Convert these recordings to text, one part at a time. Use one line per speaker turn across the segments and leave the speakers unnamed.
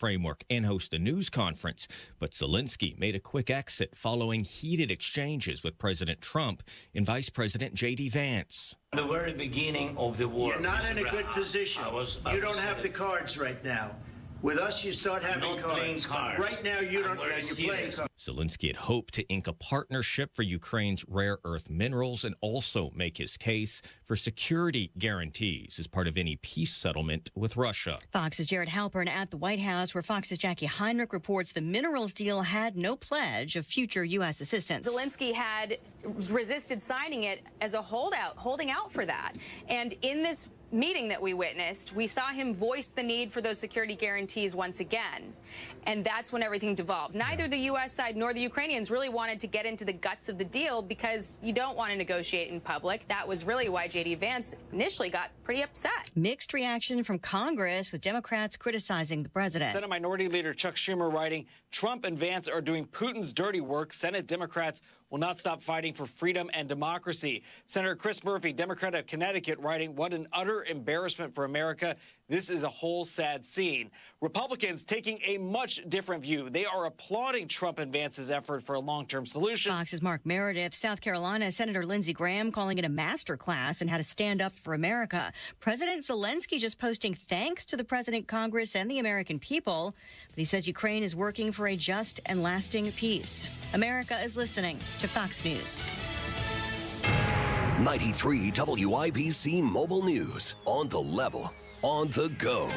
framework and host a news conference. But Zelenskyy made a quick exit following heated exchanges with President Trump and Vice President J.D. Vance.
At the very beginning of the war,
you're not in a good position. You don't have the cards right now. With us, you start having cards. Right now, you don't. You're playing cards.
Zelenskyy had hoped to ink a partnership for Ukraine's rare earth minerals and also make his case for security guarantees as part of any peace settlement with Russia.
Fox's Jared Halpern at the White House, where Fox's Jackie Heinrich reports the minerals deal had no pledge of future U.S. assistance.
Zelenskyy had resisted signing it as a holdout, holding out for that. And in this meeting that we witnessed, we saw him voice the need for those security guarantees once again. And that's when everything devolved. Neither the U.S. side nor the Ukrainians really wanted to get into the guts of the deal because you don't want to negotiate in public. That was really why J.D. Vance initially got pretty upset.
Mixed reaction from Congress, with Democrats criticizing the president.
Senate Minority Leader Chuck Schumer writing, Trump and Vance are doing Putin's dirty work. Senate Democrats will not stop fighting for freedom and democracy. Senator Chris Murphy, Democrat of Connecticut, writing, what an utter embarrassment for America. This is a whole sad scene. Republicans taking a much different view. They are applauding Trump and Vance's effort for a long-term solution.
Fox's Mark Meredith. South Carolina Senator Lindsey Graham calling it a masterclass in how to stand up for America. President Zelenskyy just posting thanks to the president, Congress, and the American people. But he says Ukraine is working for a just and lasting peace. America is listening to Fox News.
93 WIBC Mobile News. On the level, on the go.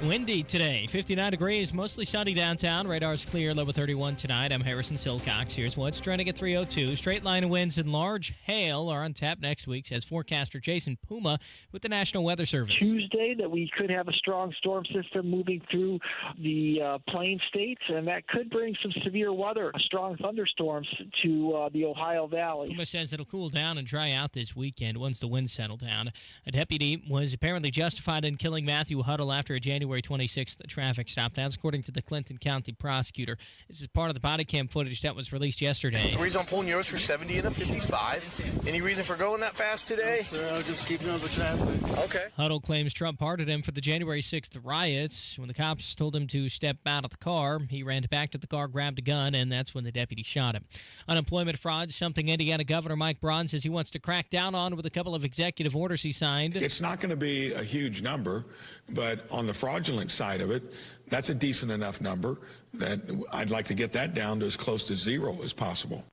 Windy today, 59 degrees, mostly sunny downtown. Radar's clear, low 31 tonight. I'm Harrison Silcox. Here's what's trending at 3:02. Straight line winds and large hail are on tap next week, says forecaster Jason Puma with the National Weather Service.
Tuesday, that we could have a strong storm system moving through the plain states, and that could bring some severe weather, strong thunderstorms to the Ohio Valley.
Puma says it'll cool down and dry out this weekend once the winds settle down. A deputy was apparently justified in killing Matthew Huddle after a January 26th traffic stop. That's according to the Clinton County prosecutor. This is part of the body cam footage that was released yesterday.
The reason I'm pulling yours for 70 and a 55. Any reason for going that fast today?
No, sir, I was just keeping up with traffic.
Okay.
Huddle claims Trump pardoned him for the January 6th riots. When the cops told him to step out of the car, he ran back to the car, grabbed a gun, and that's when the deputy shot him. Unemployment fraud, something Indiana Governor Mike Braun says he wants to crack down on with a couple of executive orders he signed.
It's not going to be a huge number, but on the fraudulent side of it, that's a decent enough number that I'd like to get that down to as close to zero as possible.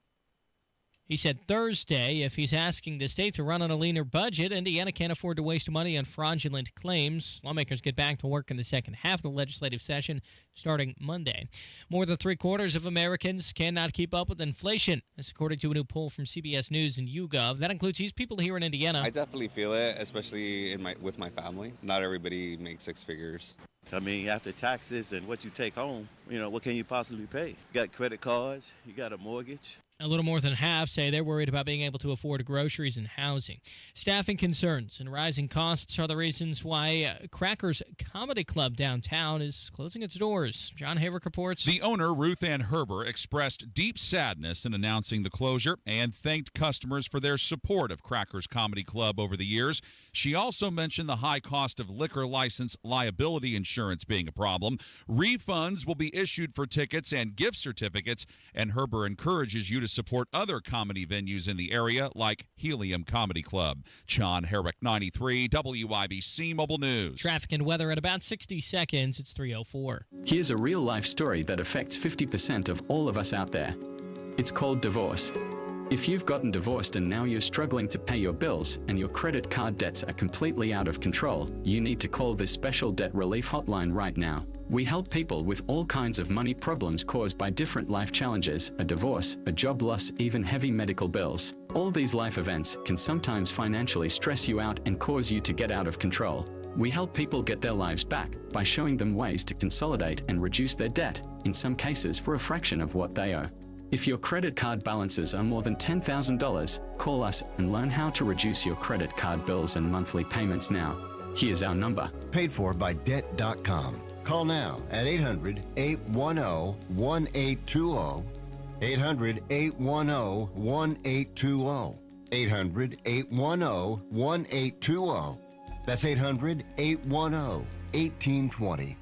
He said Thursday if he's asking the state to run on a leaner budget, Indiana can't afford to waste money on fraudulent claims. Lawmakers get back to work in the second half of the legislative session starting Monday. More than three-quarters of Americans cannot keep up with inflation. That's according to a new poll from CBS News and YouGov. That includes these people here in Indiana.
I definitely feel it, especially with my family. Not everybody makes six figures.
I mean, after taxes and what you take home, what can you possibly pay? You got credit cards, you got a mortgage.
A little more than half say they're worried about being able to afford groceries and housing. Staffing concerns and rising costs are the reasons why Crackers Comedy Club downtown is closing its doors. John Hayrick reports.
The owner, Ruth Ann Herber, expressed deep sadness in announcing the closure and thanked customers for their support of Crackers Comedy Club over the years. She also mentioned the high cost of liquor license liability insurance being a problem. Refunds will be issued for tickets and gift certificates, and Herber encourages you to support other comedy venues in the area like Helium Comedy Club. John Herrick, 93 WIBC Mobile News.
Traffic and weather in about 60 seconds. It's 3:04.
Here's a real-life story that affects 50% of all of us out there. It's called divorce. If you've gotten divorced and now you're struggling to pay your bills and your credit card debts are completely out of control, you need to call this special debt relief hotline right now. We help people with all kinds of money problems caused by different life challenges, a divorce, a job loss, even heavy medical bills. All these life events can sometimes financially stress you out and cause you to get out of control. We help people get their lives back by showing them ways to consolidate and reduce their debt, in some cases for a fraction of what they owe. If your credit card balances are more than $10,000, call us and learn how to reduce your credit card bills and monthly payments now. Here's our number.
Paid for by Debt.com. Call now at 800-810-1820. 800-810-1820. 800-810-1820. That's 800-810-1820.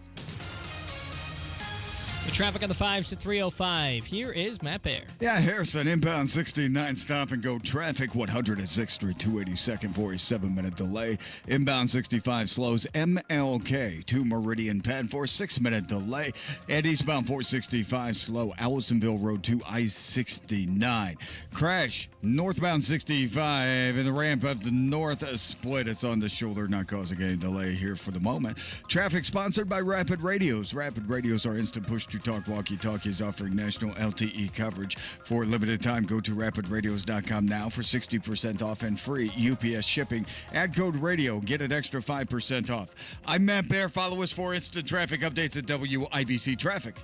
The traffic on the 5s to 305. Here is Matt Bear.
Yeah, Harrison, inbound 69 stop and go traffic, 106th Street, 282nd, 47-minute delay. Inbound 65 slows MLK to Meridian Penn for 6-minute delay. And eastbound 465 slow, Allisonville Road to I-69. Crash, northbound 65 in the ramp of the north split. It's on the shoulder, not causing any delay here for the moment. Traffic sponsored by Rapid Radios. Rapid Radios are instant push-to-talk walkie-talkies offering national LTE coverage. For a limited time, go to rapidradios.com now for 60% off and free UPS shipping. Add code radio, get an extra 5% off. I'm Matt Bear. Follow us for instant traffic updates at WIBC Traffic.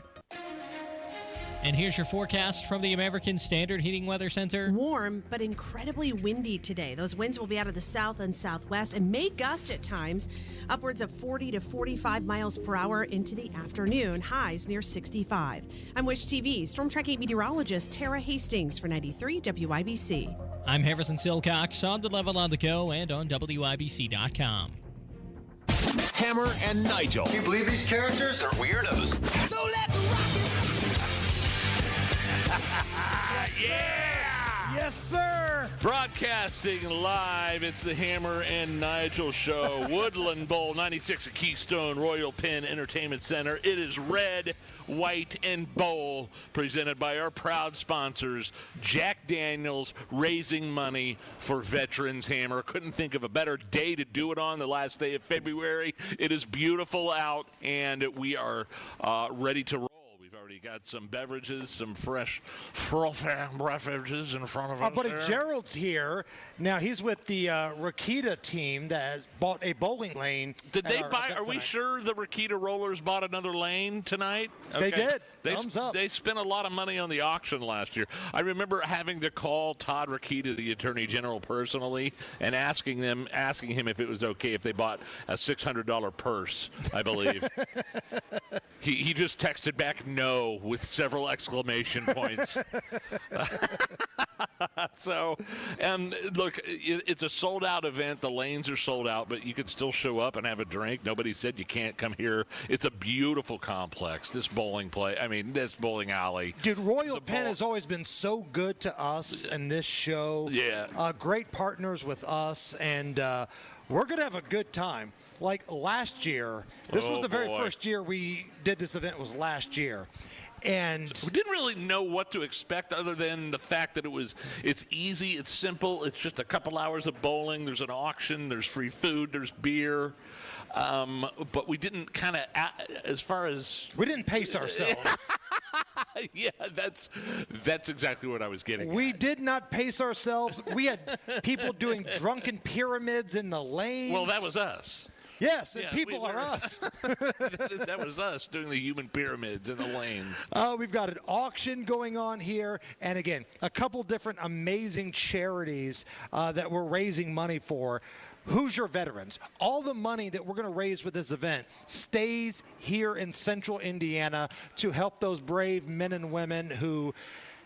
And here's your forecast from the American Standard Heating Weather Center.
Warm, but incredibly windy today. Those winds will be out of the south and southwest and may gust at times, upwards of 40 to 45 miles per hour into the afternoon, highs near 65. I'm Wish TV storm tracking meteorologist Tara Hastings for 93 WIBC.
I'm Harrison Silcox on the level on the go and on WIBC.com.
Hammer and Nigel.
Can you believe these characters are weirdos?
So let's rock it!
Yeah! Yes, sir! Broadcasting live, it's the Hammer and Nigel Show. Woodland Bowl 96 at Keystone Royal Penn Entertainment Center. It is red, white, and bowl, presented by our proud sponsors, Jack Daniels, raising money for veterans. Hammer, couldn't think of a better day to do it on, the last day of February. It is beautiful out, and we are ready to roll. We've already got some beverages, some fresh frothy beverages in front of us.
Our buddy Gerald's here. Now, he's with the Rakita team that has bought a bowling lane.
Did they buy? Are we sure the Rakita Rollers bought another lane tonight?
Okay. They did.
Thumbs up. They spent a lot of money on the auction last year. I remember having to call Todd Rakita, the Attorney General, personally, and asking him if it was okay if they bought a $600 purse, I believe. He just texted back no with several exclamation points. So, and look, it's a sold-out event. The lanes are sold out, but you can still show up and have a drink. Nobody said you can't come here. It's a beautiful complex, this bowling alley.
Dude, Royal Penn has always been so good to us and this show.
Yeah.
Great partners with us, and we're going to have a good time. Like last year, this was the very first year we did this event, was last year. And
we didn't really know what to expect other than the fact that it's easy, it's simple, it's just a couple hours of bowling, there's an auction, there's free food, there's beer. But we didn't
we didn't pace ourselves.
Yeah, that's exactly what I was getting.
We did not pace ourselves. We had people doing drunken pyramids in the lanes.
Well, that was us.
Yes, and people are us.
That was us doing the human pyramids in the lanes.
We've got an auction going on here. And again, a couple different amazing charities that we're raising money for. Hoosier Veterans. All the money that we're going to raise with this event stays here in central Indiana to help those brave men and women who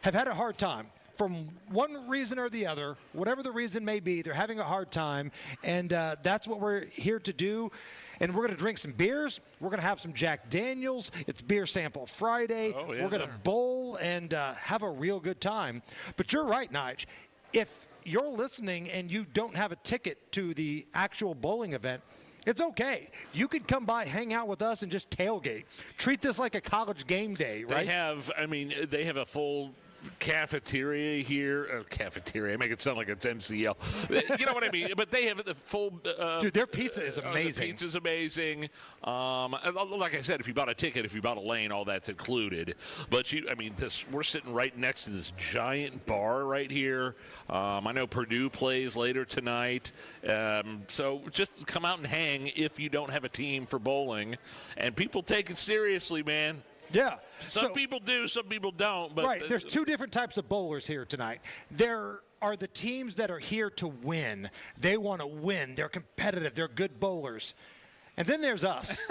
have had a hard time. From one reason or the other, whatever the reason may be, they're having a hard time, and that's what we're here to do. And we're going to drink some beers. We're going to have some Jack Daniels. It's Beer Sample Friday.
Oh, yeah,
we're going to bowl and have a real good time. But you're right, Nige. If you're listening and you don't have a ticket to the actual bowling event, it's okay. You could come by, hang out with us, and just tailgate. Treat this like a college game day, right?
They have a full cafeteria here. Cafeteria. I make it sound like it's MCL. You know what I mean? But they have the full...
Dude, their pizza is amazing.
The pizza's amazing. Like I said, if you bought a ticket, if you bought a lane, all that's included. But, we're sitting right next to this giant bar right here. I know Purdue plays later tonight. So just come out and hang if you don't have a team for bowling. And people take it seriously, man.
Yeah.
Some people do, some people don't. But
right. There's two different types of bowlers here tonight. There are the teams that are here to win. They want to win. They're competitive. They're good bowlers. And then there's us.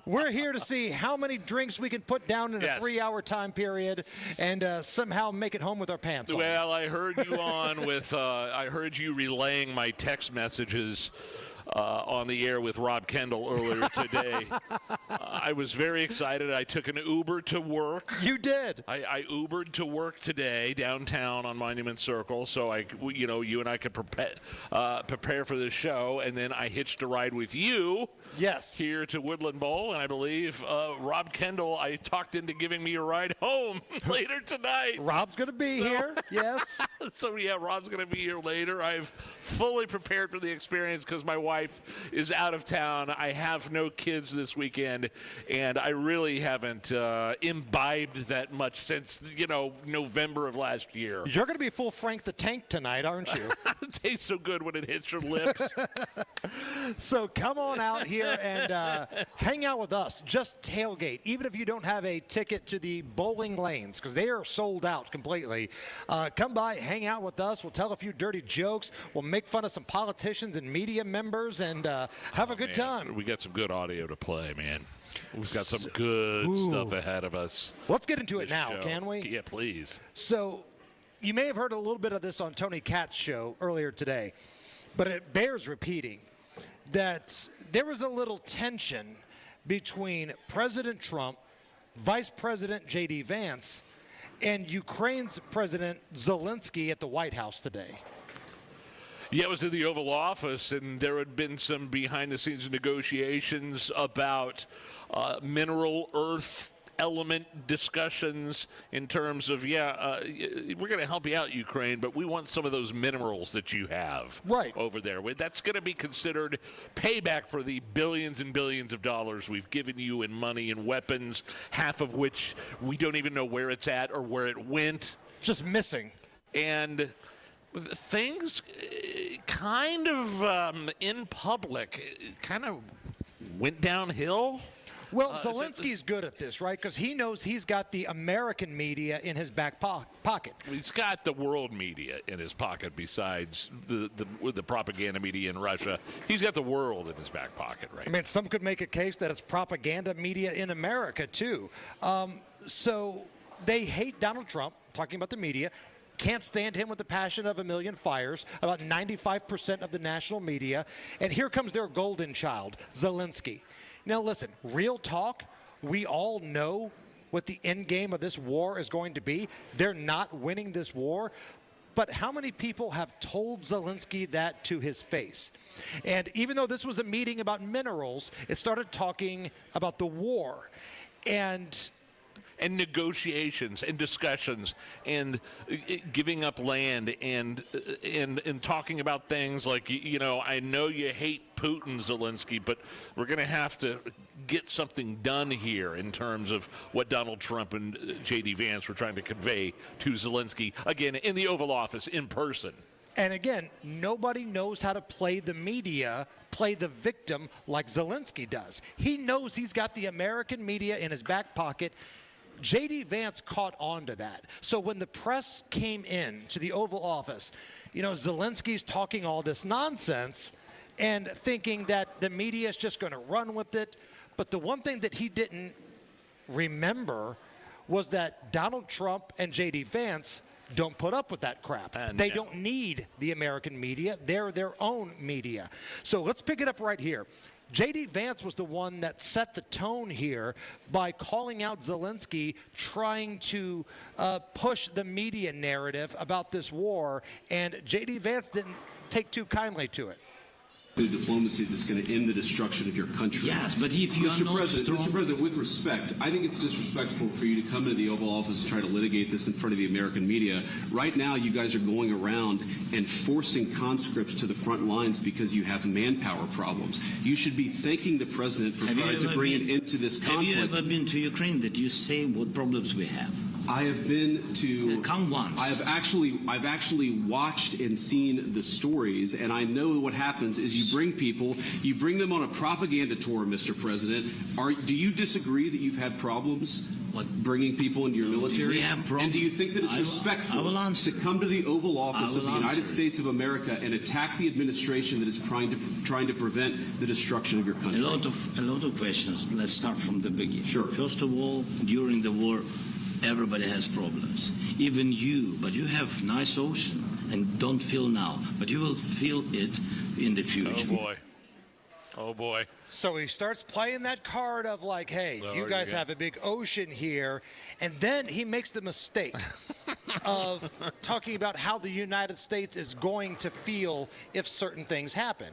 We're here to see how many drinks we can put down in a 3-hour time period and somehow make it home with our pants on.
Well, I heard you on with I heard you relaying my text messages on the air with Rob Kendall earlier today. I was very excited. I took an Uber to work.
You did.
I Ubered to work today downtown on Monument Circle, so you and I could prepare for this show, and then I hitched a ride with you.
Yes.
Here to Woodland Bowl, and I believe Rob Kendall, I talked into giving me a ride home later tonight.
Rob's going to be here, yes.
So, yeah, Rob's going to be here later. I've fully prepared for the experience because my wife is out of town. I have no kids this weekend, and I really haven't imbibed that much since, November of last year.
You're going to be full Frank the Tank tonight, aren't you?
It tastes so good when it hits your lips.
So come on out here and hang out with us. Just tailgate. Even if you don't have a ticket to the bowling lanes, because they are sold out completely. Come by, hang out with us. We'll tell a few dirty jokes. We'll make fun of some politicians and media members and have a good time.
We got some good audio to play, man. We've got some good stuff ahead of us.
Let's get into it now, can we?
Yeah, please.
So you may have heard a little bit of this on Tony Katz's show earlier today, but it bears repeating that there was a little tension between President Trump, Vice President J.D. Vance, and Ukraine's President Zelenskyy at the White House today.
Yeah, it was in the Oval Office, and there had been some behind-the-scenes negotiations about mineral earth element discussions in terms of, we're going to help you out, Ukraine, but we want some of those minerals that you have over there. That's going to be considered payback for the billions and billions of dollars we've given you in money and weapons, half of which we don't even know where it's at or where it went.
Just missing.
And things kind of in public kind of went downhill.
Well, Zelensky's good at this, right? Because he knows he's got the American media in his back pocket.
He's got the world media in his pocket besides the propaganda media in Russia. He's got the world in his back pocket, right?
I mean, some could make a case that it's propaganda media in America, too. So they hate Donald Trump, talking about the media. Can't stand him with the passion of a million fires, about 95% of the national media. And here comes their golden child, Zelenskyy. Now, listen, real talk, we all know what the end game of this war is going to be. They're not winning this war. But how many people have told Zelenskyy that to his face? And even though this was a meeting about minerals, it started talking about the war. And
negotiations and discussions and giving up land and talking about things like, I know you hate Putin, Zelenskyy, but we're going to have to get something done here in terms of what Donald Trump and J.D. Vance were trying to convey to Zelenskyy, again, in the Oval Office, in person.
And again, nobody knows how to play the media, play the victim like Zelenskyy does. He knows he's got the American media in his back pocket. J.D. Vance caught on to that. So when the press came in to the Oval Office, Zelensky's talking all this nonsense and thinking that the media is just going to run with it. But the one thing that he didn't remember was that Donald Trump and J.D. Vance don't put up with that crap. They don't need the American media. They're their own media. So let's pick it up right here. J.D. Vance was the one that set the tone here by calling out Zelenskyy, trying to push the media narrative about this war, and J.D. Vance didn't take too kindly to it.
The diplomacy that's going to end the destruction of your country.
Yes, but if you are not strong...
Mr. President, with respect, I think it's disrespectful for you to come into the Oval Office and try to litigate this in front of the American media. Right now, you guys are going around and forcing conscripts to the front lines because you have manpower problems. You should be thanking the President for trying to bring an end to this conflict.
Have you ever been to Ukraine that you say what problems we have?
I have been to.
Come once.
I've actually watched and seen the stories, and I know what happens is you bring them on a propaganda tour, Mr. President. Do you disagree that you've had problems bringing people into your military?
We have problems.
And do you think that it's respectful to come to the Oval Office of the United States of America and attack the administration that is trying to prevent the destruction of your country?
A lot of questions. Let's start from the beginning.
Sure.
First of all, during the war, everybody has problems, even you, but you have nice ocean and don't feel now, but you will feel it in the future.
Oh boy. Oh, boy.
So he starts playing that card of like, hey, you guys have a big ocean here. And then he makes the mistake of talking about how the United States is going to feel if certain things happen.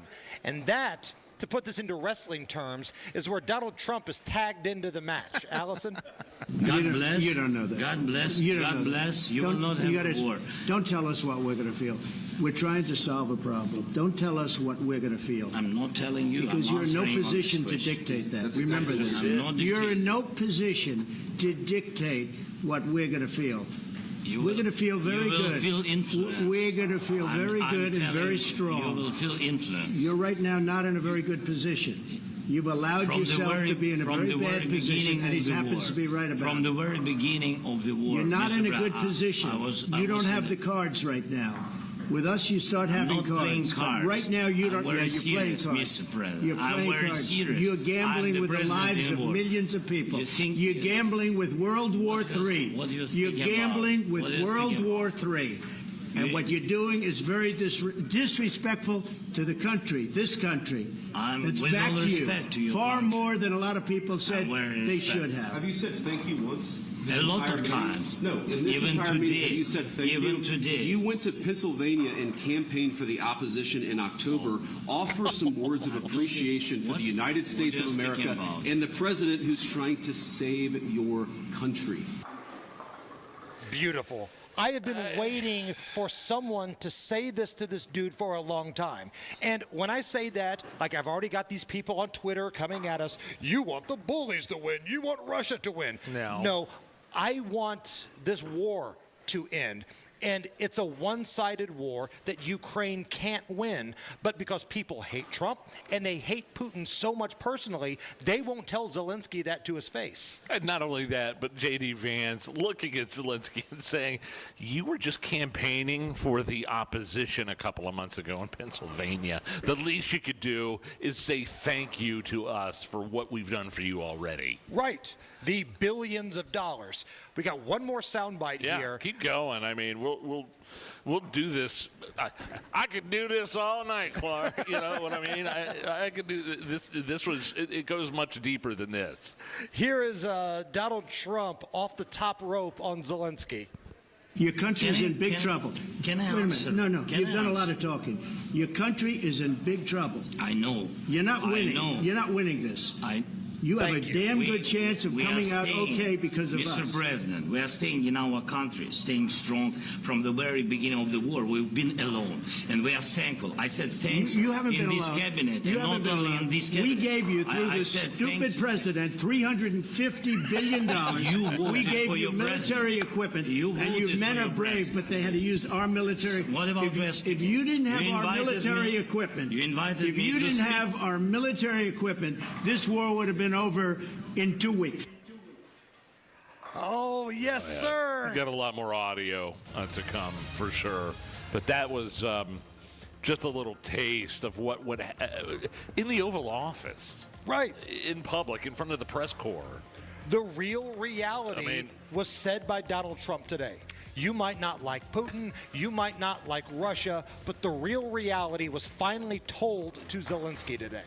And that, to put this into wrestling terms, is where Donald Trump is tagged into the match. Allison?
God bless.
You don't know that.
God bless.
You don't
God
know
bless.
that.
You will not have a war.
Don't tell us what we're going to feel. We're trying to solve a problem. Don't tell us what we're going to feel.
I'm not telling you.
Because
I'm
you're in no
answering
position
on
to
this
dictate that.
question.
Remember
That's
this.
exactly what I'm not
You're
dictating.
in no position to dictate what we're going to feel. We're going to feel very
you will
good.
Feel influence.
We're going to feel very good and very
you,
strong.
You will feel influence.
You're right now not in a very good position. You've allowed
From
yourself to be in a very bad position, and he happens to be right about it.
From the very beginning of the war.
You're not
Mr.
in a good
Brown,
position. You don't have the cards right now. With us, you start having
not
cards.
playing
But
cards.
right now, you don't.
I'm very
You're playing
serious,
cards.
Mr. President.
You're
I'm
playing
very
cards.
serious.
You're
I'm
gambling
the
with the
president
lives
in
of
war.
millions of people. You're gambling with World War III.
What do you
You're
think
gambling
about?
with
What do you
World
think
War III. And what you're doing is very disrespectful to the country, this country. It's
with
back
all
to
respect to you,
far more than a lot of people said
I'm wearing
they
respect.
should have.
Have you said thank you once?
A lot of times.
No, in this
Even
entire
today.
meeting, have you said thank you?
Even today.
You went to Pennsylvania and campaigned for the opposition in October. Offer some words of appreciation for the United States of
you speaking
America
about?
and the president who's trying to save your country.
Beautiful. I have been waiting for someone to say this to this dude for a long time. And when I say that, like I've already got these people on Twitter coming at us, you want the bullies to win, you want Russia to win. No, I want this war to end. And it's a one-sided war that Ukraine can't win. But because people hate Trump and they hate Putin so much personally, they won't tell Zelenskyy that to his face.
And not only that, but J.D. Vance looking at Zelenskyy and saying, you were just campaigning for the opposition a couple of months ago in Pennsylvania. The least you could do is say thank you to us for what we've done for you already.
Right. The billions of dollars. We got one more soundbite here.
Keep going. I mean, we'll do this. I could do this all night, Clark. You know what I mean? I could do this. It goes much deeper than this.
Here is Donald Trump off the top rope on Zelenskyy.
Your country is in big trouble.
Can I
Wait a
answer?
minute. No.
Can
You've
I
done a
answer?
lot of talking. Your country is in big trouble.
I know.
You're not winning.
I know.
You're not winning this. You have a
Thank you.
damn good chance of
we are
coming out
staying,
okay because of
Mr.
us.
President, we are staying in our country, staying strong from the very beginning of the war. We've been alone, and we are thankful. I said thanks
You haven't
in
been
this
alone.
cabinet,
You
and
haven't
not
been
only
alone.
in this cabinet.
We gave you, through
I
this
said
stupid
thank you.
president, $350 billion.
voted
We gave
for
you
your
military
president.
equipment,
You
and
voted
you men
for
are
your
brave,
president.
but they had to use our military.
What about
if you didn't have
You
our
invited
military
me-
equipment,
You invited
if
me
you
to
didn't
speak.
have our military equipment, this war would have been over in 2 weeks.
Oh, yes, sir.
We've got a lot more audio to come for sure. But that was just a little taste of what would in the Oval Office.
Right.
In public, in front of the press corps.
The real reality was said by Donald Trump today. You might not like Putin, you might not like Russia, but the real reality was finally told to Zelenskyy today.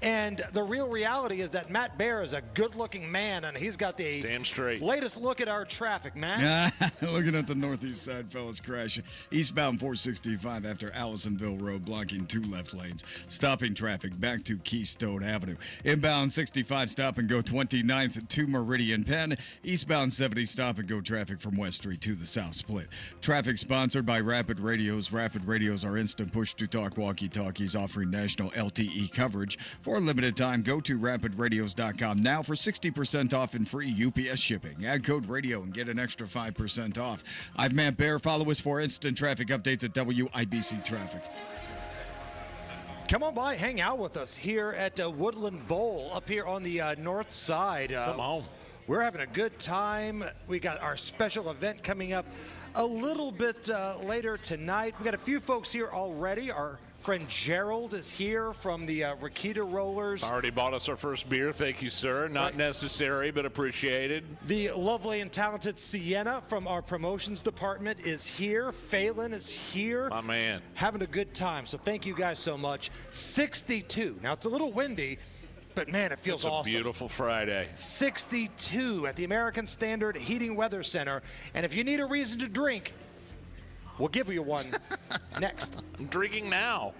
And the real reality is that Matt Baer is a good-looking man, and he's got the
damn straight
latest look at our traffic, Matt.
Looking at the northeast side, fellas, crash. Eastbound 465 after Allisonville Road, blocking 2 left lanes. Stopping traffic back to Keystone Avenue. Inbound 65, stop and go 29th to Meridian Penn. Eastbound 70, stop and go traffic from West Street to the South Split. Traffic sponsored by Rapid Radios. Rapid Radios are instant push-to-talk walkie-talkies offering national LTE coverage. For a limited time, go to rapidradios.com now for 60% off and free UPS shipping. Add code radio and get an extra 5% off. I'm Matt Baer. Follow us for instant traffic updates at WIBC Traffic.
Come on by, hang out with us here at Woodland Bowl up here on the north side.
Come on.
We're having a good time. We got our special event coming up a little bit later tonight. We got a few folks here already. Our Friend Gerald is here from the Rakita Rollers.
Already bought us our first beer. Thank you, sir. Not necessary, but appreciated.
The lovely and talented Sienna from our promotions department is here. Phelan is here.
My man.
Having a good time. So thank you guys so much. 62. Now, it's a little windy, but man, it feels awesome.
It's a beautiful Friday.
62 at the American Standard Heating Weather Center. And if you need a reason to drink, we'll give you one next.
I'm drinking now.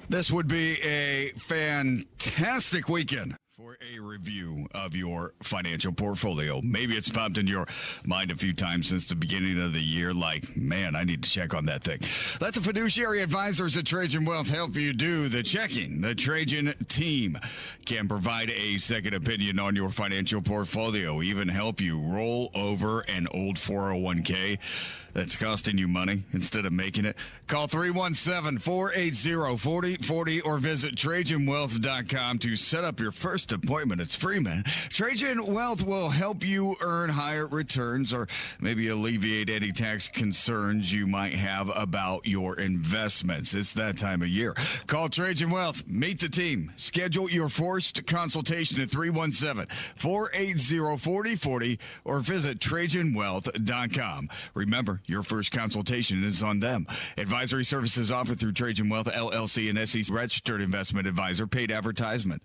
This would be a fantastic weekend for a review of your financial portfolio. Maybe it's popped in your mind a few times since the beginning of the year, like, man, I need to check on that thing. Let the fiduciary advisors at Trajan Wealth help you do the checking. The Trajan team can provide a second opinion on your financial portfolio, even help you roll over an old 401k that's costing you money instead of making it. Call 317-480-4040 or visit TrajanWealth.com to set up your first appointment. It's free, man. Trajan Wealth will help you earn higher returns or maybe alleviate any tax concerns you might have about your investments. It's that time of year. Call Trajan Wealth. Meet the team. Schedule your first consultation at 317-480-4040 or visit TrajanWealth.com. Remember, your first consultation is on them. Advisory services offered through Trajan Wealth, LLC, and SEC registered investment advisor. Paid advertisement.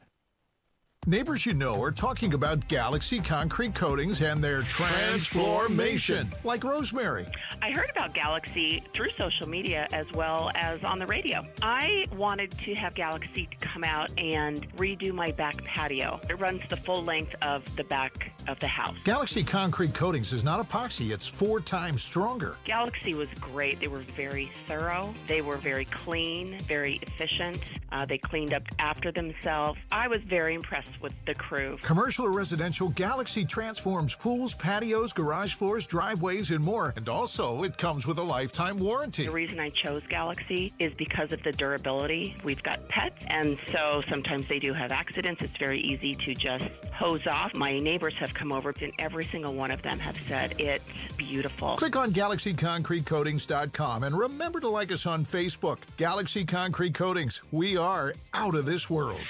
Neighbors you know are talking about Galaxy concrete coatings and their transformation, like Rosemary.
I heard about Galaxy through social media as well as on the radio. I wanted to have Galaxy come out and redo my back patio. It runs the full length of the back of the house.
Galaxy concrete coatings is not epoxy, it's 4 times stronger.
Galaxy was great. They were very thorough. They were very clean, very efficient. They cleaned up after themselves. I was very impressed with the crew.
Commercial or residential, Galaxy transforms pools, patios, garage floors, driveways, and more. And also, it comes with a lifetime warranty.
The reason I chose Galaxy is because of the durability. We've got pets, and so sometimes they do have accidents. It's very easy to just hose off. My neighbors have come over, and every single one of them have said it's beautiful.
Click on GalaxyConcreteCoatings.com and remember to like us on Facebook. Galaxy Concrete Coatings. We are out of this world.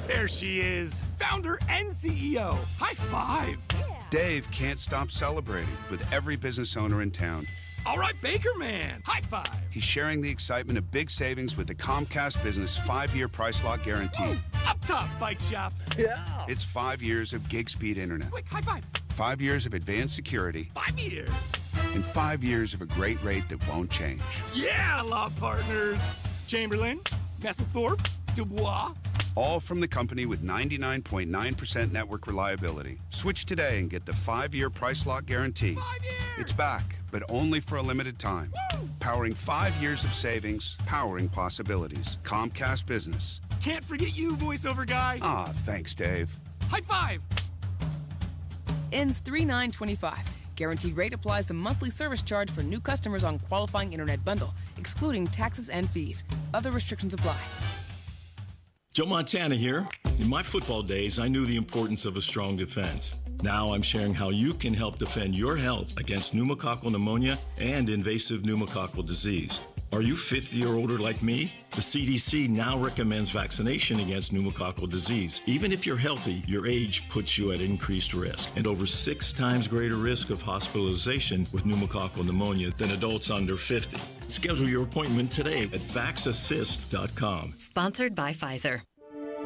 There she is, founder and CEO. High five.
Dave can't stop celebrating with every business owner in town.
All right, Baker Man, high five.
He's sharing the excitement of big savings with the Comcast Business 5-year price lock guarantee.
Oh, up top, bike shop. Yeah.
It's 5 years of gig speed internet.
Quick, high five.
5 years of advanced security.
5 years.
And 5 years of a great rate that won't change.
Yeah, law partners. Chamberlain, Messelthorpe, Dubois.
All from the company with 99.9% network reliability. Switch today and get the 5-year price lock guarantee.
5 years.
It's back, but only for a limited time.
Woo.
Powering 5 years of savings, powering possibilities. Comcast Business.
Can't forget you, voiceover guy.
Ah, thanks, Dave.
High five.
Ends 3/9/25. Guaranteed rate applies to monthly service charge for new customers on qualifying internet bundle, excluding taxes and fees. Other restrictions apply.
Joe Montana here. In my football days, I knew the importance of a strong defense. Now I'm sharing how you can help defend your health against pneumococcal pneumonia and invasive pneumococcal disease. Are you 50 or older like me? The CDC now recommends vaccination against pneumococcal disease. Even if you're healthy, your age puts you at increased risk and over 6 times greater risk of hospitalization with pneumococcal pneumonia than adults under 50. Schedule your appointment today at vaxassist.com.
Sponsored by Pfizer.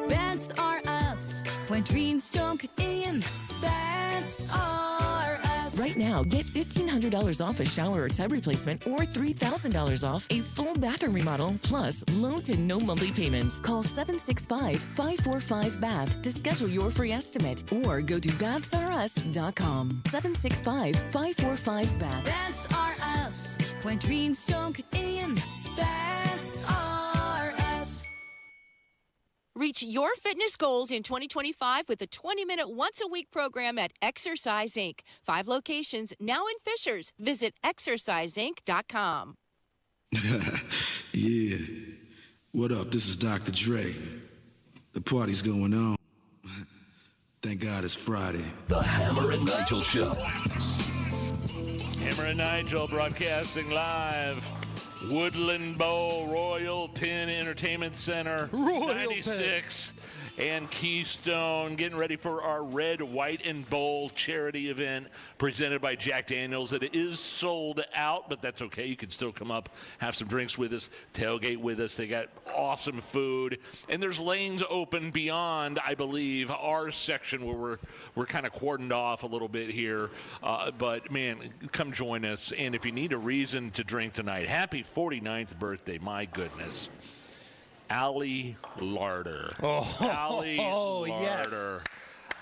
That's are us. When dreams don't get in, that's are us.
Right now, get $1,500 off a shower or tub replacement or $3,000 off a full bathroom remodel, plus low to no monthly payments. Call 765-545-BATH to schedule your free estimate or go to that'sareus.com. 765-545-BATH.
That's are us. When dreams don't get in, that's are us.
Reach your fitness goals in 2025 with a 20-minute once-a-week program at Exercise Inc. 5 locations now in Fishers. Visit exerciseinc.com.
Yeah. What up? This is Dr. Dre. The party's going on. Thank God it's Friday.
The Hammer and Nigel Show.
Hammer and Nigel broadcasting live. Woodland Bowl, Royal Penn Entertainment Center,
Royal
96th and Keystone, getting ready for our Red, White, and Bowl charity event presented by Jack Daniels. It is sold out, but that's okay. You can still come up, have some drinks with us, tailgate with us. They got awesome food, and there's lanes open beyond, I believe, our section where we're kind of cordoned off a little bit here. But, man, come join us. And if you need a reason to drink tonight, happy 49th birthday, my goodness. Allie Larder. Allie Larder.
Yes.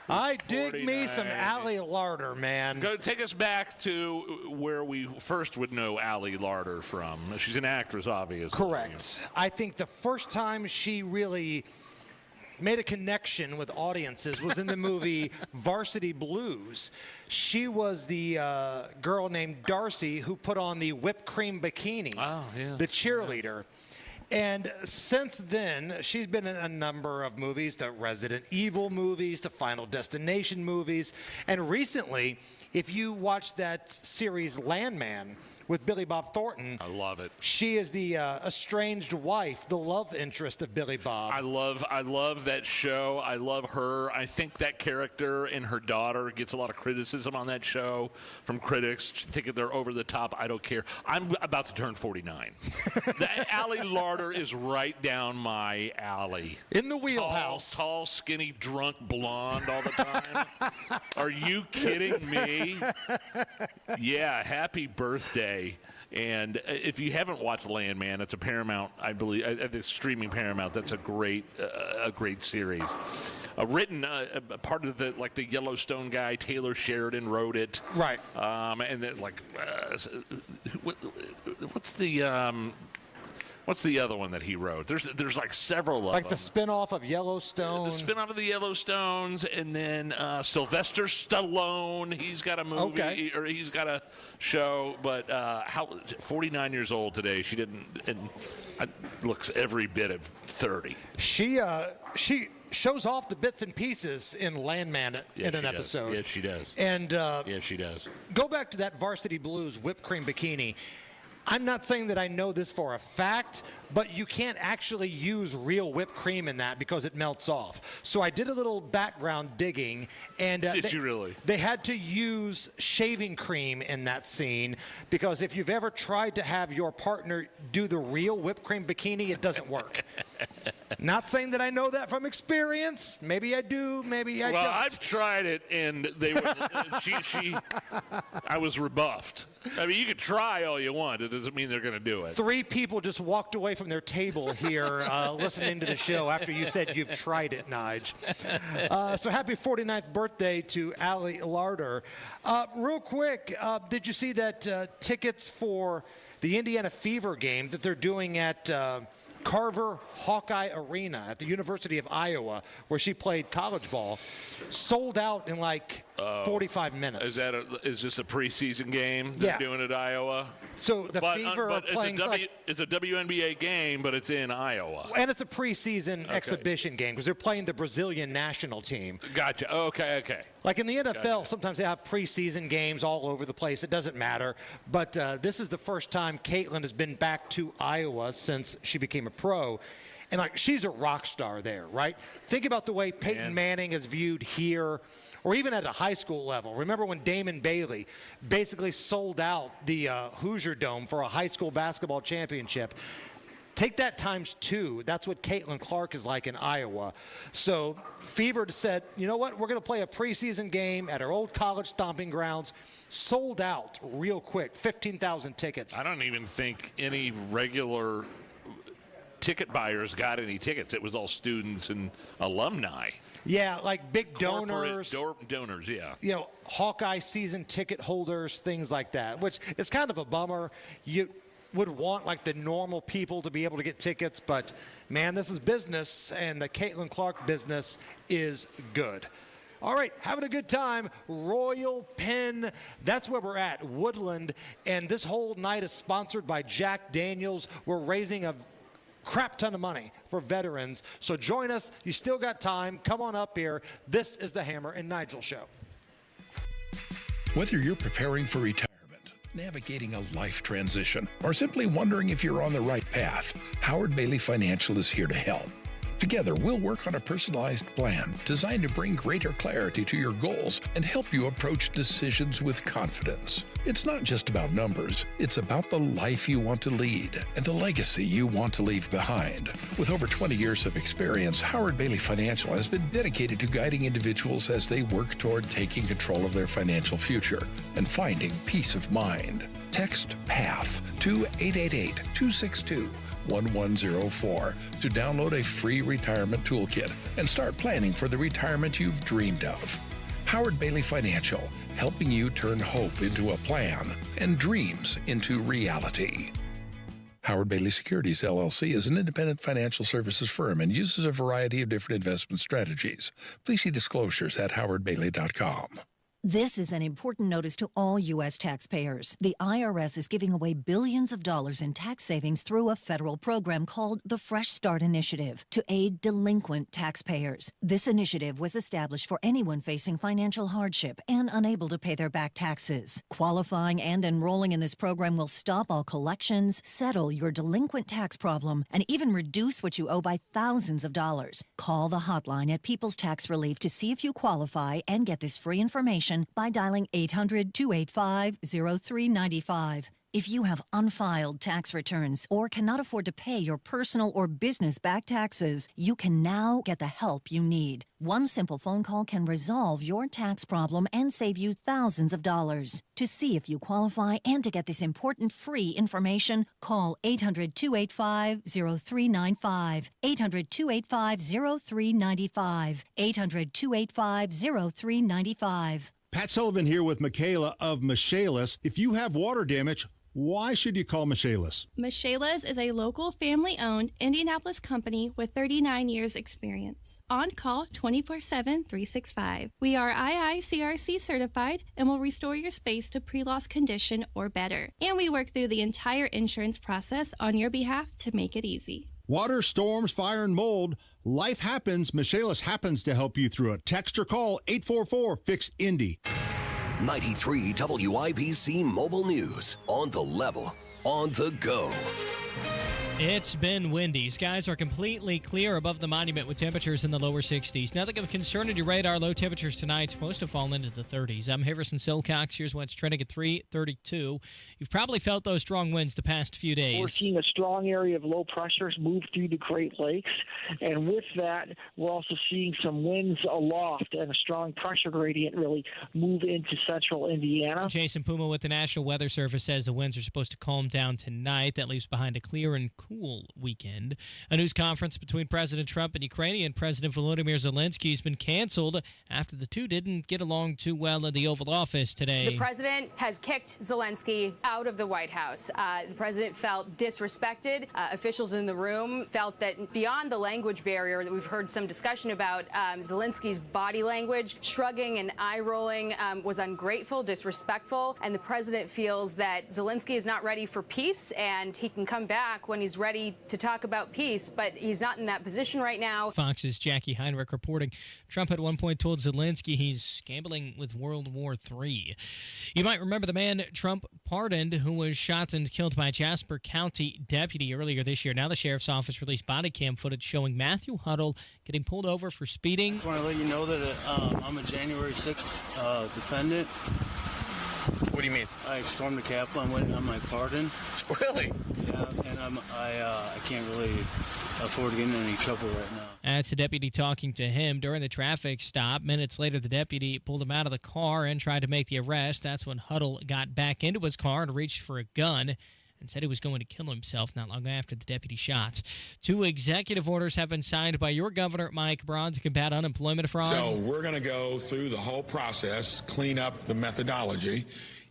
I dig me some Allie Larder, man.
Go take us back to where we first would know Allie Larder from. She's an actress, obviously.
Correct. I think the first time she really made a connection with audiences was in the movie Varsity Blues. She was the girl named Darcy who put on the whipped cream bikini, the cheerleader. And since then, she's been in a number of movies, the Resident Evil movies, the Final Destination movies. And recently, if you watch that series Landman with Billy Bob Thornton,
I love it.
She is the estranged wife, the love interest of Billy Bob.
I love that show. I love her. I think that character and her daughter gets a lot of criticism on that show from critics, thinking they're over the top. I don't care. I'm about to turn 49. Allie Larder is right down my alley.
In the wheelhouse.
Tall, skinny, drunk, blonde all the time. Are you kidding me? Yeah, happy birthday. And if you haven't watched Landman, it's a Paramount, I believe, it's streaming Paramount. That's a great series. Written part of the Yellowstone guy, Taylor Sheridan, wrote it.
Right.
And then what's the other one that he wrote? There's like several of them.
Like the spinoff of Yellowstone.
The spinoff of the Yellowstones, and then Sylvester Stallone. He's got a movie, or he's got a show. But 49 years old today. She didn't, and looks every bit of 30.
She shows off the bits and pieces in Landman in an episode.
Yes, she does.
And
yes, she does.
Go back to that Varsity Blues whipped cream bikini. I'm not saying that I know this for a fact, but you can't actually use real whipped cream in that because it melts off. So I did a little background digging, and
did you really?
They had to use shaving cream in that scene because if you've ever tried to have your partner do the real whipped cream bikini, it doesn't work. Not saying that I know that from experience. Maybe I do, maybe I don't.
Well, I've tried it, and they were, I was rebuffed. I mean, you can try all you want. It doesn't mean they're going to do it.
3 people just walked away from their table here listening to the show after you said you've tried it, Nige. So happy 49th birthday to Allie Larder. Real quick, did you see that tickets for the Indiana Fever game that they're doing at Carver Hawkeye Arena at the University of Iowa, where she played college ball, sold out in like 45 minutes.
Is this a preseason game they're doing at Iowa?
So the Fever are playing
it's a WNBA game, but it's in Iowa.
And it's a preseason exhibition game because they're playing the Brazilian national team.
Gotcha. Okay.
Like in the NFL, sometimes they have preseason games all over the place. It doesn't matter. But this is the first time Caitlin has been back to Iowa since she became a pro. And, she's a rock star there, right? Think about the way Peyton Manning is viewed here or even at a high school level. Remember when Damon Bailey basically sold out the Hoosier Dome for a high school basketball championship? Take that times 2. That's what Caitlin Clark is like in Iowa. So Fever said, you know what? We're going to play a preseason game at our old college stomping grounds. Sold out real quick, 15,000 tickets.
I don't even think any regular ticket buyers got any tickets. It was all students and alumni.
Yeah, like big donors.
Donors, yeah.
You know, Hawkeye season ticket holders, things like that, which is kind of a bummer. You would want the normal people to be able to get tickets, but man, this is business, and the Caitlin Clark business is good. All right, having a good time. Royal Penn, that's where we're at, Woodland, and this whole night is sponsored by Jack Daniels. We're raising a crap ton of money for veterans. So join us. You still got time. Come on up here. This is the Hammer and Nigel Show.
Whether you're preparing for retirement, navigating a life transition, or simply wondering if you're on the right path, Howard Bailey Financial is here to help. Together, we'll work on a personalized plan designed to bring greater clarity to your goals and help you approach decisions with confidence. It's not just about numbers, it's about the life you want to lead and the legacy you want to leave behind. With over 20 years of experience, Howard Bailey Financial has been dedicated to guiding individuals as they work toward taking control of their financial future and finding peace of mind. Text PATH to 888-262-1104 to download a free retirement toolkit and start planning for the retirement you've dreamed of. Howard Bailey Financial, helping you turn hope into a plan and dreams into reality. Howard Bailey Securities, LLC is an independent financial services firm and uses a variety of different investment strategies. Please see disclosures at howardbailey.com.
This is an important notice to all U.S. taxpayers. The IRS is giving away billions of dollars in tax savings through a federal program called the Fresh Start Initiative to aid delinquent taxpayers. This initiative was established for anyone facing financial hardship and unable to pay their back taxes. Qualifying and enrolling in this program will stop all collections, settle your delinquent tax problem, and even reduce what you owe by thousands of dollars. Call the hotline at People's Tax Relief to see if you qualify and get this free information by dialing 800-285-0395. If you have unfiled tax returns or cannot afford to pay your personal or business back taxes, you can now get the help you need. One simple phone call can resolve your tax problem and save you thousands of dollars. To see if you qualify and to get this important free information, call 800-285-0395. 800-285-0395. 800-285-0395.
Pat Sullivan here with Michaela of Michaelis. If you have water damage, why should you call Michaelis?
Michaelis is a local family-owned Indianapolis company with 39 years experience. On call 24/7, 365. We are IICRC certified and will restore your space to pre-loss condition or better. And we work through the entire insurance process on your behalf to make it easy.
Water, storms, fire, and mold. Life happens. Michaelis happens to help you through it. Text or call 844-FIX-INDY.
93 WIBC Mobile News. On the level, on the go.
It's been windy. Skies are completely clear above the monument with temperatures in the lower 60s. Nothing of concern at your radar. Low temperatures tonight supposed to fall into the 30s. I'm Harrison Silcox. Here's what's trending at 3:32. You've probably felt those strong winds the past few days.
We're seeing a strong area of low pressures move through the Great Lakes. And with that, we're also seeing some winds aloft and a strong pressure gradient really move into central Indiana.
Jason Puma with the National Weather Service says the winds are supposed to calm down tonight. That leaves behind a clear and cool weekend. A news conference between President Trump and Ukrainian President Volodymyr Zelenskyy has been canceled after the two didn't get along too well in the Oval Office today.
The president has kicked Zelenskyy out of the White House. The president felt disrespected. Officials in the room felt that beyond the language barrier that we've heard some discussion about, Zelenskyy's body language, shrugging and eye-rolling was ungrateful, disrespectful, and the president feels that Zelenskyy is not ready for peace and he can come back when he's ready to talk about peace, but he's not in that position right now.
Fox's Jackie Heinrich reporting Trump at one point told Zelenskyy he's gambling with World War III. You might remember the man Trump pardoned who was shot and killed by a Jasper County deputy earlier this year. Now the sheriff's office released body cam footage showing Matthew Huddle getting pulled over for speeding.
I just want to let you know that I'm a January 6th defendant.
What do you mean?
I stormed the Capitol. I'm waiting on my pardon.
Really?
Yeah, and I can't really afford to get in any trouble right now.
That's the deputy talking to him during the traffic stop. Minutes later, the deputy pulled him out of the car and tried to make the arrest. That's when Huddle got back into his car and reached for a gun and said he was going to kill himself not long after the deputy shot. 2 executive orders have been signed by your governor, Mike Braun, to combat unemployment fraud.
So we're going to go through the whole process, clean up the methodology,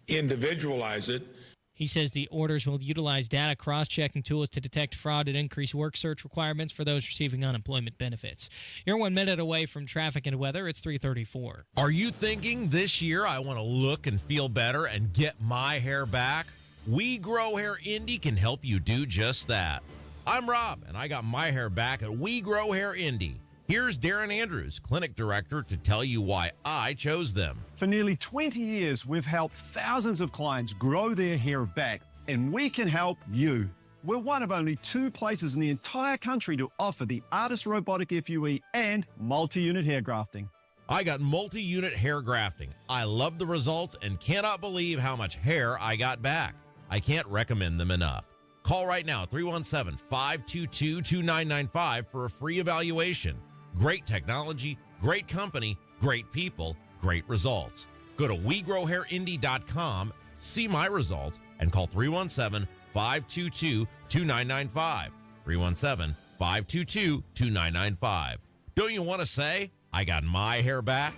individualize it.
He says the orders will utilize data cross-checking tools to detect fraud and increase work search requirements for those receiving unemployment benefits. You're 1 minute away from traffic and weather. It's 3:34.
Are you thinking this year I want to look and feel better and get my hair back? We Grow Hair Indy can help you do just that. I'm Rob, and I got my hair back at We Grow Hair Indy. Here's Darren Andrews, clinic director, to tell you why I chose them.
For nearly 20 years, we've helped thousands of clients grow their hair back, and we can help you. We're one of only 2 places in the entire country to offer the ARTIS robotic FUE and multi-unit hair grafting.
I got multi-unit hair grafting. I love the results and cannot believe how much hair I got back. I can't recommend them enough. Call right now, 317-522-2995 for a free evaluation. Great technology, great company, great people, great results. Go to WeGrowHairIndy.com, see my results, and call 317-522-2995. 317-522-2995. Don't you want to say, I got my hair back?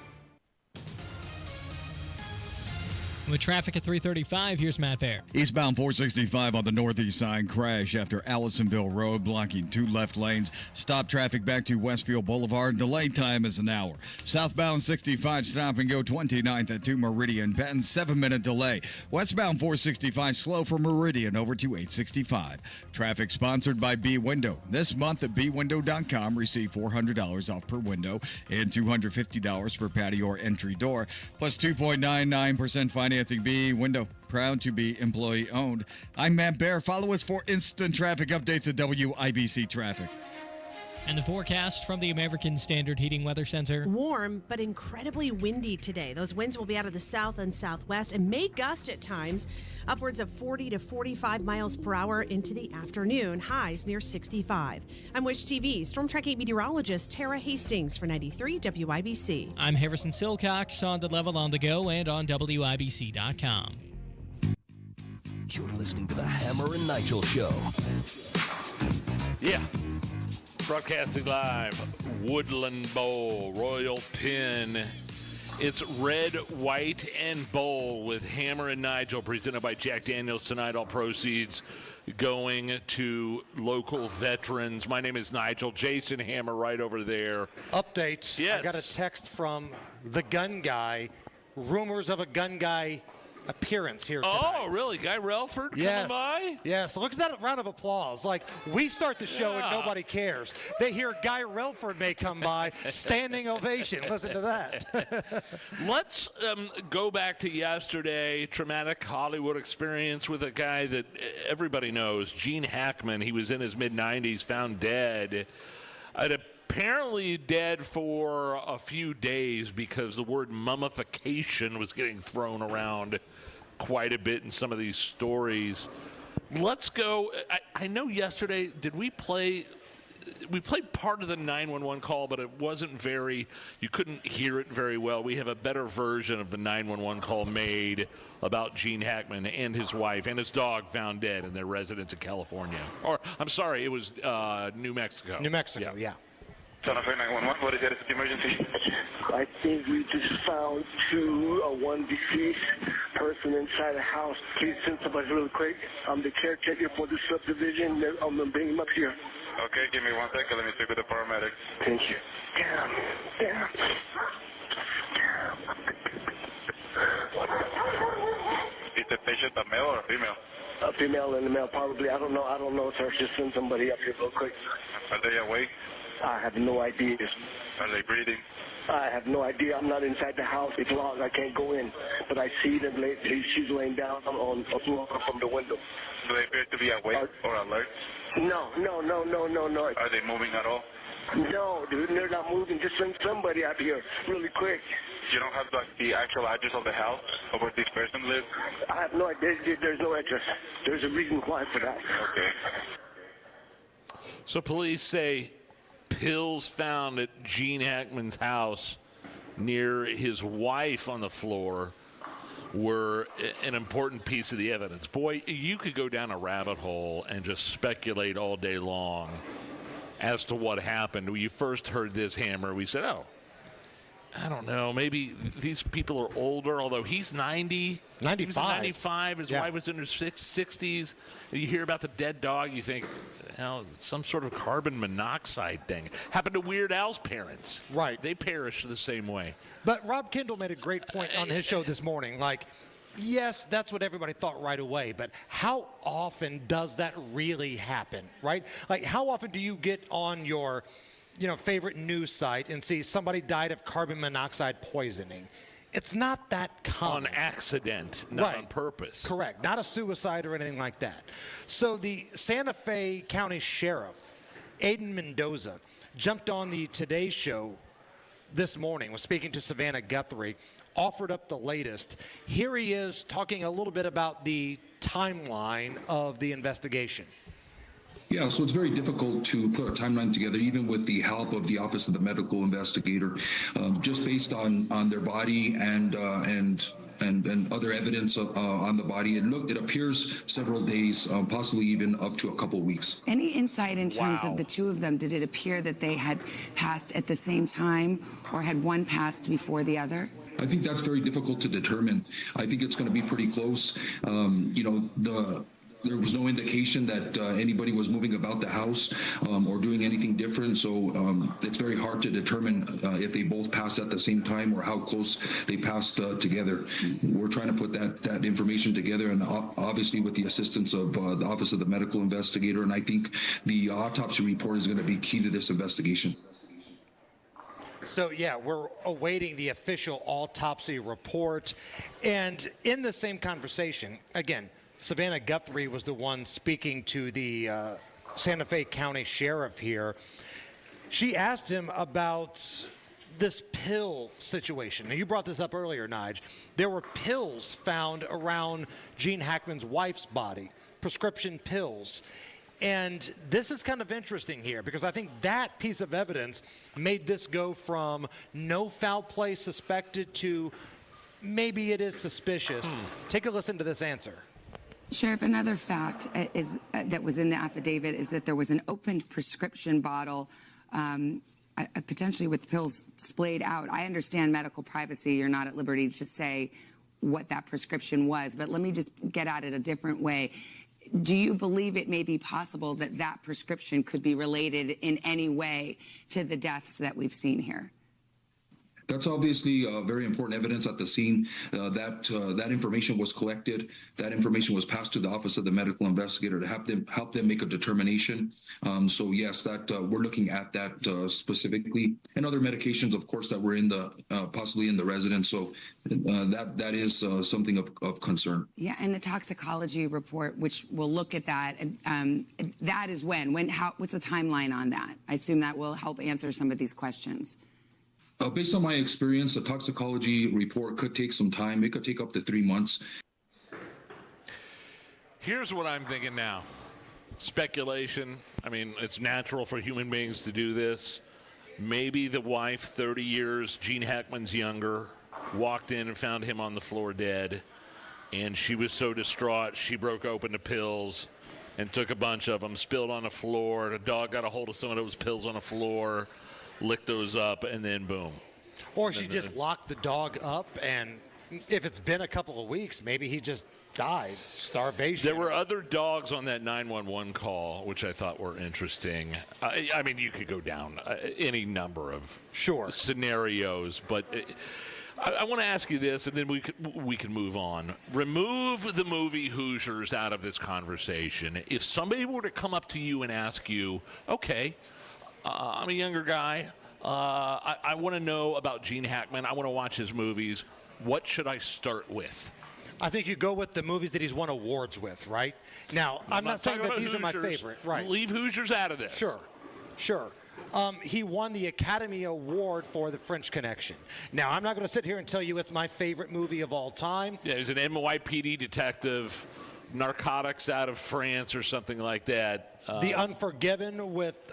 With traffic at 335, here's Matt Bear.
Eastbound 465 on the northeast side crash after Allisonville Road, blocking 2 left lanes. Stop traffic back to Westfield Boulevard. Delay time is an hour. Southbound 65 stop and go 29th at 2 Meridian. Benton, 7-minute delay. Westbound 465 slow from Meridian over to 865. Traffic sponsored by B Window. This month at bwindow.com, receive $400 off per window and $250 per patio or entry door, plus 2.99% financing. B Window, proud to be employee owned. I'm Matt Bear. Follow us for instant traffic updates at WIBC Traffic.
And the forecast from the American Standard Heating Weather Center.
Warm, but incredibly windy today. Those winds will be out of the south and southwest and may gust at times upwards of 40 to 45 miles per hour into the afternoon. Highs near 65. I'm Wish TV storm tracking meteorologist Tara Hastings for 93 WIBC.
I'm Harrison Silcox on the level on the go and on WIBC.com.
You're listening to the Hammer and Nigel Show.
Yeah. Broadcasting live, Woodland Bowl, Royal Pin. It's red, white, and bowl with Hammer and Nigel, presented by Jack Daniels tonight. All proceeds going to local veterans. My name is Nigel. Jason Hammer right over there.
Update.
Yes.
I got a text from the gun guy. Rumors of a gun guy appearance here tonight.
Oh, really? Guy Relford
yes.
coming by?
Yes. Look at that round of applause. Like, we start the show and nobody cares. They hear Guy Relford may come by. Standing ovation. Listen to that.
Let's go back to yesterday. Traumatic Hollywood experience with a guy that everybody knows, Gene Hackman. He was in his mid-90s, found dead. Apparently dead for a few days because the word mummification was getting thrown around quite a bit in some of these stories. Let's go. I know yesterday, we played part of the 911 call, but it wasn't you couldn't hear it very well. We have a better version of the 911 call made about Gene Hackman and his wife and his dog found dead in their residence in California. Or, I'm sorry, it was New Mexico.
New Mexico, yeah.
Son of 911, what is it? It's the emergency.
I think we just found one deceased person inside the house. Please send somebody really quick. I'm the caretaker for the subdivision. I'm going to bring him up here.
Okay, give me 1 second. Let me speak with the paramedics.
Thank you. Damn.
Is the patient a male or a female?
A female and a male, probably. I don't know, sir. Just send somebody up here real quick.
Are they awake?
I have no idea.
Are they breathing?
I have no idea. I'm not inside the house. It's locked. I can't go in. But I see them. She's laying down on the floor from the window.
Do they appear to be awake or alert?
No.
Are they moving at all?
No, dude, they're not moving. Just send somebody up here really quick.
You don't have the actual address of the house of where this person lives?
I have no idea. There's no address. There's a reason why for that.
Okay.
So police say pills found at Gene Hackman's house near his wife on the floor were an important piece of the evidence. Boy, you could go down a rabbit hole and just speculate all day long as to what happened. When you first heard this, Hammer, we said, I don't know, maybe these people are older, although he's 90.
95.
He was 95. His wife was in her 60s. And you hear about the dead dog, you think, it's some sort of carbon monoxide thing. Happened to Weird Al's parents.
Right.
They perished the same way.
But Rob Kendall made a great point on his show this morning. Like, yes, that's what everybody thought right away, but how often does that really happen, right? Like, how often do you get on your favorite news site and see somebody died of carbon monoxide poisoning. It's not that common.
On accident, not on purpose.
Correct. Not a suicide or anything like that. So the Santa Fe County Sheriff, Aiden Mendoza, jumped on the Today Show this morning, was speaking to Savannah Guthrie, offered up the latest. Here he is talking a little bit about the timeline of the investigation.
Yeah, so it's very difficult to put a timeline together, even with the help of the Office of the Medical Investigator, just based on their body and other evidence on the body. It appears several days, possibly even up to a couple weeks.
Any insight in terms of the two of them? Did it appear that they had passed at the same time, or had one passed before the other?
I think that's very difficult to determine. I think it's going to be pretty close. There was no indication that anybody was moving about the house or doing anything different. So it's very hard to determine if they both passed at the same time or how close they passed together. We're trying to put that information together, and obviously with the assistance of the Office of the Medical Investigator. And I think the autopsy report is going to be key to this investigation.
So, yeah, we're awaiting the official autopsy report. And in the same conversation, again, Savannah Guthrie was the one speaking to the Santa Fe County Sheriff here. She asked him about this pill situation. Now, you brought this up earlier, Nigel. There were pills found around Gene Hackman's wife's body, prescription pills. And this is kind of interesting here, because I think that piece of evidence made this go from no foul play suspected to maybe it is suspicious. Take a listen to this answer.
Sheriff, another fact is that was in the affidavit is that there was an opened prescription bottle, potentially with pills splayed out. I understand medical privacy. You're not at liberty to say what that prescription was, but let me just get at it a different way. Do you believe it may be possible that that prescription could be related in any way to the deaths that we've seen here?
That's obviously very important evidence at the scene. That information was collected. That information was passed to the Office of the Medical Investigator to help them make a determination. So yes, that we're looking at that specifically, and other medications, of course, that were in the possibly in the residence. So that is something of concern.
Yeah, and the toxicology report, which will look at that. That is when? What's the timeline on that? I assume that will help answer some of these questions.
Based on my experience, a toxicology report could take some time. It could take up to 3 months.
Here's what I'm thinking now. Speculation. I mean, it's natural for human beings to do this. Maybe the wife, 30 years, Gene Hackman's younger, walked in and found him on the floor dead. And she was so distraught, she broke open the pills and took a bunch of them, spilled on the floor. The dog got a hold of some of those pills on the floor, licked those up, and then boom.
Or she just locked the dog up, and if it's been a couple of weeks, maybe he just died. Starvation.
There were other dogs on that 911 call, which I thought were interesting. I mean, you could go down any number of scenarios, but I want to ask you this, and then we can move on. Remove the movie Hoosiers out of this conversation. If somebody were to come up to you and ask you, okay, I'm a younger guy. I want to know about Gene Hackman. I want to watch his movies. What should I start with?
I think you go with the movies that he's won awards with, right? Now, I'm not saying that these are my favorite. Right.
Leave Hoosiers out of this.
Sure. He won the Academy Award for The French Connection. Now, I'm not going to sit here and tell you it's my favorite movie of all time.
Yeah, he's an NYPD detective, narcotics out of France or something like that.
The Unforgiven with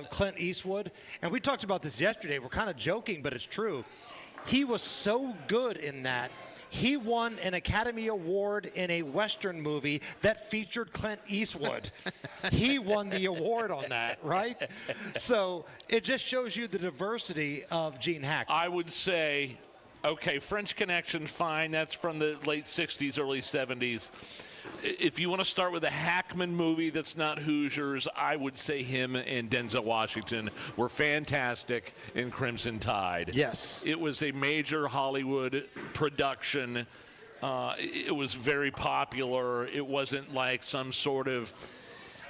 Clint Eastwood. And we talked about this yesterday. We're kind of joking, but it's true. He was so good in that. He won an Academy Award in a Western movie that featured Clint Eastwood. He won the award on that, right? So it just shows you the diversity of Gene Hackman.
I would say, okay, French Connection, fine. That's from the late 60s, early 70s. If you want to start with a Hackman movie that's not Hoosiers, I would say him and Denzel Washington were fantastic in Crimson Tide.
Yes.
It was a major Hollywood production. It was very popular. It wasn't like some sort of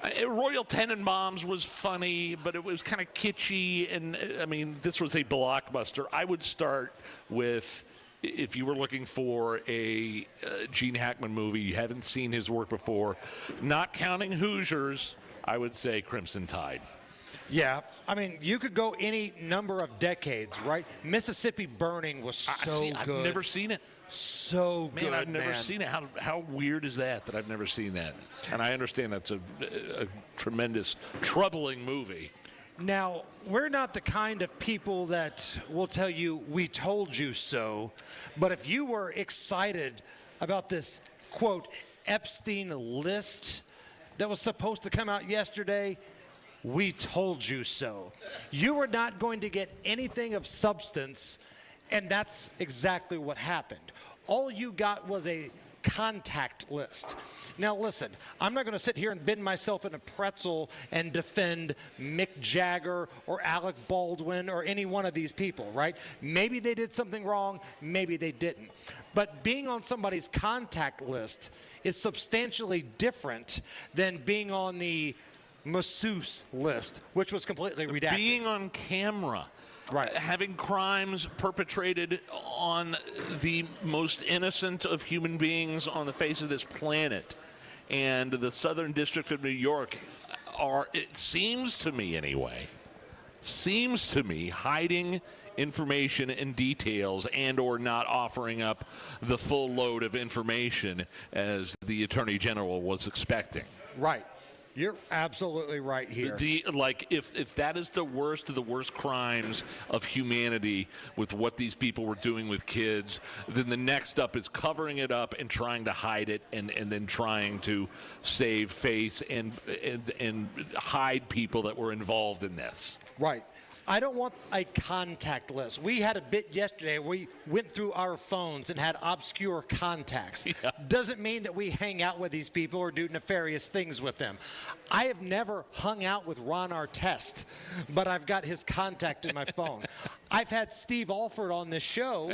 Royal Tenenbaums was funny, but it was kind of kitschy, and I mean, this was a blockbuster. I would start with, if you were looking for a Gene Hackman movie, you haven't seen his work before, not counting Hoosiers, I would say Crimson Tide.
Yeah, I mean, you could go any number of decades, right? Mississippi Burning was so good.
I've never seen it.
So good,
man. I've never seen it. How weird is that I've never seen that? And I understand that's a tremendous, troubling movie.
Now, we're not the kind of people that will tell you, we told you so. But if you were excited about this, quote, Epstein list that was supposed to come out yesterday, we told you so. You were not going to get anything of substance, and that's exactly what happened. All you got was a contact list. Now listen, I'm not going to sit here and bend myself in a pretzel and defend Mick Jagger or Alec Baldwin or any one of these people, right? Maybe they did something wrong, maybe they didn't. But being on somebody's contact list is substantially different than being on the masseuse list, which was completely redacted.
Being on camera.
Right.
Having crimes perpetrated on the most innocent of human beings on the face of this planet. And the Southern District of New York are, it seems to me anyway, hiding information and details and or not offering up the full load of information as the Attorney General was expecting.
Right. You're absolutely right here.
If that is the worst of the worst crimes of humanity with what these people were doing with kids, then the next up is covering it up and trying to hide it and then trying to save face and hide people that were involved in this.
Right. I don't want a contact list. We had a bit yesterday. We went through our phones and had obscure contacts. Yeah. Doesn't mean that we hang out with these people or do nefarious things with them. I have never hung out with Ron Artest, but I've got his contact in my phone. I've had Steve Alford on this show,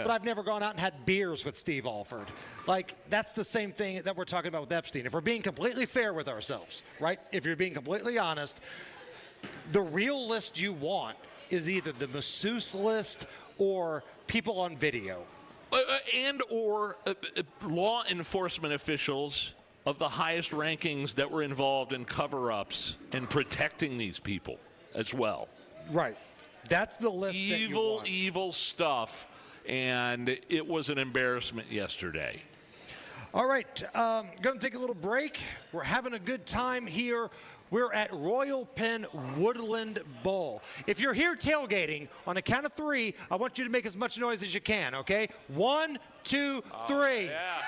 but I've never gone out and had beers with Steve Alford. Like, that's the same thing that we're talking about with Epstein. If we're being completely fair with ourselves, right? If you're being completely honest, the real list you want is either the masseuse list or people on video.
And or law enforcement officials of the highest rankings that were involved in cover-ups and protecting these people as well.
Right. That's the list that you want.
Evil stuff. And it was an embarrassment yesterday.
All right. Going to take a little break. We're having a good time here. We're at Royal Pen Woodland Bowl. If you're here tailgating, on a count of three, I want you to make as much noise as you can, okay? 1, 2, 3.
Yeah.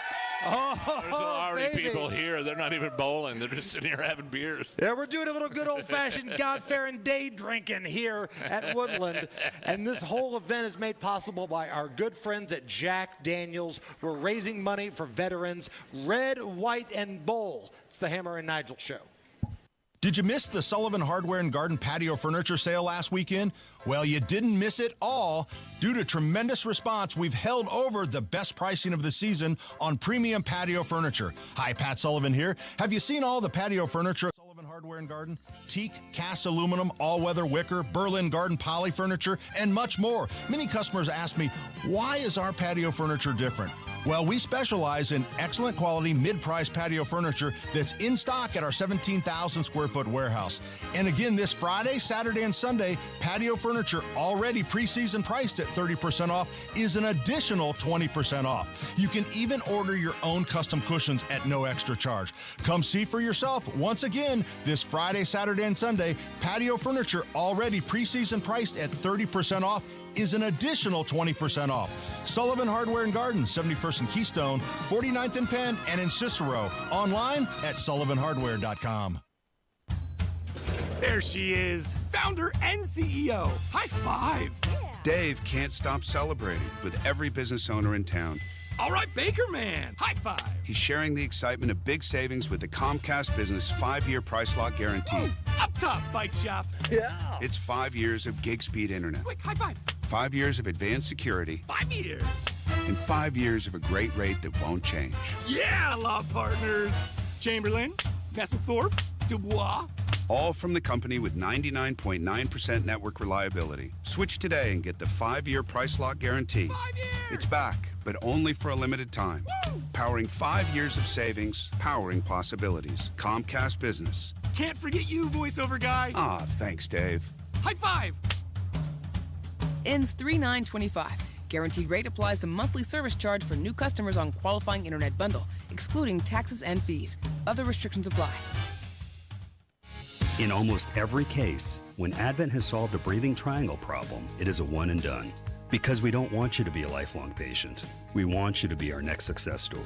Oh,
there's already
baby.
people here. They're not even bowling. They're just sitting here having beers.
Yeah, we're doing a little good old-fashioned God-fearing day drinking here at Woodland. And this whole event is made possible by our good friends at Jack Daniels. We're raising money for veterans. Red, white, and bowl. It's the Hammer and Nigel Show.
Did you miss the Sullivan Hardware and Garden patio furniture sale last weekend? Well, you didn't miss it all. Due to tremendous response, we've held over the best pricing of the season on premium patio furniture. Hi, Pat Sullivan here. Have you seen all the patio furniture at Sullivan Hardware and Garden? Teak, cast aluminum, all-weather wicker, Berlin garden poly furniture, and much more. Many customers ask me, why is our patio furniture different? Well, we specialize in excellent quality mid-price patio furniture that's in stock at our 17,000 square foot warehouse. And again, this Friday, Saturday, and Sunday, patio furniture already preseason priced at 30% off is an additional 20% off. You can even order your own custom cushions at no extra charge. Come see for yourself. Once again, this Friday, Saturday, and Sunday, patio furniture already preseason priced at 30% off is an additional 20% off. Sullivan Hardware and Garden, 71st and Keystone, 49th and Penn, and in Cicero. Online at sullivanhardware.com.
There she is, founder and CEO. High five.
Yeah. Dave can't stop celebrating with every business owner in town.
All right, Baker Man, high five.
He's sharing the excitement of big savings with the Comcast Business 5-year price lock guarantee.
Oh, up top, bike shop. Yeah.
It's 5 years of gig speed internet.
Quick, high five.
5 years of advanced security.
5 years.
And 5 years of a great rate that won't change.
Yeah, law partners. Chamberlain, Messelthorpe, Dubois.
All from the company with 99.9% network reliability. Switch today and get the 5-year price lock guarantee.
5 years!
It's back, but only for a limited time.
Woo!
Powering 5 years of savings, powering possibilities. Comcast Business.
Can't forget you, voiceover guy.
Ah, thanks, Dave.
High five.
Ends 3/9/25. Guaranteed rate applies to monthly service charge for new customers on qualifying internet bundle, excluding taxes and fees. Other restrictions apply.
In almost every case, when Advent has solved a breathing triangle problem, it is a one and done. Because we don't want you to be a lifelong patient. We want you to be our next success story.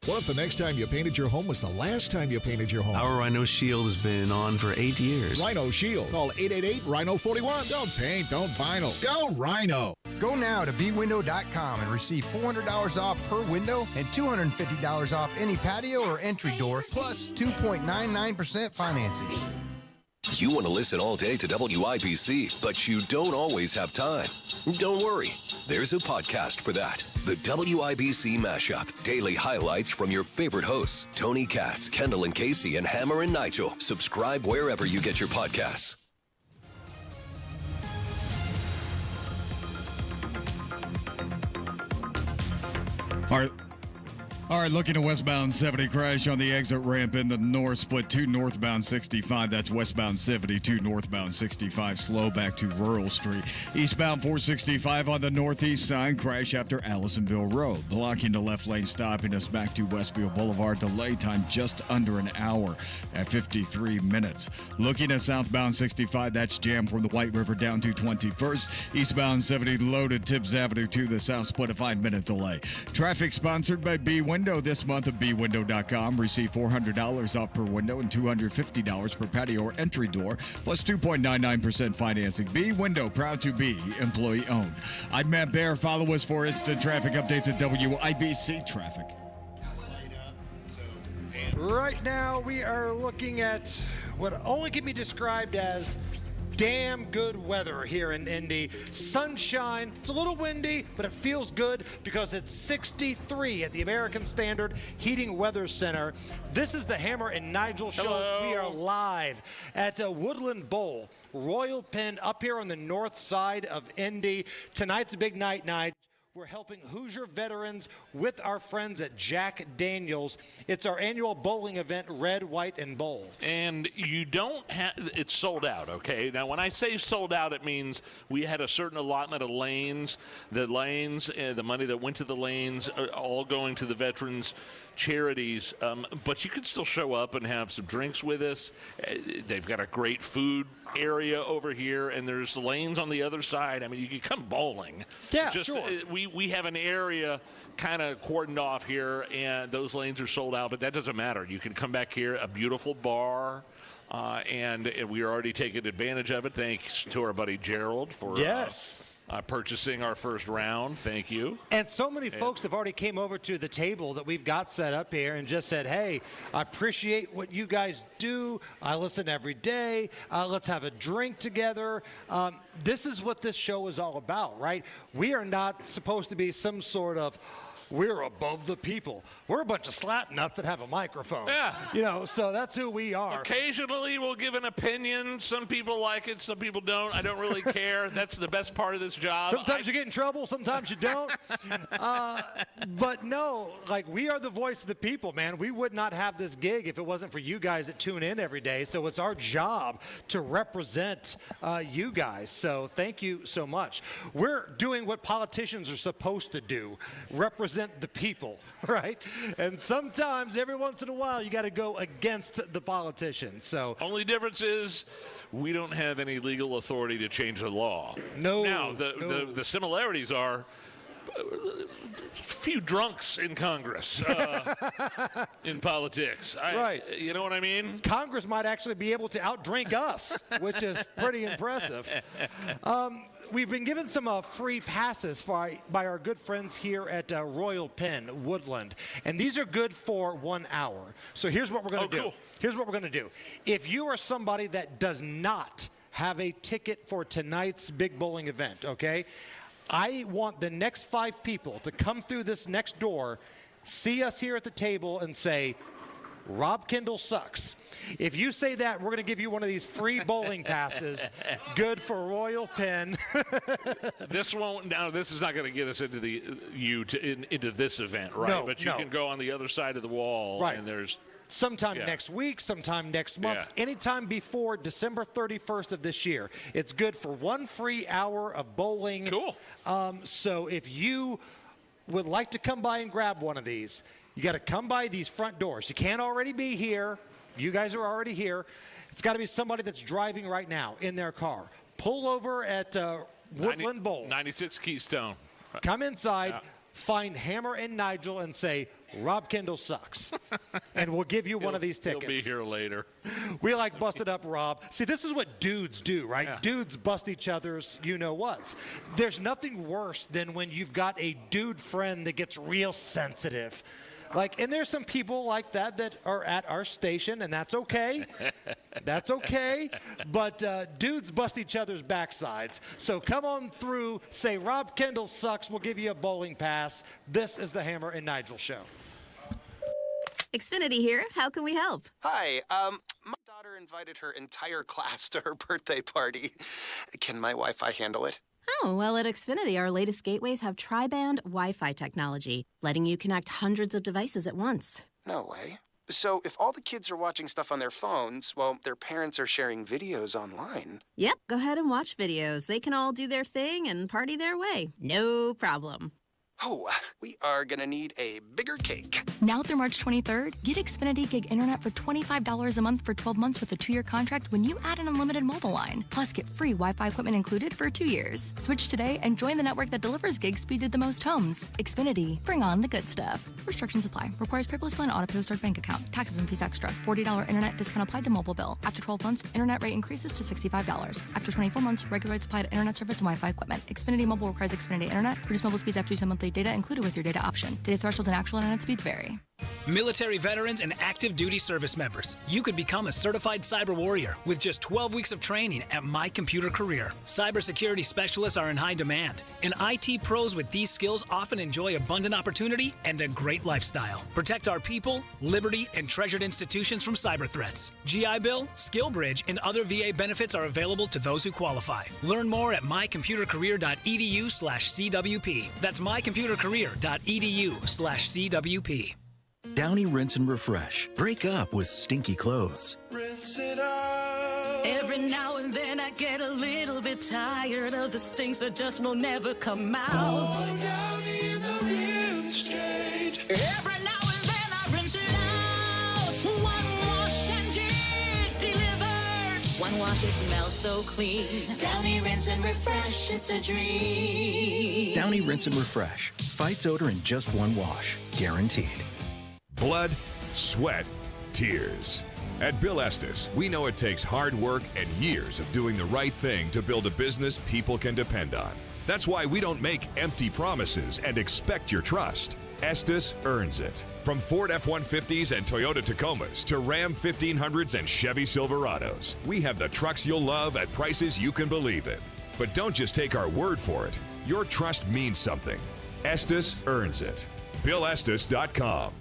What if the next time you painted your home was the last time you painted your home?
Our Rhino Shield has been on for 8 years.
Rhino Shield. Call 888-RHINO-41. Don't paint, don't vinyl. Go Rhino.
Go now to bwindow.com and receive $400 off per window and $250 off any patio or entry door, plus 2.99% financing.
You want to listen all day to WIBC, but you don't always have time. Don't worry. There's a podcast for that. The WIBC Mashup. Daily highlights from your favorite hosts, Tony Katz, Kendall and Casey, and Hammer and Nigel. Subscribe wherever you get your podcasts.
All right, looking at westbound 70 crash on the exit ramp in the north, split 2 northbound 65. That's westbound 72, northbound 65, slow back to Rural Street. Eastbound 465 on the northeast side, crash after Allisonville Road, blocking the left lane, stopping us back to Westfield Boulevard. Delay time just under an hour at 53 minutes. Looking at southbound 65, that's jammed from the White River down to 21st. Eastbound 70 loaded Tibbs Avenue to the south, split a 5-minute delay. Traffic sponsored by B-Window this month at bwindow.com. Receive $400 off per window and $250 per patio or entry door, plus 2.99% financing. B-Window, proud to be employee owned. I'm Matt Bear. Follow us for instant traffic updates at WIBC Traffic.
Right now, we are looking at what only can be described as damn good weather here in Indy. Sunshine. It's a little windy, but it feels good because it's 63 at the American Standard Heating Weather Center. This is the Hammer and Nigel Show.
Hello.
We are live at Woodland Bowl, Royal Pen, up here on the north side of Indy. Tonight's a big night. We're helping Hoosier veterans with our friends at Jack Daniels. It's our annual bowling event, Red, White, and Bowl.
And you don't have, it's sold out, okay? Now, when I say sold out, it means we had a certain allotment of lanes. The lanes, the money that went to the lanes, are all going to the veterans' charities. But you can still show up and have some drinks with us. They've got a great food area over here, and there's lanes on the other side. I mean, you can come bowling.
Yeah, sure.
We have an area kind of cordoned off here, and those lanes are sold out, but that doesn't matter. You can come back here, a beautiful bar, and we are already taking advantage of it. Thanks to our buddy Gerald for purchasing our first round. Thank you.
And so many folks have already came over to the table that we've got set up here and just said, hey, I appreciate what you guys do. I listen every day. Let's have a drink together. This is what this show is all about, right? We are not supposed to be some sort of we're above the people. We're a bunch of slap nuts that have a microphone.
Yeah.
You know, so that's who we are.
Occasionally we'll give an opinion. Some people like it, some people don't. I don't really care. That's the best part of this job.
Sometimes you get in trouble, sometimes you don't. But no, like, we are the voice of the people, man. We would not have this gig if it wasn't for you guys that tune in every day. So it's our job to represent you guys. So thank you so much. We're doing what politicians are supposed to do, represent the people, right? And sometimes, every once in a while, you got to go against the politicians. So
only difference is we don't have any legal authority to change the law.
No.
Now, the similarities are a few drunks in Congress, in politics.
Right.
You know what I mean?
Congress might actually be able to outdrink us, which is pretty impressive. We've been given some free passes by our good friends here at Royal Pen, Woodland. And these are good for 1 hour. So here's what we're going to do.
Cool.
Here's what we're going to do. If you are somebody that does not have a ticket for tonight's big bowling event, okay, I want the next 5 people to come through this next door see us here at the table and say, Rob Kendall sucks. If you say that, we're going to give you one of these free bowling passes, good for Royal Pen.
This is not going to get us into into this event, right?
No,
but you can go on the other side of the wall,
right.
And there's
sometime next week, sometime next month, anytime before December 31st of this year. It's good for 1 free hour of bowling.
Cool.
So if you would like to come by and grab one of these, you got to come by these front doors. You can't already be here. You guys are already here. It's got to be somebody that's driving right now in their car. Pull over at Woodland Bowl.
96 Keystone.
Come inside, find Hammer and Nigel, and say, Rob Kendall sucks. And we'll give you one of these tickets.
He'll be here later.
We like busted up Rob. See, this is what dudes do, right? Yeah. Dudes bust each other's you-know-whats. There's nothing worse than when you've got a dude friend that gets real sensitive. And there's some people like that are at our station, and that's okay. That's okay. But dudes bust each other's backsides. So come on through, say Rob Kendall sucks, we'll give you a bowling pass. This is the Hammer and Nigel Show.
Xfinity here. How can we help?
Hi. My daughter invited her entire class to her birthday party. Can my Wi-Fi handle it?
Oh, well, at Xfinity, our latest gateways have tri-band Wi-Fi technology, letting you connect hundreds of devices at once.
No way. So if all the kids are watching stuff on their phones, well, their parents are sharing videos online.
Yep, go ahead and watch videos. They can all do their thing and party their way. No problem.
Oh, we are going to need a bigger cake.
Now through March 23rd, get Xfinity Gig Internet for $25 a month for 12 months with a 2-year contract when you add an unlimited mobile line. Plus, get free Wi-Fi equipment included for 2 years. Switch today and join the network that delivers gig speed to the most homes. Xfinity. Bring on the good stuff. Restrictions apply. Requires paperless plan auto-pay start bank account. Taxes and fees extra. $40 internet discount applied to mobile bill. After 12 months, internet rate increases to $65. After 24 months, regular rates apply to internet service and Wi-Fi equipment. Xfinity Mobile requires Xfinity Internet. Reduce mobile speeds after use of monthly data included with your data option. Data thresholds and actual internet speeds vary.
Military veterans and active duty service members, you could become a certified cyber warrior with just 12 weeks of training at My Computer Career. Cybersecurity specialists are in high demand, and IT pros with these skills often enjoy abundant opportunity and a great lifestyle. Protect our people, liberty, and treasured institutions from cyber threats. GI Bill, SkillBridge, and other VA benefits are available to those who qualify. Learn more at mycomputercareer.edu/CWP. That's mycomputercareer.edu/CWP.
Downy Rinse and Refresh. Break up with stinky clothes.
Rinse it out. Every now and then I get a little bit tired of the stinks that just will never come out. Oh, Downy in the rinse straight. Every now and then I rinse it out. One wash and it delivers. One wash, it smells so clean. Downy Rinse and Refresh, it's a dream.
Downy Rinse and Refresh. Fights odor in just one wash. Guaranteed.
Blood, sweat, tears. At Bill Estes, we know it takes hard work and years of doing the right thing to build a business people can depend on. That's why we don't make empty promises and expect your trust. Estes earns it. From Ford F-150s and Toyota Tacomas to Ram 1500s and Chevy Silverados, we have the trucks you'll love at prices you can believe in. But don't just take our word for it. Your trust means something. Estes earns it. BillEstes.com.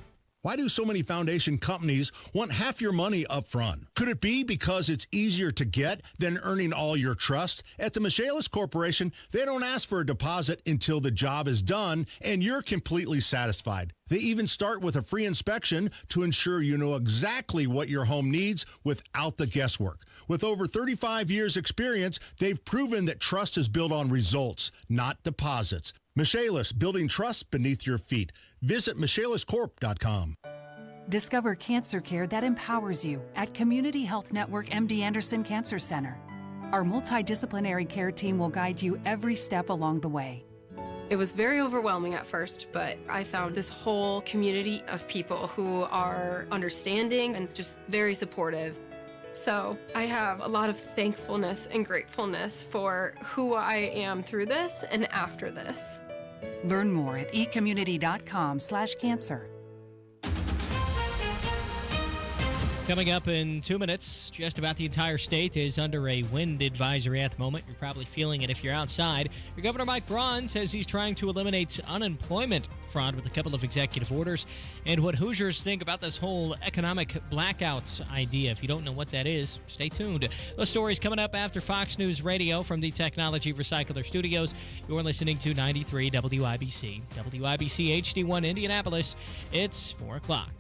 Why do so many foundation companies want half your money up front? Could it be because it's easier to get than earning all your trust? At the Michaelis Corporation, they don't ask for a deposit until the job is done and you're completely satisfied. They even start with a free inspection to ensure you know exactly what your home needs without the guesswork. With over 35 years experience, they've proven that trust is built on results, not deposits. Michaelis, building trust beneath your feet. Visit michaeliscorp.com.
Discover cancer care that empowers you at Community Health Network MD Anderson Cancer Center. Our multidisciplinary care team will guide you every step along the way.
It was very overwhelming at first, but I found this whole community of people who are understanding and just very supportive. So I have a lot of thankfulness and gratefulness for who I am through this and after this.
Learn more at ecommunity.com/cancer.
Coming up in 2 minutes, just about the entire state is under a wind advisory at the moment. You're probably feeling it if you're outside. Your Governor Mike Braun says he's trying to eliminate unemployment fraud with a couple of executive orders, and what Hoosiers think about this whole economic blackouts idea. If you don't know what that is, stay tuned. Those stories coming up after Fox News Radio from the Technology Recycler Studios. You're listening to 93 WIBC. WIBC HD1 Indianapolis. It's 4 o'clock.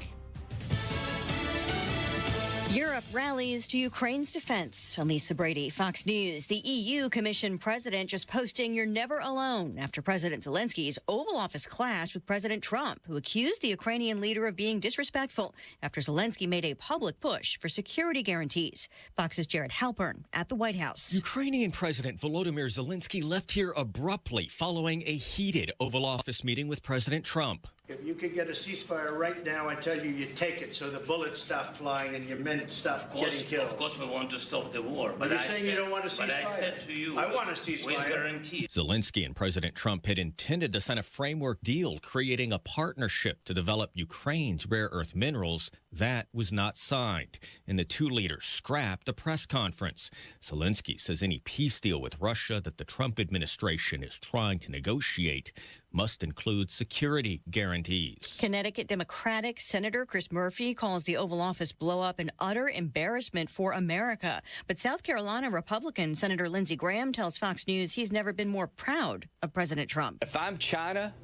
Europe rallies to Ukraine's defense. Lisa Brady, Fox News. The EU Commission president just posting you're never alone after President Zelensky's Oval Office clashed with President Trump, who accused the Ukrainian leader of being disrespectful after Zelenskyy made a public push for security guarantees. Fox's Jared Halpern at the White House.
Ukrainian President Volodymyr Zelenskyy left here abruptly following a heated Oval Office meeting with President Trump.
If you could get a ceasefire right now, I tell you, you take it so the bullets stop flying and your men stop getting killed.
Of course we want to stop the war.
But you're saying you don't want a ceasefire.
But I said to you,
I want a ceasefire.
With guarantee.
Zelenskyy and President Trump had intended to sign a framework deal creating a partnership to develop Ukraine's rare earth minerals. That was not signed, and the two leaders scrapped a press conference. Zelenskyy says any peace deal with Russia that the Trump administration is trying to negotiate must include security guarantees.
Connecticut Democratic Senator Chris Murphy calls the Oval Office blow-up an utter embarrassment for America. But South Carolina Republican Senator Lindsey Graham tells Fox News he's never been more proud of President Trump.
If I'm China,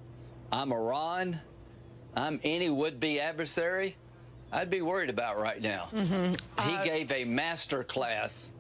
I'm Iran, I'm any would-be adversary, I'd be worried about right now. He gave a master class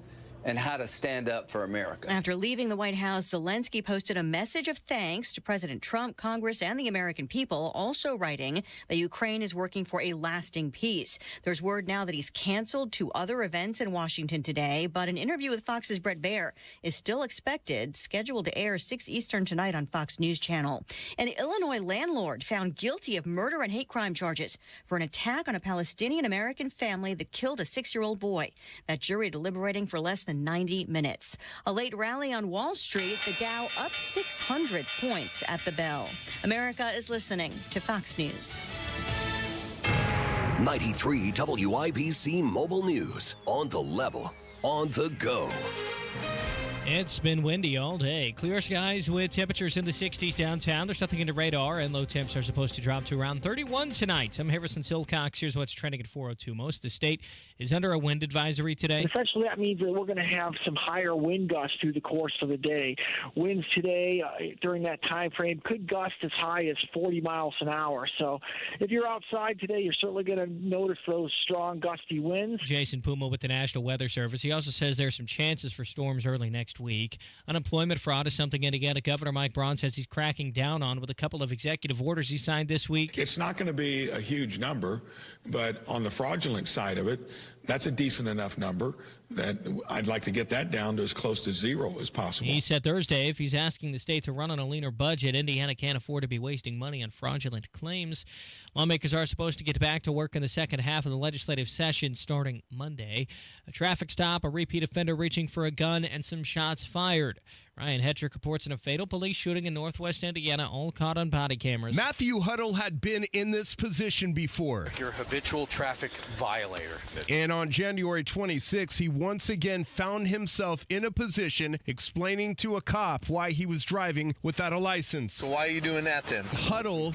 and how to stand up for America.
After leaving the White House, Zelenskyy posted a message of thanks to President Trump, Congress, and the American people, also writing that Ukraine is working for a lasting peace. There's word now that he's canceled 2 other events in Washington today, but an interview with Fox's Brett Baer is still expected, scheduled to air 6 Eastern tonight on Fox News Channel. An Illinois landlord found guilty of murder and hate crime charges for an attack on a Palestinian-American family that killed a 6-year-old boy. That jury deliberating for less than 90 minutes. A late rally on Wall Street, the Dow up 600 points at the bell. America is listening to Fox News.
93 WIBC Mobile News. On the level, on the go.
It's been windy all day. Clear skies with temperatures in the 60s downtown. There's nothing in the radar, and low temps are supposed to drop to around 31 tonight. I'm Harrison Silcox. Here's what's trending at 4:02. Most of the state is under a wind advisory today.
Essentially, that means that we're going to have some higher wind gusts through the course of the day. Winds today during that time frame could gust as high as 40 miles an hour. So if you're outside today, you're certainly going to notice those strong gusty winds.
Jason Puma with the National Weather Service. He also says there's some chances for storms early next week. Unemployment fraud is something Indiana Governor Mike Braun says he's cracking down on with a couple of executive orders he signed this week.
It's not going to be a huge number, but on the fraudulent side of it, that's a decent enough number that I'd like to get that down to as close to zero as possible.
He said Thursday if he's asking the state to run on a leaner budget, Indiana can't afford to be wasting money on fraudulent claims. Lawmakers are supposed to get back to work in the second half of the legislative session starting Monday. A traffic stop, a repeat offender reaching for a gun, and some shots fired. Ryan Hetrick reports on a fatal police shooting in northwest Indiana, all caught on body cameras.
Matthew Huddle had been in this position before.
You're a habitual traffic violator.
And on January 26, he once again found himself in a position explaining to a cop why he was driving without a license.
So why are you doing that then?
Huddle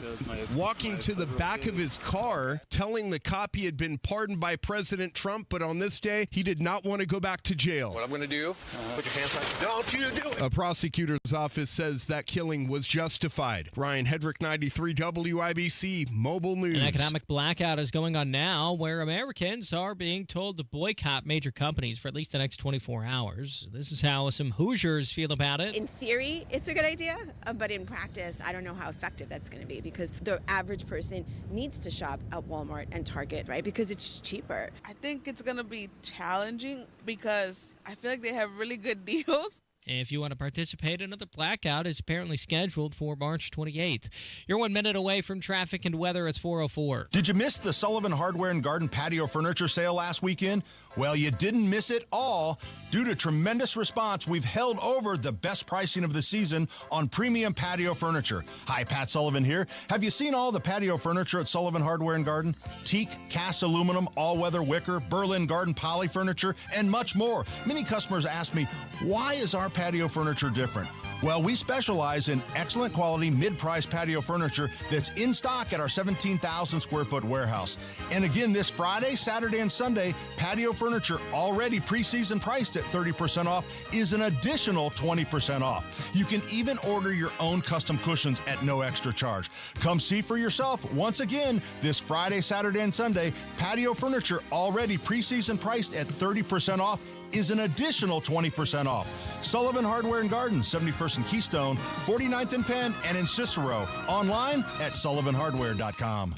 walking to the back of his car, telling the cop he had been pardoned by President Trump, but on this day, he did not want to go back to jail.
What I'm going to do, put your hands on. Don't you do it!
A prosecutor's office says that killing was justified. Ryan Hedrick, 93 WIBC Mobile News.
An economic blackout is going on now where Americans are being told to boycott major companies for at least the next 24 hours. This is how some Hoosiers feel about it.
In theory, it's a good idea, but in practice, I don't know how effective that's going to be because the average person needs to shop at Walmart and Target, right? Because it's cheaper.
I think it's going to be challenging because I feel like they have really good deals.
If you want to participate, another blackout is apparently scheduled for March 28th. You're 1 minute away from traffic and weather. It's 4:04.
Did you miss the Sullivan Hardware and Garden patio furniture sale last weekend? Well, you didn't miss it all. Due to tremendous response, we've held over the best pricing of the season on premium patio furniture. Hi, Pat Sullivan here. Have you seen all the patio furniture at Sullivan Hardware and Garden? Teak, cast aluminum, all-weather wicker, Berlin garden poly furniture, and much more. Many customers ask me, why is our patio furniture different? Well, we specialize in excellent quality, mid-price patio furniture that's in stock at our 17,000 square foot warehouse. And again, this Friday, Saturday, and Sunday, patio furniture already preseason priced at 30% off is an additional 20% off. You can even order your own custom cushions at no extra charge. Come see for yourself. Once again, this Friday, Saturday, and Sunday, patio furniture already preseason priced at 30% off is an additional 20% off. Sullivan Hardware and Garden, 71st and Keystone, 49th and Penn, and in Cicero. Online at sullivanhardware.com.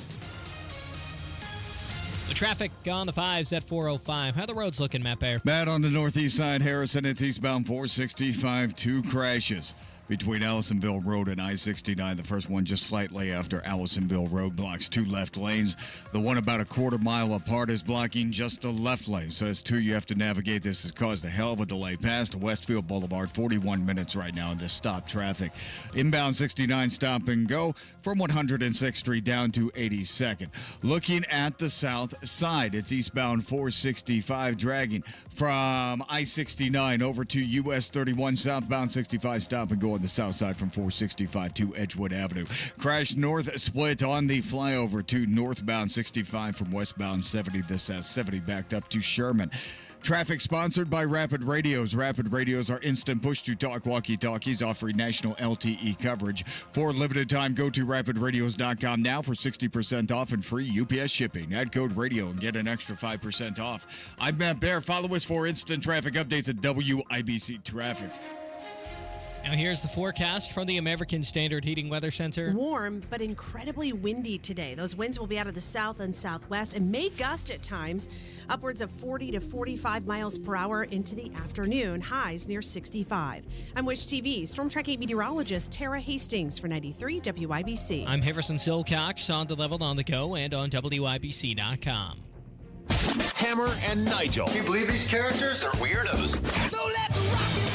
The traffic on the 5s at 4:05. How are the roads looking, Matt Baer?
Bad on the northeast side, Harrison. It's eastbound 465. 2 crashes between Allisonville Road and I-69. The first one just slightly after Allisonville Road blocks 2 left lanes. The one about a quarter mile apart is blocking just the left lane. So it's 2 you have to navigate. This has caused a hell of a delay past Westfield Boulevard. 41 minutes right now in this stop traffic. Inbound 69 stop and go from 106th Street down to 82nd. Looking at the south side, it's eastbound 465 dragging from I-69 over to US 31, southbound 65 stop and go on the south side from 465 to Edgewood Avenue. Crash north split on the flyover to northbound 65 from westbound 70. This has 70 backed up to Sherman. Traffic sponsored by Rapid Radios. Rapid Radios are instant push-to-talk walkie-talkies offering national LTE coverage. For a limited time, go to rapidradios.com now for 60% off and free UPS shipping. Add code radio and get an extra 5% off. I'm Matt Baer. Follow us for instant traffic updates at WIBC Traffic.
Now here's the forecast from the American Standard Heating Weather Center.
Warm, but incredibly windy today. Those winds will be out of the south and southwest and may gust at times, upwards of 40 to 45 miles per hour into the afternoon, highs near 65. I'm Wish TV Storm Tracking meteorologist Tara Hastings for 93 WIBC.
I'm Harrison Silcox on the level on the go and on WIBC.com.
Hammer and Nigel.
Can you believe these characters are weirdos?
So let's rock it!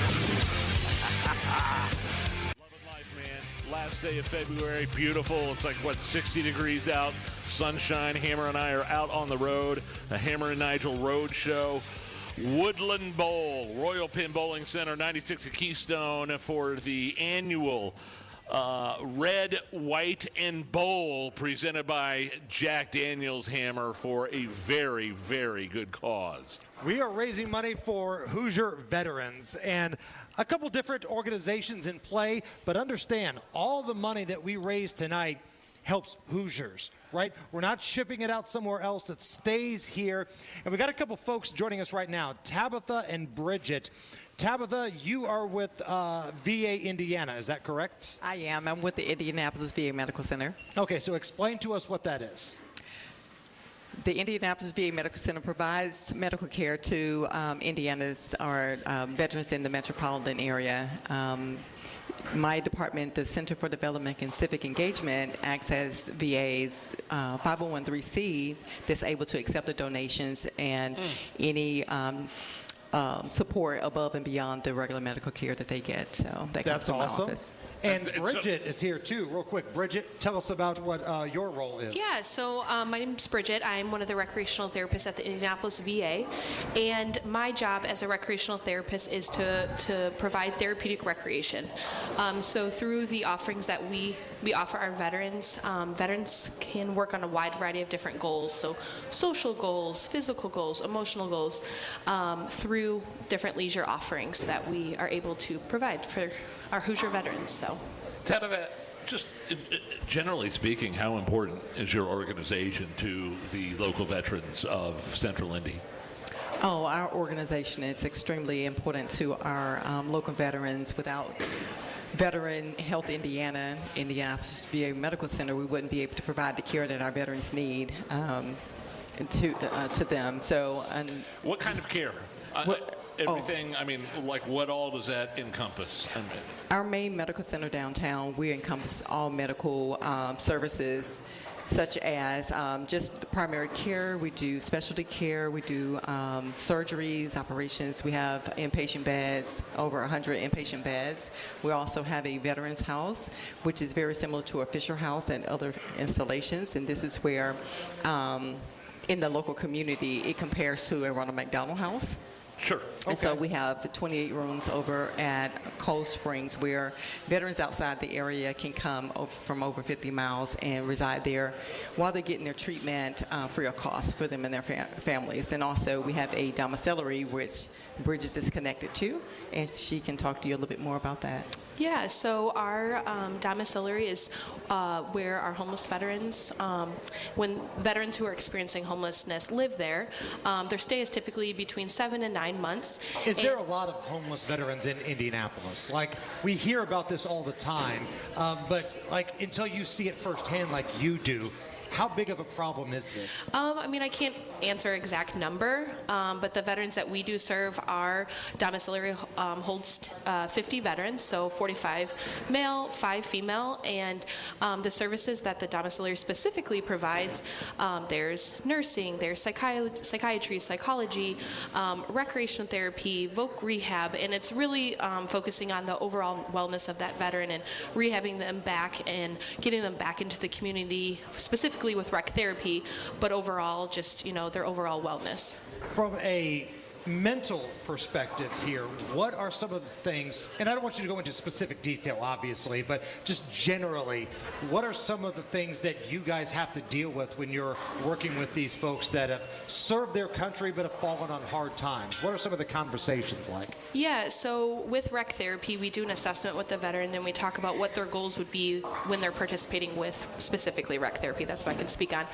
Loving life, man. Last day of February, beautiful. It's like, 60 degrees out, sunshine. Hammer and I are out on the road, a Hammer and Nigel road show. Woodland Bowl, Royal Pin Bowling Center, 96 at Keystone for the annual Red, White, and Bowl presented by Jack Daniels Hammer for a very, very good cause.
We are raising money for Hoosier veterans and a couple different organizations in play, but understand all the money that we raise tonight helps Hoosiers, right? We're not shipping it out somewhere else. It stays here. And we got a couple folks joining us right now, Tabitha and Bridget. Tabitha, you are with VA Indiana, is that correct?
I am. I'm with the Indianapolis VA Medical Center.
Okay, so explain to us what that is.
The Indianapolis VA Medical Center provides medical care to Indiana's or veterans in the metropolitan area. My department, the Center for Development and Civic Engagement, acts as VA's 501(c) that's able to accept the donations and any support above and beyond the regular medical care that they get. So that comes from my office.
And Bridget is here too. Real quick, Bridget, tell us about what your role is.
Yeah, so my name is Bridget. I'm one of the recreational therapists at the Indianapolis VA, and my job as a recreational therapist is to provide therapeutic recreation. So through the offerings that we offer our veterans, veterans can work on a wide variety of different goals, so social goals, physical goals, emotional goals, through different leisure offerings that we are able to provide for our Hoosier veterans. So,
Tabitha, just generally speaking, how important is your organization to the local veterans of Central Indy?
Oh, our organization is extremely important to our local veterans. Without Veteran Health Indiana, Indianapolis VA Medical Center, we wouldn't be able to provide the care that our veterans need to them. So,
what kind of care? everything? I mean, like what all does that encompass? I mean,
Our main medical center downtown, we encompass all medical services, such as just primary care. We do specialty care. We do surgeries, operations. We have inpatient beds, over 100 inpatient beds. We also have a veterans house, which is very similar to a Fisher House and other installations. And this is where, in the local community, it compares to a Ronald McDonald House.
Sure.
And so we have 28 rooms over at Cold Springs where veterans outside the area can come from over 50 miles and reside there while they're getting their treatment free of cost for them and their families. And also we have a domiciliary which Bridget is connected to, and she can talk to you a little bit more about that.
Yeah, so our domiciliary is where our homeless veterans, when veterans who are experiencing homelessness live there, their stay is typically between 7 and 9 months.
Is there a lot of homeless veterans in Indianapolis? Like, we hear about this all the time, but like until you see it firsthand like you do, how big of a problem is this?
I mean, I can't answer exact number, but the veterans that we do serve, our domiciliary holds 50 veterans, so 45 male, 5 female, and the services that the domiciliary specifically provides, there's nursing, there's psychiatry, psychology, recreational therapy, voc rehab, and it's really focusing on the overall wellness of that veteran and rehabbing them back and getting them back into the community, specifically with rec therapy, but overall just, their overall wellness.
From a mental perspective here, what are some of the things, and I don't want you to go into specific detail, obviously, but just generally, what are some of the things that you guys have to deal with when you're working with these folks that have served their country but have fallen on hard times? What are some of the conversations like?
Yeah, so with rec therapy, we do an assessment with the veteran, and we talk about what their goals would be when they're participating with specifically rec therapy. That's what I can speak on.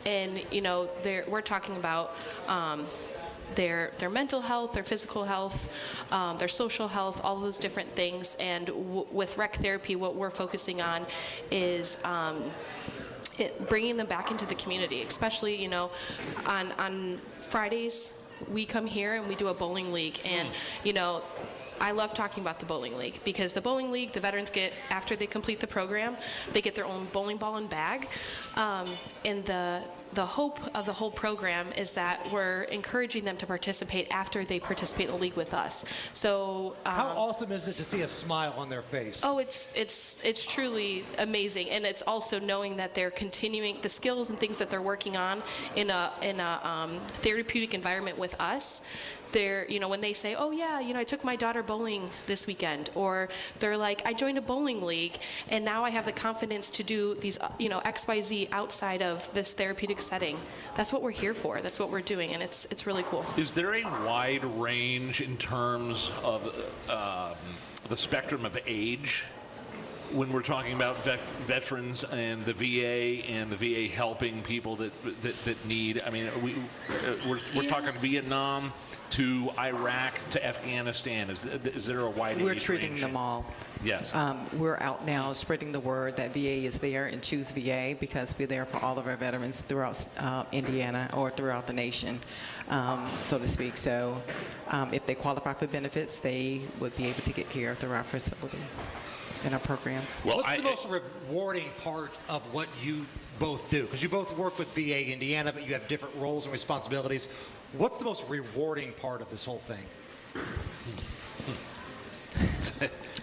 And, we're talking about their mental health, their physical health, their social health, all those different things. And with rec therapy, what we're focusing on is bringing them back into the community, especially, on Fridays, we come here and we do a bowling league. And, I love talking about the bowling league because the bowling league, the veterans get, after they complete the program, they get their own bowling ball and bag. And the hope of the whole program is that we're encouraging them to participate after they participate in the league with us. So
how awesome is it to see a smile on their face?
Oh, it's truly amazing, and it's also knowing that they're continuing the skills and things that they're working on in a therapeutic environment with us. They're, when they say, oh yeah, I took my daughter bowling this weekend, or they're like, I joined a bowling league and now I have the confidence to do these, XYZ outside of this therapeutic setting. That's what we're here for. That's what we're doing, and it's really cool.
Is there a wide range in terms of the spectrum of age when we're talking about veterans and the VA and the VA helping people that need? I mean, we're talking Vietnam to Iraq to Afghanistan. Is there a wide age range?
We're treating them all.
Yes.
We're out now spreading the word that VA is there, and choose VA because we're there for all of our veterans throughout Indiana or throughout the nation, so to speak. So if they qualify for benefits, they would be able to get care through our facility and our programs.
Well, what's the most rewarding part of what you both do? Because you both work with VA Indiana, but you have different roles and responsibilities. What's the most rewarding part of this whole thing?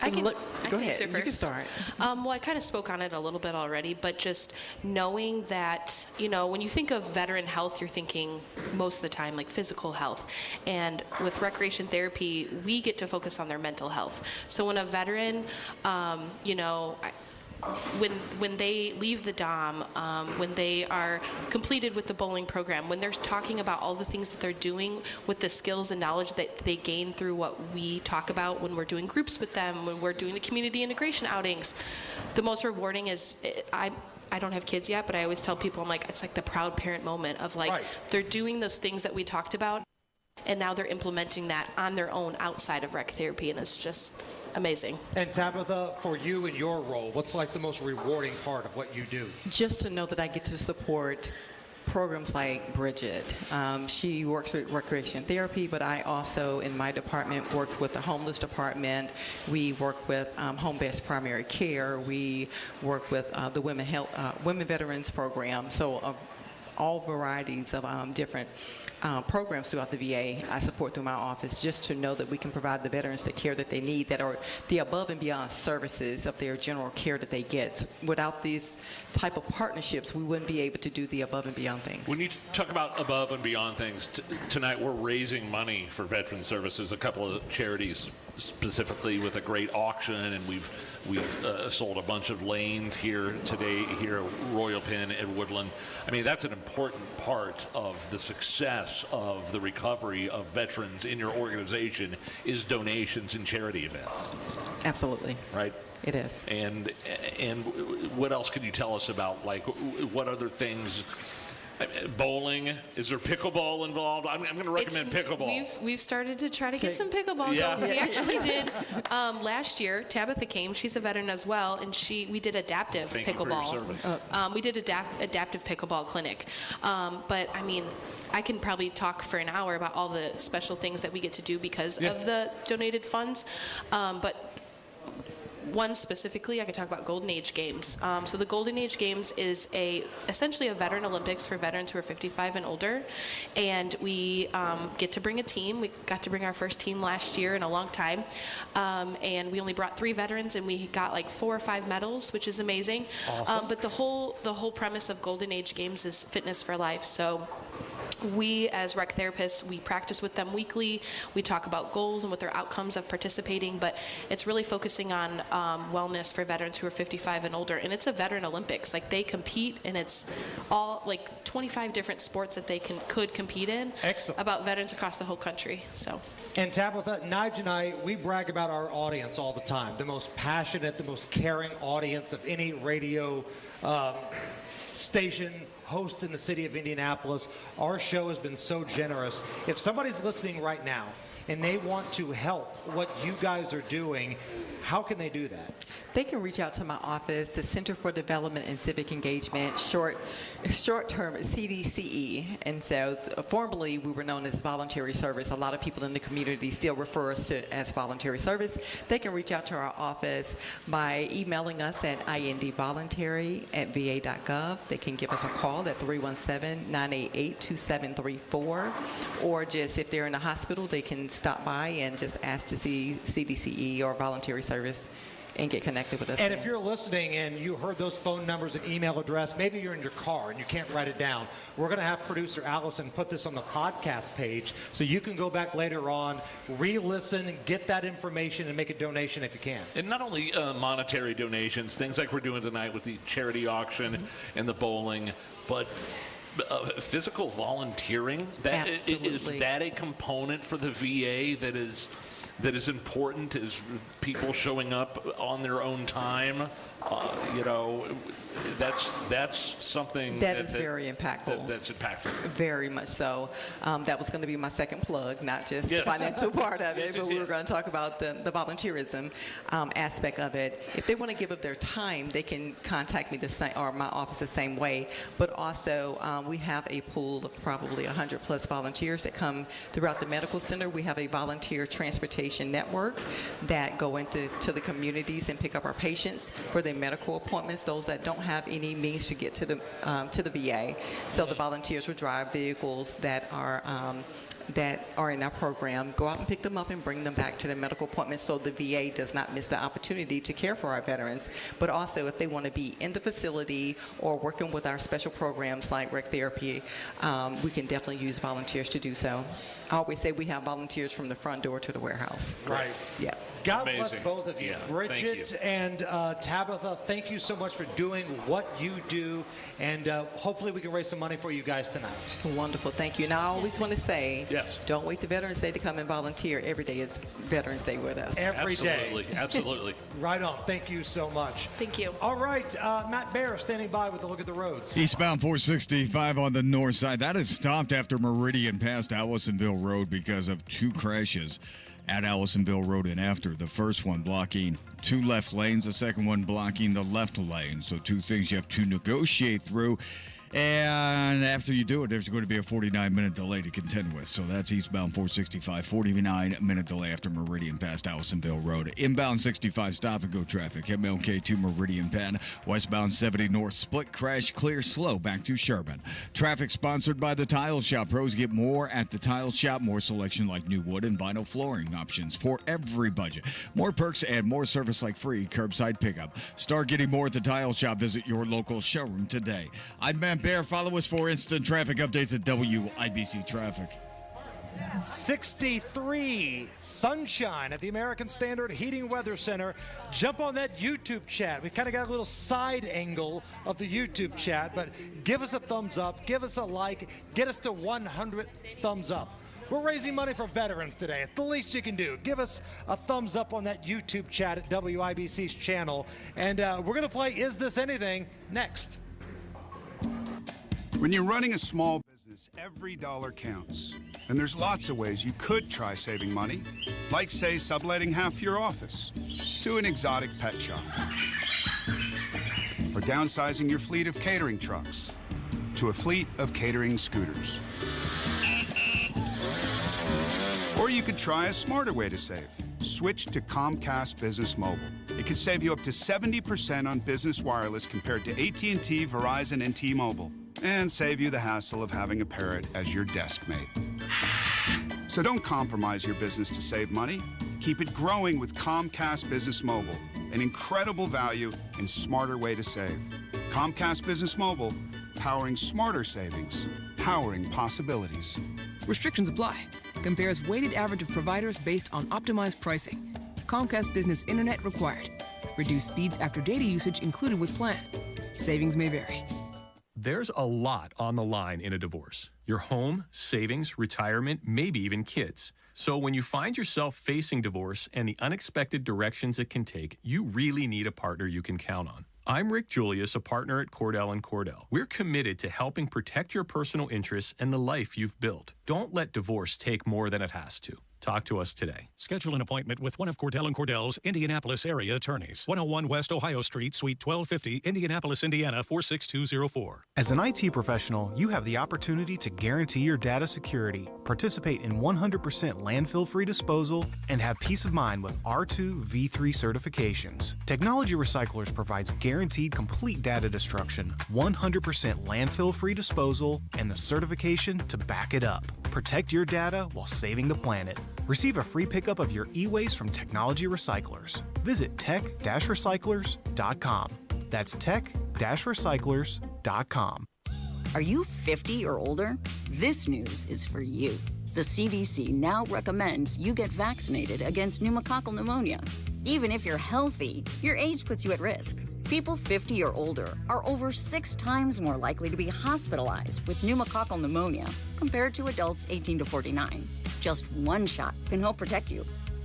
I can
Go ahead.
answer first.
You can start.
Well, I kind of spoke on it a little bit already, but just knowing that, when you think of veteran health, you're thinking most of the time like physical health. And with recreation therapy, we get to focus on their mental health. So when a veteran, when they leave the DOM, when they are completed with the bowling program, when they're talking about all the things that they're doing with the skills and knowledge that they gain through what we talk about when we're doing groups with them, when we're doing the community integration outings, the most rewarding is, I don't have kids yet, but I always tell people, I'm like, it's like the proud parent moment of like, right. They're doing those things that we talked about, and now they're implementing that on their own outside of rec therapy, and it's just amazing.
And Tabitha, for you in your role, what's like the most rewarding part of what you do?
Just to know that I get to support programs like Bridget. She works with recreation therapy, but I also, in my department, work with the homeless department. We work with home-based primary care. We work with the Women Veterans Program. So all varieties of different programs throughout the VA I support through my office, just to know that we can provide the veterans the care that they need, that are the above and beyond services of their general care that they get. Without these type of partnerships, we wouldn't be able to do the above and beyond things.
When you talk about above and beyond things, tonight we're raising money for veteran services, a couple of charities specifically, with a great auction, and we've sold a bunch of lanes here today, here at Royal Pen at Woodland. I mean, that's an important part of the success of the recovery of veterans in your organization, is donations and charity events.
Absolutely.
Right?
It is.
And what else can you tell us about, like, what other things? Bowling? Is there pickleball involved? I'm going to recommend pickleball.
We've started to try to get some pickleball
Yeah.
going. We actually did last year. Tabitha came. She's a veteran as well, and we did adaptive
Thank you
pickleball.
for your service.
We did adaptive pickleball clinic. But I mean, I can probably talk for an hour about all the special things that we get to do because of the donated funds. But one specifically, I could talk about Golden Age Games. So the Golden Age Games is essentially a veteran Olympics for veterans who are 55 and older. And we get to bring a team. We got to bring our first team last year in a long time. And we only brought 3 veterans, and we got like 4 or 5 medals, which is amazing.
Awesome.
But the whole premise of Golden Age Games is fitness for life. So we, as rec therapists, we practice with them weekly. We talk about goals and what their outcomes of participating, but it's really focusing on wellness for veterans who are 55 and older. And it's a veteran Olympics. Like, they compete, and it's all like 25 different sports that they could compete in.
Excellent.
About veterans across the whole country. So.
And Tabitha, Nigel and I, we brag about our audience all the time. The most passionate, the most caring audience of any radio station, host in the city of Indianapolis. Our show has been so generous. If somebody's listening right now and they want to help what you guys are doing, how can they do that?
They can reach out to my office, the Center for Development and Civic Engagement, short term CDCE. And so formerly we were known as voluntary service. A lot of people in the community still refer us to as voluntary service. They can reach out to our office by emailing us at indvoluntary@va.gov. They can give us a call at 317-988-2734. Or just if they're in a hospital, they can stop by and just ask to see CDCE or voluntary service and get connected with us.
And if you're listening and you heard those phone numbers and email address, maybe you're in your car and you can't write it down, we're going to have producer Allison put this on the podcast page so you can go back later on, re-listen, get that information, and make a donation if you can.
And not only monetary donations, things like we're doing tonight with the charity auction and the bowling, but physical volunteering. Is that a component for the VA that is important? Is people showing up on their own time? That's something
that is very impactful.
That's impactful.
Very much so. That was going to be my second plug, not just the financial part of it, but we were going to talk about the volunteerism aspect of it. If they want to give up their time, they can contact me or my office the same way. But also, we have a pool of probably 100 plus volunteers that come throughout the medical center. We have a volunteer transportation network that go into the communities and pick up our patients for their medical appointments, those that don't have any means to get to the VA. So the volunteers will drive vehicles that are in our program, go out and pick them up and bring them back to their medical appointments so the VA does not miss the opportunity to care for our veterans. But also, if they want to be in the facility or working with our special programs like rec therapy, we can definitely use volunteers to do so. I always say we have volunteers from the front door to the warehouse.
Right.
Yeah.
God bless both of you.
Yeah,
Bridget and Tabitha, thank you so much for doing what you do, and hopefully we can raise some money for you guys tonight.
Wonderful. Thank you. And I always want to say,
yes,
don't wait to Veterans Day to come and volunteer. Every day is Veterans Day with us.
Every day.
Absolutely.
Right on. Thank you so much.
Thank you.
All right. Matt Bear standing by with a look at the roads.
Eastbound 465 on the north side. That is stopped after Meridian past Allisonville Road because of 2 crashes at Allisonville Road and after. The first one blocking 2 left lanes, the second one blocking the left lane. So 2 things you have to negotiate through. And after you do it, there's going to be a 49-minute delay to contend with. So that's eastbound 465, 49-minute delay after Meridian past Allisonville Road. Inbound 65, stop-and-go traffic. MLK to Meridian Penn. Westbound 70 north, split crash, clear slow back to Sherman. Traffic sponsored by the Tile Shop. Pros get more at the Tile Shop. More selection like new wood and vinyl flooring options for every budget. More perks and more service like free curbside pickup. Start getting more at the Tile Shop. Visit your local showroom today. I'm Matt Bear. Follow us for instant traffic updates at WIBC Traffic.
63 sunshine at the American Standard Heating Weather Center. Jump on that YouTube chat. We kind of got a little side angle of the YouTube chat, but give us a thumbs up, give us a like, get us to 100 thumbs up. We're raising money for veterans today. It's the least you can do. Give us a thumbs up on that YouTube chat at WIBC's channel. And we're going to play Is This Anything next.
When you're running a small business, every dollar counts. And there's lots of ways you could try saving money, like, say, subletting half your office to an exotic pet shop, or downsizing your fleet of catering trucks to a fleet of catering scooters. Or you could try a smarter way to save. Switch to Comcast Business Mobile. It could save you up to 70% on business wireless compared to AT&T, Verizon, and T-Mobile, and save you the hassle of having a parrot as your desk mate. So don't compromise your business to save money. Keep it growing with Comcast Business Mobile, an incredible value and smarter way to save. Comcast Business Mobile, powering smarter savings, powering possibilities.
Restrictions apply. Compares weighted average of providers based on optimized pricing. Comcast Business Internet required. Reduced speeds after data usage included with plan. Savings may vary.
There's a lot on the line in a divorce. Your home, savings, retirement, maybe even kids. So when you find yourself facing divorce and the unexpected directions it can take, you really need a partner you can count on. I'm Rick Julius, a partner at Cordell & Cordell. We're committed to helping protect your personal interests and the life you've built. Don't let divorce take more than it has to. Talk to us today.
Schedule an appointment with one of Cordell & Cordell's Indianapolis area attorneys. 101 West Ohio Street, Suite 1250, Indianapolis, Indiana 46204.
As an IT professional, you have the opportunity to guarantee your data security, participate in 100% landfill-free disposal, and have peace of mind with R2 V3 certifications. Technology Recyclers provides guaranteed complete data destruction, 100% landfill-free disposal, and the certification to back it up. Protect your data while saving the planet. Receive a free pickup of your e-waste from Technology Recyclers. Visit tech-recyclers.com. That's tech-recyclers.com.
Are you 50 or older? This news is for you. The CDC now recommends you get vaccinated against pneumococcal pneumonia. Even if you're healthy, your age puts you at risk. People 50 or older are over 6 times more likely to be hospitalized with pneumococcal pneumonia compared to adults 18 to 49. Just one shot can help protect you.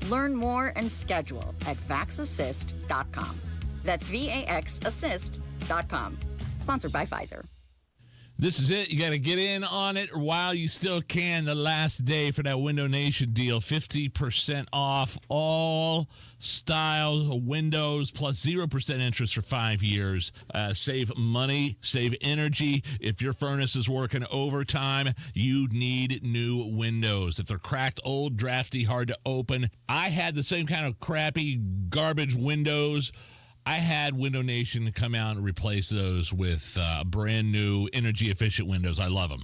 Learn more and schedule at vaxassist.com. That's VAXassist.com. Sponsored by Pfizer.
This is it. You got to get in on it while you still can. The last day for that Window Nation deal. 50% off all styles, windows, plus 0% interest for 5 years. Save money, save energy. If your furnace is working overtime, you need new windows. If they're cracked, old, drafty, hard to open. I had the same kind of crappy garbage windows. I had Window Nation come out and replace those with brand new energy efficient windows. I love them.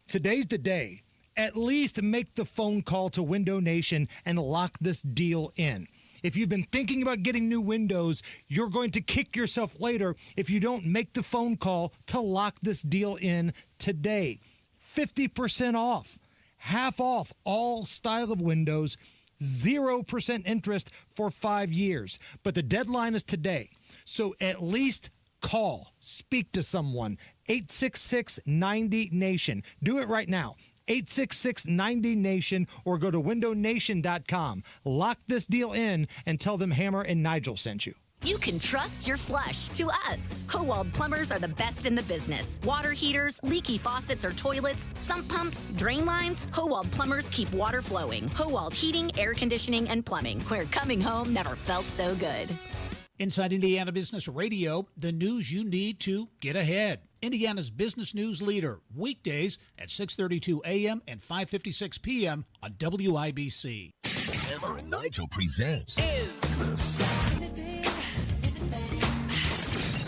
Today's the day. At least make the phone call to Window Nation and lock this deal in. If you've been thinking about getting new windows, you're going to kick yourself later if you don't make the phone call to lock this deal in today. 50% off, half off all style of windows, 0% interest for 5 years. But the deadline is today. So at least call, speak to someone. 866-90-NATION. Do it right now. 866-90-NATION or go to windownation.com. Lock this deal in and tell them Hammer and Nigel sent you.
You can trust your flush to us. Howald Plumbers are the best in the business. Water heaters, leaky faucets or toilets, sump pumps, drain lines. Howald Plumbers keep water flowing. Howald Heating, Air Conditioning, and Plumbing, where coming home never felt so good.
Inside Indiana Business Radio, the news you need to get ahead.
Indiana's business news leader, weekdays at 6:32 a.m. and 5:56 p.m. on WIBC.
Hammer and Nigel presents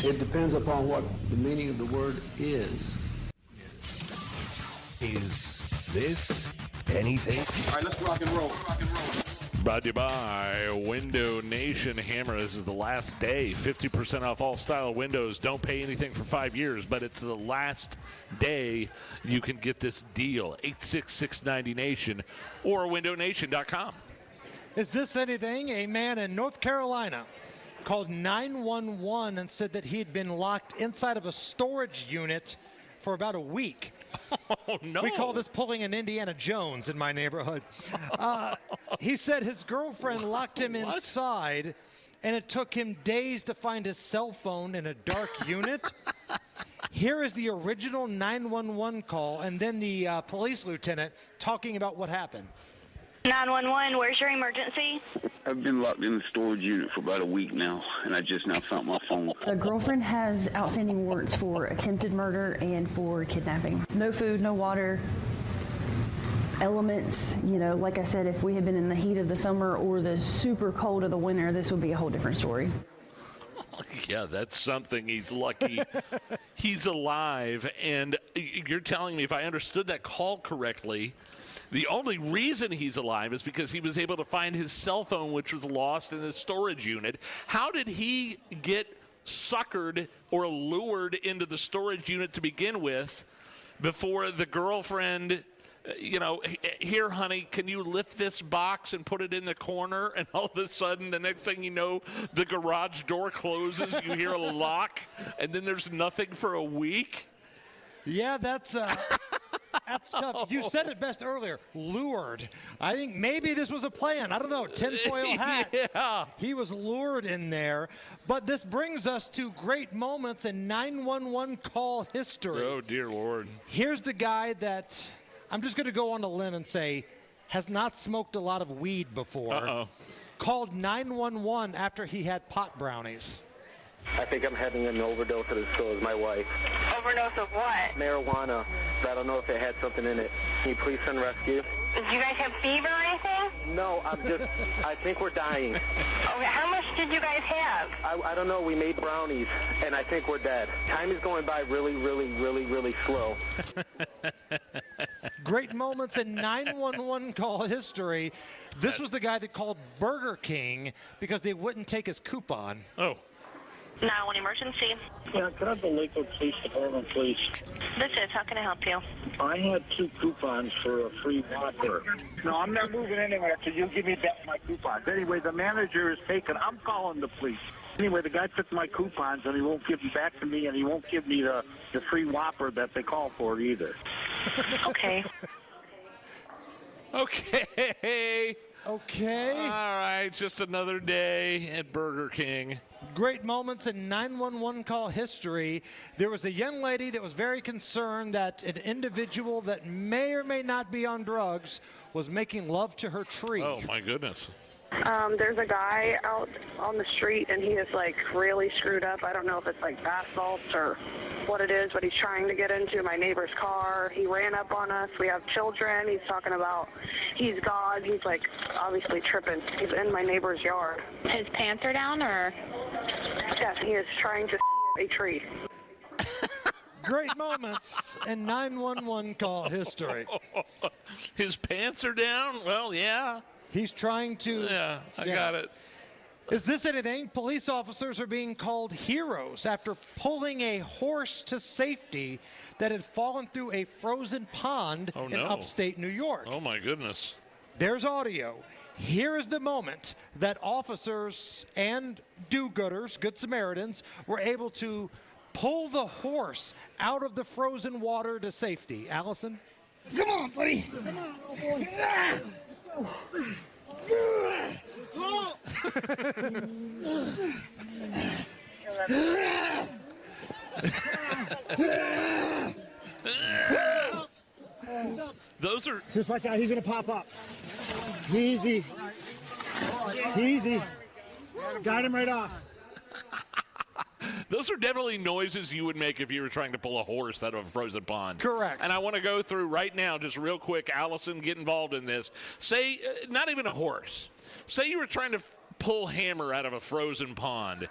It depends upon what the meaning of the word is.
Is this anything?
All right, let's rock and roll.
Brought to you by Window Nation. Hammer, this is the last day. 50% off all style windows. Don't pay anything for 5 years, but it's the last day you can get this deal. 866-90-NATION or windownation.com.
Is this anything? A man in North Carolina called 911 and said that he had been locked inside of a storage unit for about a week.
Oh, no.
We call this pulling an Indiana Jones in my neighborhood. He said his girlfriend locked him inside, and it took him days to find his cell phone in a dark unit. Here is the original 911 call, and then the police lieutenant talking about what happened.
911, where's your emergency?
I've been locked in the storage unit for about a week now, and I just now found my phone.
The girlfriend has outstanding warrants for attempted murder and for kidnapping. No food, no water, elements. You know, like I said, if we had been in the heat of the summer or the super cold of the winter, this would be a whole different story.
Yeah, that's something. He's lucky he's alive. And you're telling me, if I understood that call correctly, the only reason he's alive is because he was able to find his cell phone, which was lost in the storage unit. How did he get suckered or lured into the storage unit to begin with before the girlfriend, here, honey, can you lift this box and put it in the corner? And all of a sudden, the next thing you know, the garage door closes, you hear a lock, and then there's nothing for a week?
Yeah, that's tough. You said it best earlier, lured. I think maybe this was a plan. I don't know, tinfoil hat.
Yeah.
He was lured in there. But this brings us to great moments in 911 call history.
Oh, dear Lord.
Here's the guy that I'm just going to go on a limb and say has not smoked a lot of weed before.
Uh-oh. Called
911 after he had pot brownies.
I think I'm having an overdose of the stores, my wife.
Overdose of what?
Marijuana. I don't know if it had something in it. Can you please send rescue?
Did you guys have fever or anything?
No, I think we're dying.
Okay, how much did you guys have?
I don't know. We made brownies, and I think we're dead. Time is going by really, really, really, really slow.
Great moments in 911 call history. This was the guy that called Burger King because they wouldn't take his coupon.
Oh.
911 emergency.
Yeah, can I have the Lakewood Police Department, please?
This is, how can I help you?
I had 2 coupons for a free Whopper. No, I'm not moving anywhere until you give me back my coupons. Anyway, the manager is taken. I'm calling the police. Anyway, the guy took my coupons, and he won't give them back to me, and he won't give me the free Whopper that they call for either.
Okay.
Okay.
Okay.
All right, just another day at Burger King.
Great moments in 911 call history. There was a young lady that was very concerned that an individual that may or may not be on drugs was making love to her tree.
Oh, my goodness.
There's a guy out on the street, and he is, really screwed up. I don't know if it's, bath salts or what it is, but he's trying to get into my neighbor's car. He ran up on us. We have children. He's talking about he's God. He's, obviously tripping. He's in my neighbor's yard.
His pants are down, or?
Yes, he is trying to a tree.
Great moments in 911 call history.
His pants are down? Well, yeah.
He's trying to...
Yeah, I got it.
Is this anything? Police officers are being called heroes after pulling a horse to safety that had fallen through a frozen pond in upstate New York.
Oh, my goodness.
There's audio. Here is the moment that officers and do-gooders, Good Samaritans, were able to pull the horse out of the frozen water to safety. Allison?
Come on, buddy. Come on, oh boy.
Those are...
Just watch out. He's going to pop up. Easy. Easy. Got him right off.
Those are definitely noises you would make if you were trying to pull a horse out of a frozen pond.
Correct.
And I want to go through right now, just real quick, Allison, get involved in this. Say, not even a horse. Say you were trying to pull Hammer out of a frozen pond.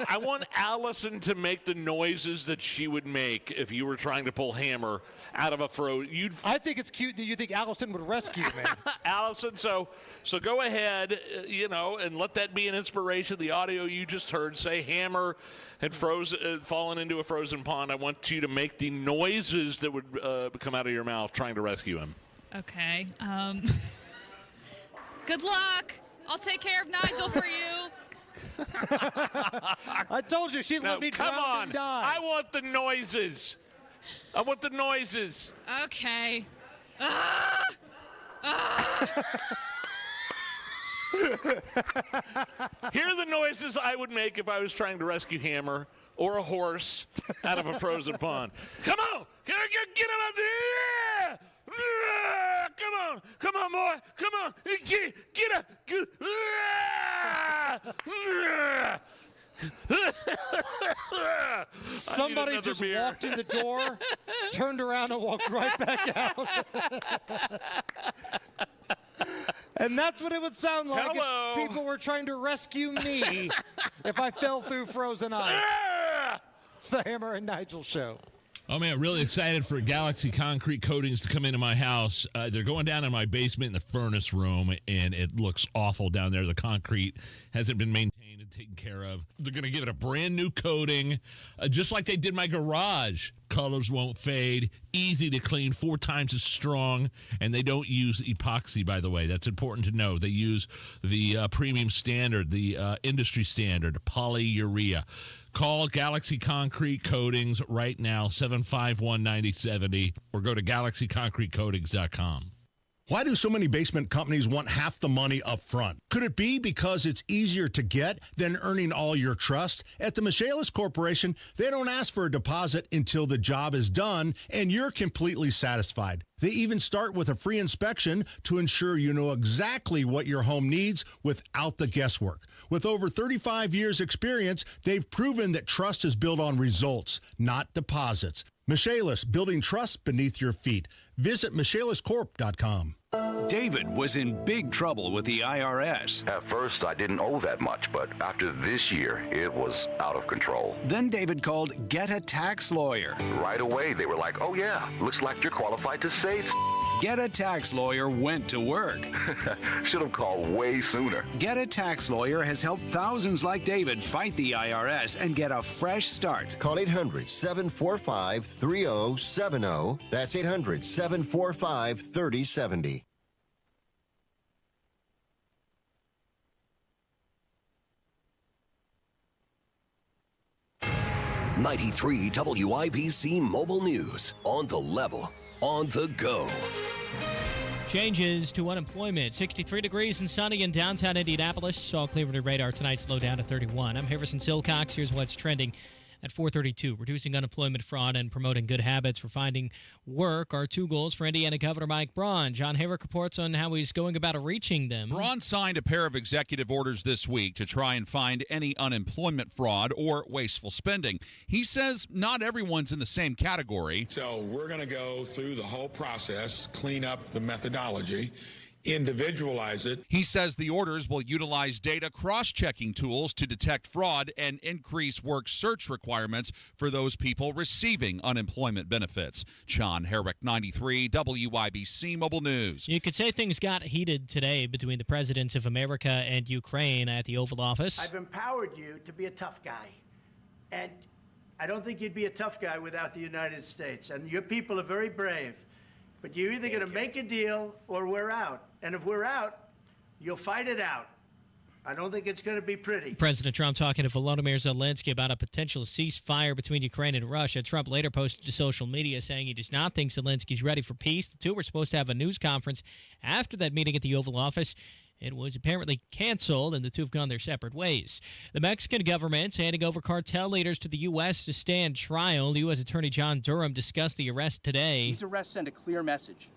I want Allison to make the noises that she would make if you were trying to pull Hammer out of a frozen.
I think it's cute that you think Allison would rescue me.
Allison, so go ahead, and let that be an inspiration. The audio you just heard, say Hammer had fallen into a frozen pond. I want you to make the noises that would come out of your mouth trying to rescue him.
Okay. Good luck. I'll take care of Nigel for you.
I told you she'd let me drown and die.
I want the noises. I want the noises.
Okay.
Here are the noises I would make if I was trying to rescue Hammer or a horse out of a frozen pond. Come on. Get him up there. Come on, boy. Come on. Get up.
Somebody just walked in the door, turned around and walked right back out. And that's what it would sound like if people were trying to rescue me if I fell through frozen ice. It's the Hammer and Nigel Show.
Oh, man, really excited for Galaxy Concrete Coatings to come into my house. They're going down in my basement in the furnace room, and it looks awful down there. The concrete hasn't been maintained and taken care of. They're going to give it a brand-new coating, just like they did my garage. Colors won't fade, easy to clean, 4 times as strong, and they don't use epoxy, by the way. That's important to know. They use the premium standard, the industry standard, polyurea. Call Galaxy Concrete Coatings right now, 751-9070, or go to galaxyconcretecoatings.com.
Why do so many basement companies want half the money up front? Could it be because it's easier to get than earning all your trust? At the Michaelis Corporation, they don't ask for a deposit until the job is done and you're completely satisfied. They even start with a free inspection to ensure you know exactly what your home needs without the guesswork. With over 35 years experience, they've proven that trust is built on results, not deposits. Michaelis, building trust beneath your feet. Visit michaeliscorp.com.
David was in big trouble with the IRS.
At first, I didn't owe that much, but after this year, it was out of control.
Then David called Get a Tax Lawyer.
Right away, they were like, oh yeah, looks like you're qualified to save.
Get a Tax Lawyer went to work.
Should have called way sooner.
Get a Tax Lawyer has helped thousands like David fight the IRS and get a fresh start.
Call 800-745-3070. That's 800-745-3070.
'93 WIBC Mobile News. On the level, on the go.
Changes to unemployment. 63 degrees and sunny in downtown Indianapolis. Saw Cleveland radar tonight, slow down to 31. I'm Harrison Silcox. Here's what's trending at 432. Reducing unemployment fraud and promoting good habits for finding work are 2 goals for Indiana Governor Mike Braun. John Hayrick reports on how he's going about reaching them.
Braun signed a pair of executive orders this week to try and find any unemployment fraud or wasteful spending. He says not everyone's in the same category.
So we're going to go through the whole process, clean up the methodology, individualize it.
He says the orders will utilize data cross-checking tools to detect fraud and increase work search requirements for those people receiving unemployment benefits. John Herrick, 93 WIBC Mobile News.
You could say things got heated today between the presidents of America and Ukraine at the Oval Office.
I've empowered you to be a tough guy. And I don't think you'd be a tough guy without the United States. And your people are very brave. But you're either going to make a deal or we're out. And if we're out, you'll fight it out. I don't think it's going to be pretty.
President Trump talking to Volodymyr Zelenskyy about a potential ceasefire between Ukraine and Russia. Trump later posted to social media saying he does not think Zelensky's ready for peace. The two were supposed to have a news conference after that meeting at the Oval Office. It was apparently canceled, and the two have gone their separate ways. The Mexican government's handing over cartel leaders to the U.S. to stand trial. U.S. Attorney John Durham discussed the arrest today.
These arrests send a clear message.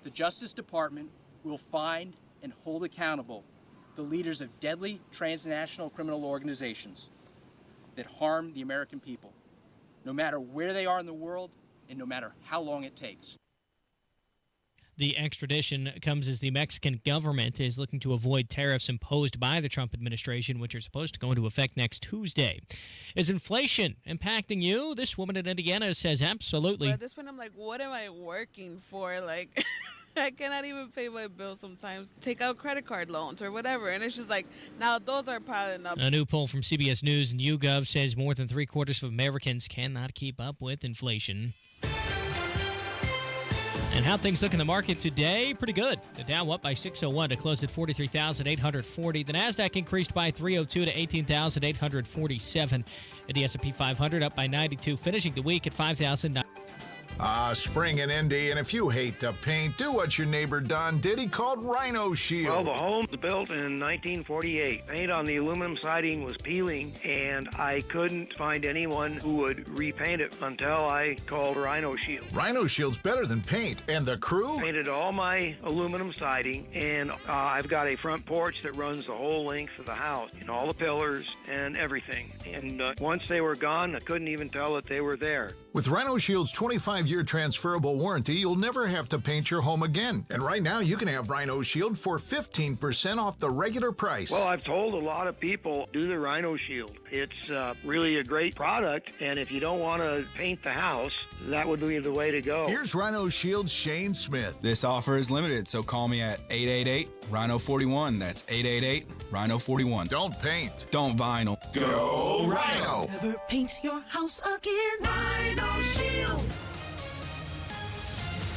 The Justice Department will find and hold accountable the leaders of deadly transnational criminal organizations that harm the American people, no matter where they are in the world and no matter how long it takes.
The extradition comes as the Mexican government is looking to avoid tariffs imposed by the Trump administration, which are supposed to go into effect next Tuesday. Is inflation impacting you? This woman in Indiana says absolutely.
But at this point, I'm like, what am I working for? Like, I cannot even pay my bills sometimes. Take out credit card loans or whatever. And it's just like, now those are piling up.
A new poll from CBS News and YouGov says more than 3/4 of Americans cannot keep up with inflation. And how things look in the market today? Pretty good. The Dow up by 601 to close at 43,840. The Nasdaq increased by 302 to 18,847. And the S&P 500 up by 92, finishing the week at 5,009.
Spring in Indy, and if you hate to paint, do what your neighbor Don did. He called Rhino Shield.
Well, the home was built in 1948. Paint on the aluminum siding was peeling, and I couldn't find anyone who would repaint it until I called Rhino Shield.
Rhino Shield's better than paint, and the crew?
Painted all my aluminum siding, and I've got a front porch that runs the whole length of the house, and all the pillars and everything. And once they were gone, I couldn't even tell that they were there.
With Rhino Shield's 25-year transferable warranty, you'll never have to paint your home again. And right now, you can have Rhino Shield for 15% off the regular price.
Well, I've told a lot of people, do the Rhino Shield. It's really a great product, and if you don't want to paint the house, that would be the way to go.
Here's Rhino Shield's Shane Smith.
This offer is limited, so call me at 888-RHINO-41. That's 888-RHINO-41.
Don't paint.
Don't vinyl.
Go Rhino!
Never paint your house again. Rhino Shield.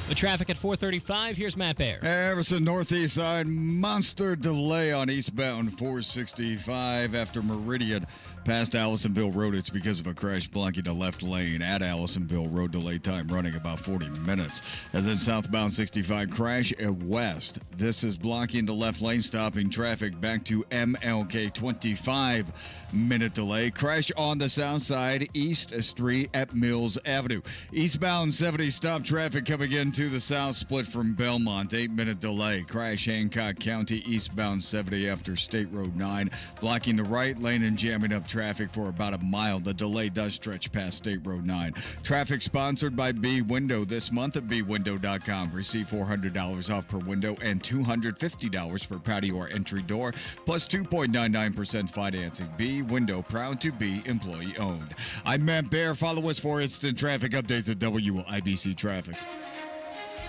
The traffic at 435. Here's Matt Bear.
Everson northeast side, monster delay on eastbound 465 after Meridian past Allisonville Road. It's because of a crash blocking the left lane at Allisonville Road. Delay time running about 40 minutes. And then southbound 65 crash at west. This is blocking the left lane, stopping traffic back to MLK 25-minute delay. Crash on the south side, East Street at Mills Avenue. Eastbound 70 stop traffic coming into the south, split from Belmont. 8-minute delay. Crash Hancock County eastbound 70 after State Road 9, blocking the right lane and jamming up traffic for about a mile. The delay does stretch past State Road 9. Traffic sponsored by B Window this month at bwindow.com. Receive $400 off per window and $250 per patio or entry door, plus 2.99% financing. B Window, proud to be employee owned. I'm Matt Bear. Follow us for instant traffic updates at WIBC Traffic.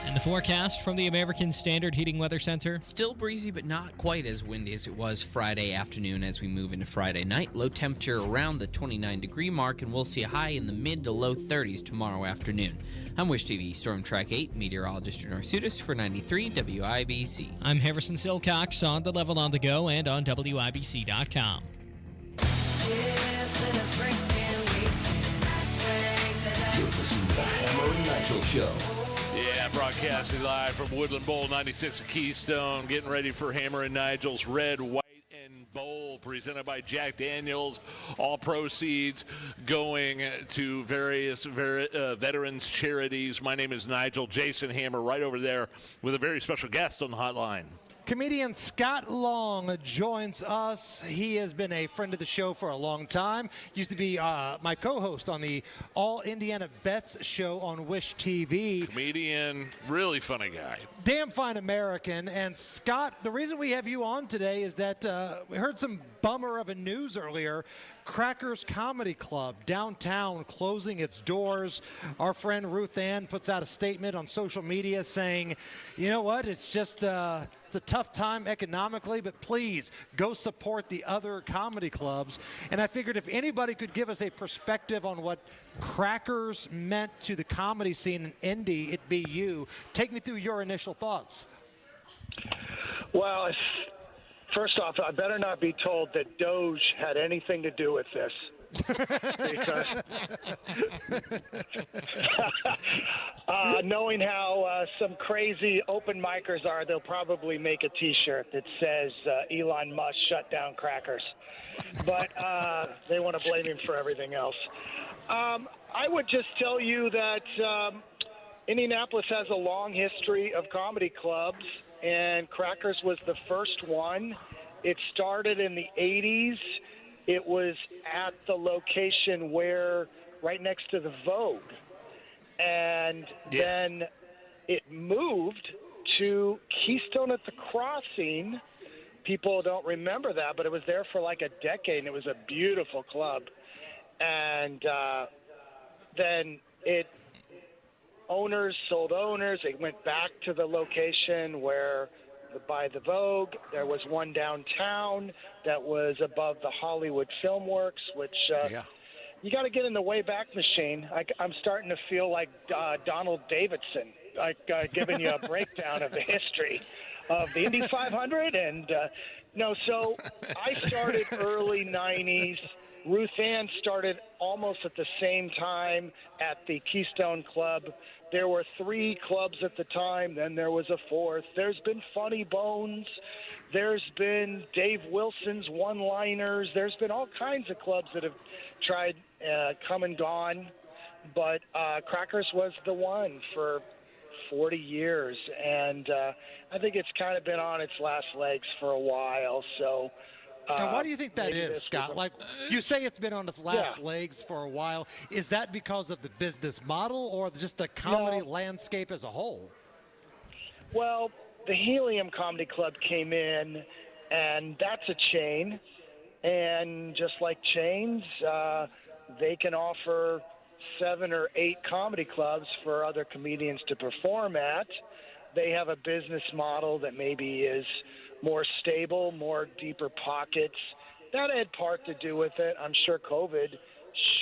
And the forecast from the American Standard Heating Weather Center.
Still breezy, but not quite as windy as it was Friday afternoon as we move into Friday night. Low temperature around the 29-degree mark, and we'll see a high in the mid to low 30s tomorrow afternoon. I'm Wish TV Storm Track 8 meteorologist Renor Sutis for 93 WIBC.
I'm Harrison Silcox on The Level on the Go and on WIBC.com.
You're listening to the Hammer and Nigel Show.
Yeah, broadcasting live from Woodland Bowl 96 at Keystone, getting ready for Hammer and Nigel's Red, White, and Bowl, presented by Jack Daniels. All proceeds going to various veterans charities. My name is Nigel. Jason Hammer right over there with a very special guest on the hotline.
Comedian Scott Long joins us. He has been a friend of the show for a long time. Used to be my co-host on the All Indiana Bets show on Wish TV.
Comedian, really funny guy.
Damn fine American. And Scott, the reason we have you on today is that we heard some bummer of a news earlier. Crackers Comedy Club downtown closing its doors. Our friend Ruth Ann puts out a statement on social media saying, you know what, it's just it's a tough time economically, but please go support the other comedy clubs. And I figured if anybody could give us a perspective on what Crackers meant to the comedy scene in Indy, it'd be you. Take me through your initial thoughts.
Well, first off, I better not be told that Doge had anything to do with this. Because knowing how some crazy open micers are, they'll probably make a T-shirt that says Elon Musk shut down Crackers. But they want to blame him for everything else. I would just tell you that Indianapolis has a long history of comedy clubs, and Crackers was the first one. It started in the 80s. it was at the location where, right next to the Vogue. And then it moved to Keystone at the Crossing. People don't remember that, but it was there for like a decade, and it was a beautiful club. And then owners sold owners. It went back to the location where, by the Vogue, there was one downtown that was above the Hollywood Film Works, which you got to get in the Wayback Machine. I'm starting to feel like Donald Davidson, like giving you a breakdown of the history of the Indy 500. And so I started early 90s. Ruth Ann started almost at the same time at the Keystone Club. There were 3 clubs at the time. Then there was a 4th. There's been Funny Bones. There's been Dave Wilson's One-Liners. There's been all kinds of clubs that have tried, come and gone. But Crackers was the one for 40 years. And I think it's kind of been on its last legs for a while. So.
Now, why do you think that is, Scott? Like, you say it's been on its last legs for a while. Is that because of the business model or just the comedy landscape as a whole?
Well, the Helium Comedy Club came in, and that's a chain. And just like chains, they can offer 7 or 8 comedy clubs for other comedians to perform at. They have a business model that maybe is more stable, more deeper pockets. That had part to do with it. I'm sure COVID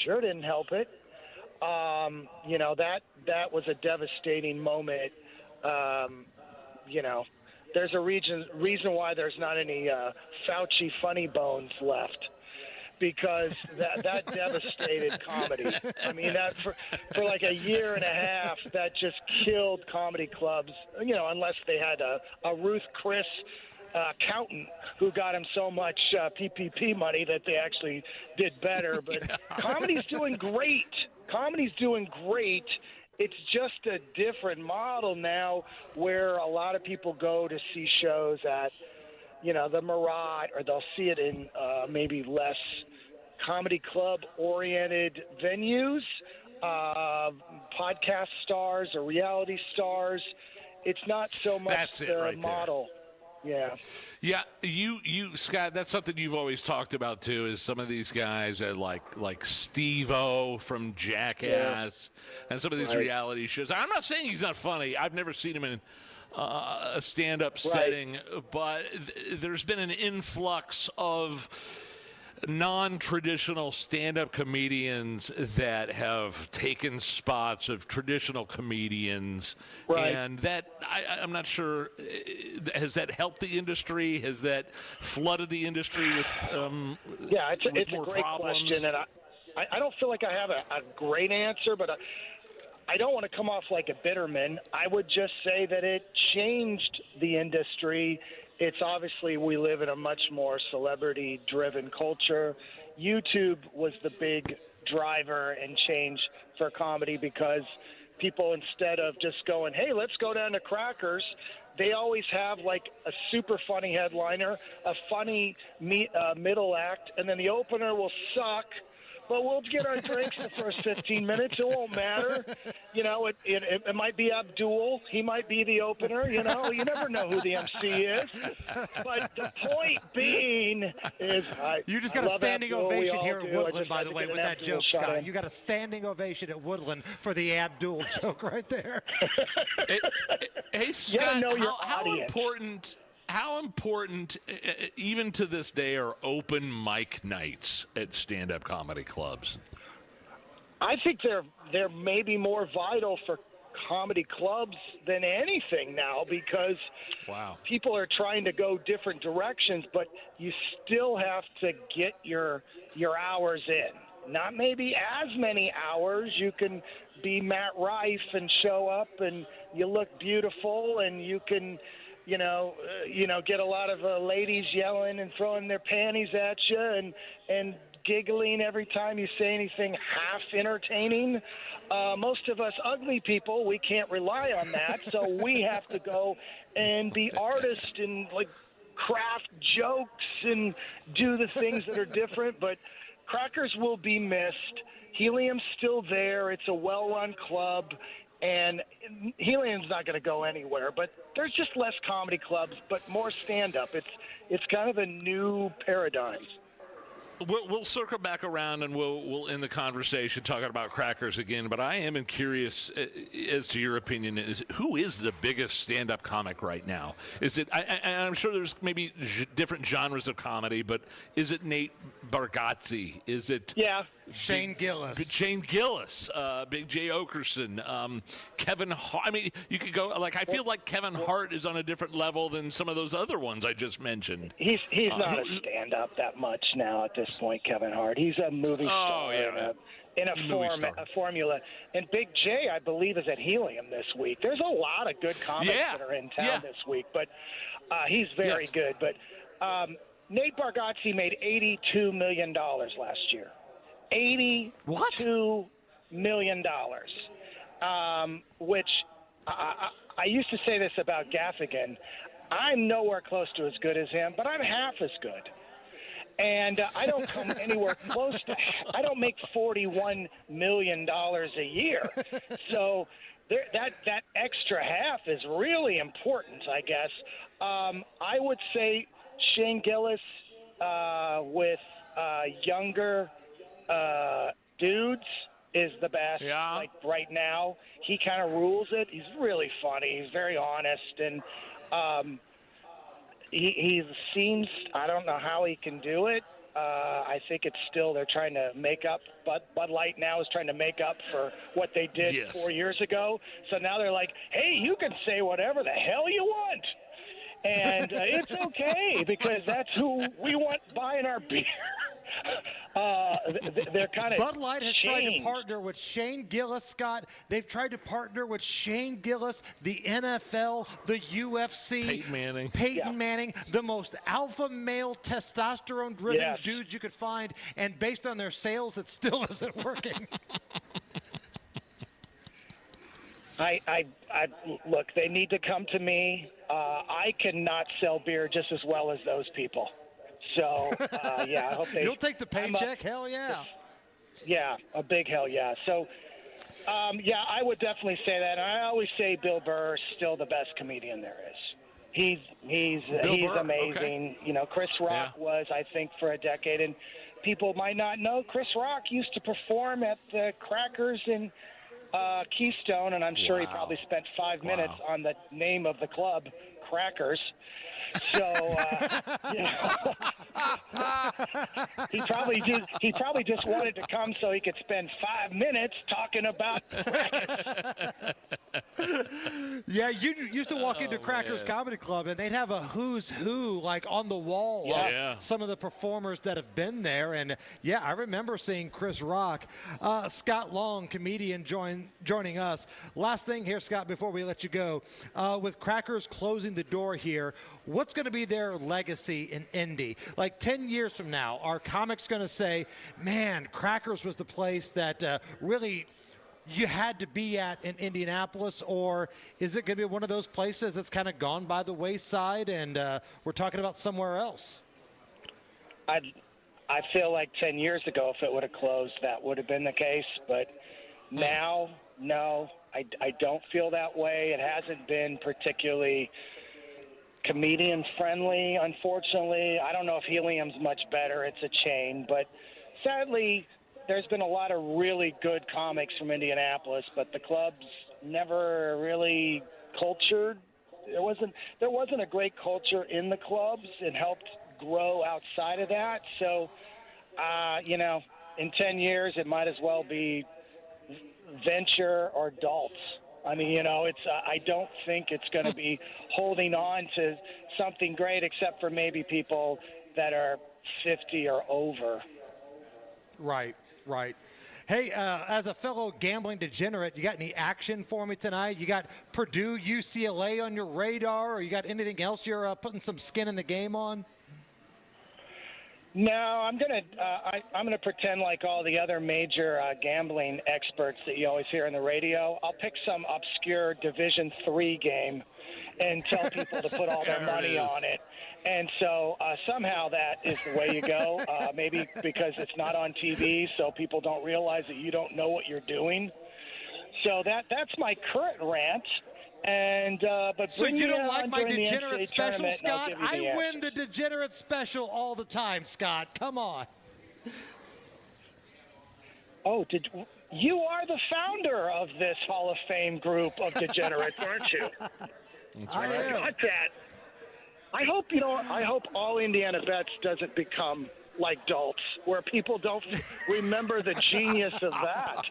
sure didn't help it. That was a devastating moment. There's a reason why there's not any Fauci Funny Bones left, because that devastated comedy. I mean, that for like a year and a half, that just killed comedy clubs. Unless they had a Ruth Chris accountant who got him so much PPP money that they actually did better. But comedy's doing great. It's just a different model now, where a lot of people go to see shows at, the Murat, or they'll see it in maybe less comedy club-oriented venues, podcast stars or reality stars. It's not so much the model. Yeah.
Yeah, you Scott, that's something you've always talked about too, is some of these guys like Steve-O from Jackass and some of these reality shows. I'm not saying he's not funny. I've never seen him in a stand-up setting, but there's been an influx of non-traditional stand-up comedians that have taken spots of traditional comedians, and that I'm not sure, has that helped the industry? Has that flooded the industry with
it's
more
a great
problems?
question, and I don't feel like I have a great answer, but I don't want to come off like a bitterman. I would just say that it changed the industry. It's obviously, we live in a much more celebrity-driven culture. YouTube was the big driver and change for comedy, because people, instead of just going, hey, let's go down to Crackers, they always have like a super funny headliner, a funny middle act, and then the opener will suck. But we'll get our drinks the first 15 minutes. It won't matter. It might be Abdul. He might be the opener. You never know who the MC is. But the point being is,
you just got a standing ovation here at Woodland, by the way, with that joke, Scott. You got a standing ovation at Woodland for the Abdul joke right there.
Hey, Scott, how important, even to this day, are open mic nights at stand-up comedy clubs?
I think they're maybe more vital for comedy clubs than anything now, because people are trying to go different directions, but you still have to get your hours in. Not maybe as many hours. You can be Matt Rife and show up, and you look beautiful, and you can get a lot of ladies yelling and throwing their panties at you and giggling every time you say anything half entertaining. Most of us ugly people, we can't rely on that, so we have to go and be artists and craft jokes and do the things that are different, but Crackers will be missed. Helium's still there. It's a well-run club, and Helium's not going to go anywhere. But there's just less comedy clubs, but more stand-up. It's kind of a new paradigm.
We'll circle back around and we'll end the conversation talking about Crackers again. But I am curious as to your opinion. Who is the biggest stand-up comic right now? Is it? I'm sure there's maybe different genres of comedy, but is it Nate Bargatze? Is it?
Yeah.
Shane Gillis.
Big Jay Okerson, Kevin Hart. I mean, you could go I feel like Kevin Hart is on a different level than some of those other ones I just mentioned.
He's not a stand-up that much now at this point, Kevin Hart. He's a movie star in a formula. And Big J, I believe, is at Helium this week. There's a lot of good comics that are in town this week, but he's very good. But Nate Bargatze made $82 million last year. $82 million, which I used to say this about Gaffigan. I'm nowhere close to as good as him, but I'm half as good. And I don't come anywhere close to – I don't make $41 million a year. So that extra half is really important, I guess. I would say Shane Gillis with younger dudes is the best. Like right now, he kind of rules it. He's really funny. He's very honest, and he seems. I don't know how he can do it. I think it's still they're trying to make up. Bud Light now is trying to make up for what they did 4 years ago. So now they're like, hey, you can say whatever the hell you want. And it's okay because that's who we want buying our beer. They're kind of
Bud Light has tried to partner with Shane Gillis, Scott. They've tried to partner with Shane Gillis, the NFL, the UFC, Peyton Manning, the most alpha male, testosterone-driven dudes you could find. And based on their sales, it still isn't working.
I look, they need to come to me. I cannot sell beer just as well as those people. So, I hope they...
You'll take the paycheck? Hell yeah.
Yeah, a big hell yeah. So, I would definitely say that. And I always say Bill Burr is still the best comedian there is. He's amazing. Okay. You know, Chris Rock was, I think, for a decade. And people might not know, Chris Rock used to perform at the Crackers in Keystone, and I'm sure he probably spent 5 minutes on the name of the club, Crackers. So he probably just wanted to come so he could spend 5 minutes talking about Crackers.
Yeah, you used to walk into Crackers Comedy Club and they'd have a who's who like on the wall of some of the performers that have been there. And I remember seeing Chris Rock. Scott Long, comedian, joining us. Last thing here, Scott, before we let you go, with Crackers closing the door here, what's going to be their legacy in Indy? Like 10 years from now, are comics going to say, man, Crackers was the place that really you had to be at in Indianapolis, or is it going to be one of those places that's kind of gone by the wayside and we're talking about somewhere else?
I feel like 10 years ago, if it would have closed, that would have been the case. But now, no, I don't feel that way. It hasn't been particularly comedian-friendly, unfortunately. I don't know if Helium's much better. It's a chain. But sadly, there's been a lot of really good comics from Indianapolis, but the club's never really cultured. There wasn't a great culture in the clubs. It helped grow outside of that. So, in 10 years, it might as well be Venture or Daltz. I mean, I don't think it's going to be holding on to something great except for maybe people that are 50 or over.
Right. Hey, as a fellow gambling degenerate, you got any action for me tonight? You got Purdue, UCLA on your radar, or you got anything else you're putting some skin in the game on?
No, I'm gonna pretend like all the other major gambling experts that you always hear on the radio. I'll pick some obscure Division III game and tell people to put all their money on it. And so somehow that is the way you go, maybe because it's not on TV, so people don't realize that you don't know what you're doing. So that's my current rant. And but
so you don't like my
during the
degenerate
NCAA
special,
tournament, and I'll
Scott?
give you the
I win
answer.
the degenerate special all the time, Scott. Come on.
Oh, you are the founder of this Hall of Fame group of degenerates, aren't you?
That's
I
right.
got that. I hope all Indiana vets doesn't become like Dolts, where people don't remember the genius of that.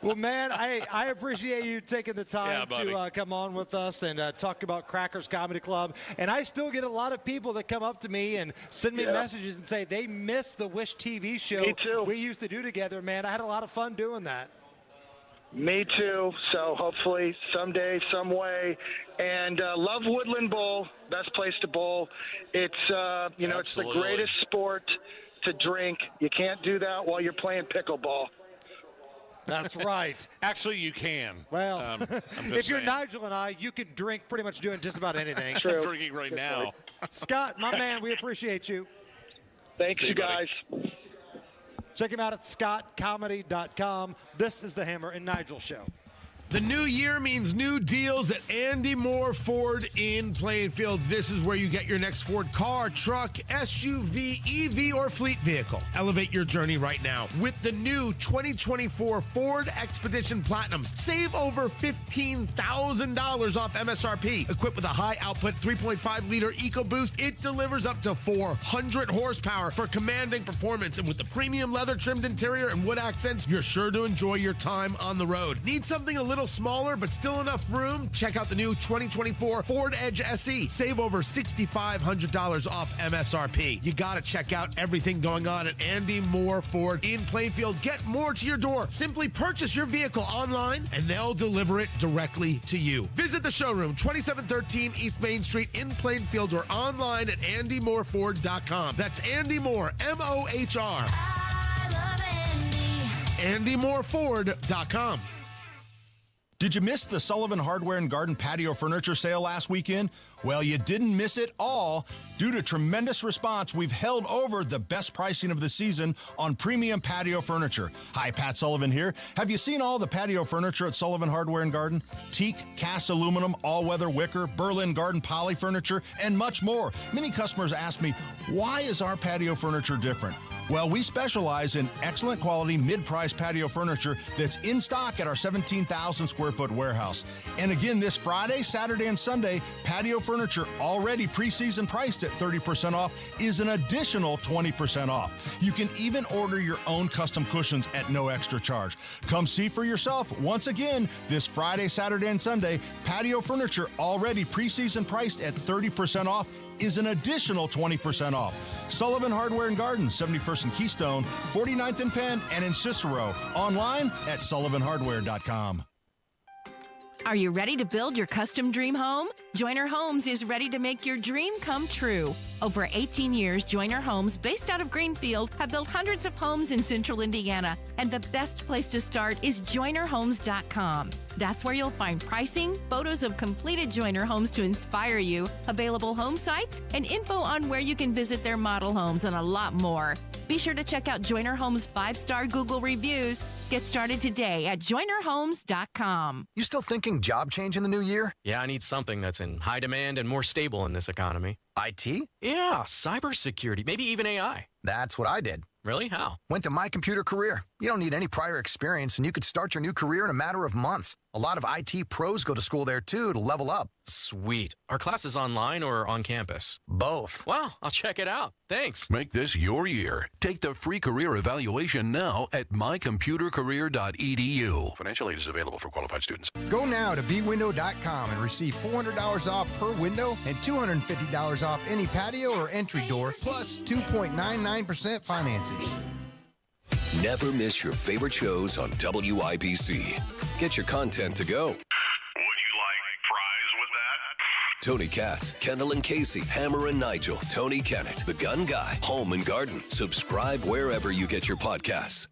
Well, man, I appreciate you taking the time
buddy.
to come on with us and talk about Crackers Comedy Club. And I still get a lot of people that come up to me and send me messages and say they miss the Wish TV show
Me too.
we used to do together, man. I had a lot of fun doing that.
Me too. So hopefully someday, some way. And love Woodland Bowl, best place to bowl. It's it's the
Absolutely.
greatest sport to drink. You can't do that while you're playing pickleball.
That's right.
Actually, you can.
Well,
I'm just
if you're
saying.
Nigel and I, you can drink pretty much doing just about anything.
I'm drinking right now.
Scott, my man, we appreciate you.
Thanks,
See
you
you, buddy.
guys.
Check him out at scottcomedy.com. This is the Hammer and Nigel Show.
The new year means new deals at Andy Moore Ford in Plainfield. This is where you get your next Ford car, truck, SUV, EV, or fleet vehicle. Elevate your journey right now with the new 2024 Ford Expedition Platinums. Save over $15,000 off MSRP. Equipped with a high-output 3.5-liter EcoBoost, it delivers up to 400 horsepower for commanding performance. And with the premium leather-trimmed interior and wood accents, you're sure to enjoy your time on the road. Need something a little smaller but still enough room? Check out the new 2024 Ford Edge SE. Save over $6,500 off MSRP. You got to check out everything going on at Andy Moore Ford in Plainfield. Get more to your door. Simply purchase your vehicle online and they'll deliver it directly to you. Visit the showroom, 2713 East Main Street in Plainfield, or online at andymoreford.com. That's Andy Moore, M-O-H-R. AndyMooreFord.com.
Did you miss the Sullivan Hardware and Garden patio furniture sale last weekend? Well, you didn't miss it all. Due to tremendous response, we've held over the best pricing of the season on premium patio furniture. Hi, Pat Sullivan here. Have you seen all the patio furniture at Sullivan Hardware and Garden? Teak, cast aluminum, all-weather wicker, Berlin garden poly furniture, and much more. Many customers ask me, why is our patio furniture different? Well, we specialize in excellent quality, mid-price patio furniture that's in stock at our 17,000 square foot warehouse. And again, this Friday, Saturday, and Sunday, patio furniture already preseason priced at 30% off is an additional 20% off. You can even order your own custom cushions at no extra charge. Come see for yourself. Once again, this Friday, Saturday, and Sunday, patio furniture already preseason priced at 30% off is an additional 20% off. Sullivan Hardware and Garden, 71st and Keystone, 49th and Penn, and in Cicero. Online at sullivanhardware.com.
Are you ready to build your custom dream home? Joyner Homes is ready to make your dream come true. Over 18 years, Joyner Homes, based out of Greenfield, have built hundreds of homes in central Indiana, and the best place to start is joynerhomes.com. That's where you'll find pricing, photos of completed Joyner homes to inspire you, available home sites, and info on where you can visit their model homes, and a lot more. Be sure to check out Joyner Homes' 5-star Google reviews. Get started today at joynerhomes.com.
You still thinking job change in the new year?
Yeah, I need something that's in high demand and more stable in this economy.
IT?
Yeah, cybersecurity, maybe even AI.
That's what I did.
Really? How?
Went to My Computer Career. You don't need any prior experience, and you could start your new career in a matter of months. A lot of IT pros go to school there, too, to level up.
Sweet. Are classes online or on campus?
Both.
Wow, I'll check it out. Thanks.
Make this your year. Take the free career evaluation now at mycomputercareer.edu. Financial aid is available for qualified students.
Go now to bwindow.com and receive $400 off per window and $250 off any patio or entry door, plus 2.99% financing.
Never miss your favorite shows on WIBC. Get your content to go. Tony Katz, Kendall and Casey, Hammer and Nigel, Tony Kennett, The Gun Guy, Home and Garden. Subscribe wherever you get your podcasts.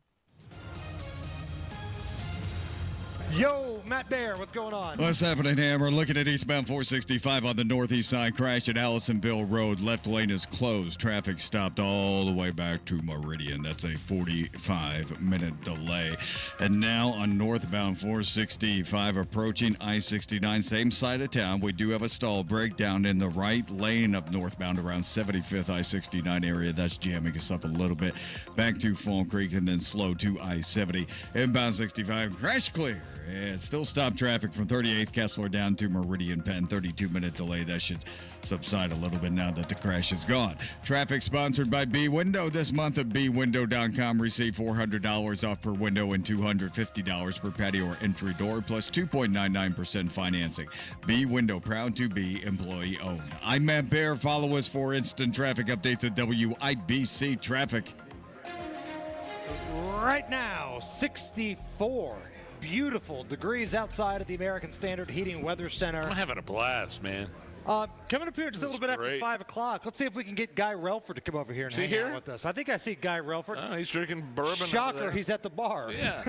Yo, Matt Bear, what's going on?
What's happening, Hammer? Looking at eastbound 465 on the northeast side. Crash at Allisonville Road. Left lane is closed. Traffic stopped all the way back to Meridian. That's a 45-minute delay. And now on northbound 465 approaching I-69, same side of town. We do have a stall breakdown in the right lane of northbound around 75th I-69 area. That's jamming us up a little bit. Back to Fall Creek and then slow to I-70. Inbound 65, crash clear. And still stop traffic from 38th Kessler down to Meridian Penn. 32-minute delay. That should subside a little bit now that the crash is gone. Traffic sponsored by B Window. This month at bwindow.com. Receive $400 off per window and $250 per patio or entry door, plus 2.99% financing. B Window, proud to be employee owned. I'm Matt Bear. Follow us for instant traffic updates at WIBC Traffic.
Right now, 64 beautiful degrees outside at the American Standard Heating Weather Center.
I'm having a blast, man.
Coming up here just a little bit after 5 o'clock. Let's see if we can get Guy Relford to come over here and hang out with us. I think I see Guy Relford.
Oh, he's drinking bourbon.
Shocker, he's at the bar.
Yeah.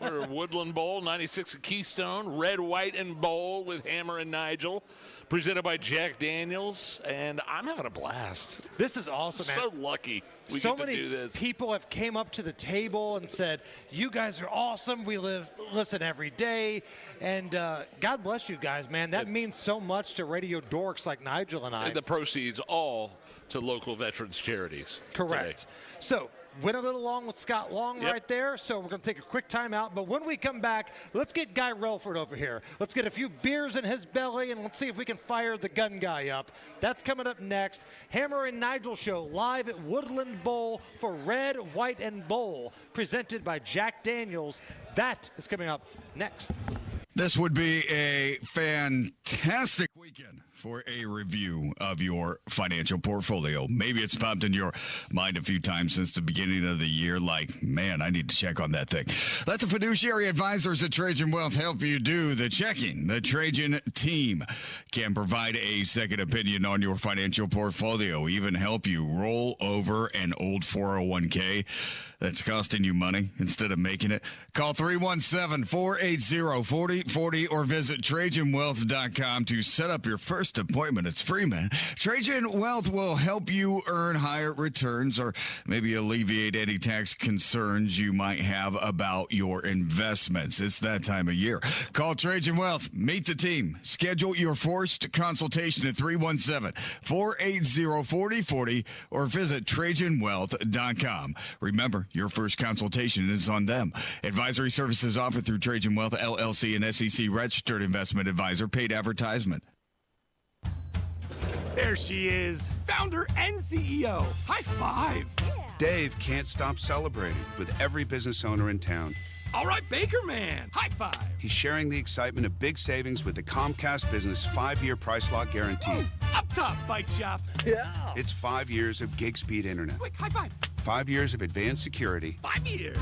We're at Woodland Bowl, 96 at Keystone. Red, white, and bowl with Hammer and Nigel. Presented by Jack Daniels. And I'm having a blast.
This is awesome, man.
So lucky we
so
get to
many
do this.
people have came up to the table and said, you guys are awesome. We listen every day. And God bless you guys, man. That means so much to radio dorks like Nigel and I.
And the proceeds all to local veterans charities.
Correct.
Today.
So went a little long with Scott Long right there, so we're going to take a quick time out. But when we come back, let's get Guy Relford over here. Let's get a few beers in his belly, and let's see if we can fire the gun guy up. That's coming up next. Hammer and Nigel Show live at Woodland Bowl for Red, White, and Bowl, presented by Jack Daniels. That is coming up next.
This would be a fantastic weekend for a review of your financial portfolio. Maybe it's popped in your mind a few times since the beginning of the year, like, man, I need to check on that thing. Let the fiduciary advisors at Trajan Wealth help you do the checking. The Trajan team can provide a second opinion on your financial portfolio, even help you roll over an old 401k that's costing you money instead of making it. Call 317-480-4040 or visit TrajanWealth.com to set up your first appointment. It's free, man. Trajan Wealth will help you earn higher returns or maybe alleviate any tax concerns you might have about your investments. It's that time of year. Call Trajan Wealth. Meet the team. Schedule your first consultation at 317-480-4040 or visit TrajanWealth.com. Remember, your first consultation is on them. Advisory services offered through Trajan Wealth, LLC, and SEC registered investment advisor. Paid advertisement.
There she is, founder and CEO. High five.
Dave can't stop celebrating with every business owner in town.
All right, Baker Man. High five.
He's sharing the excitement of big savings with the Comcast Business 5-year price lock guarantee.
Ooh, up top, bike shop.
Yeah. It's 5 years of gig speed internet.
Quick, high five.
5 years of advanced security.
5 years.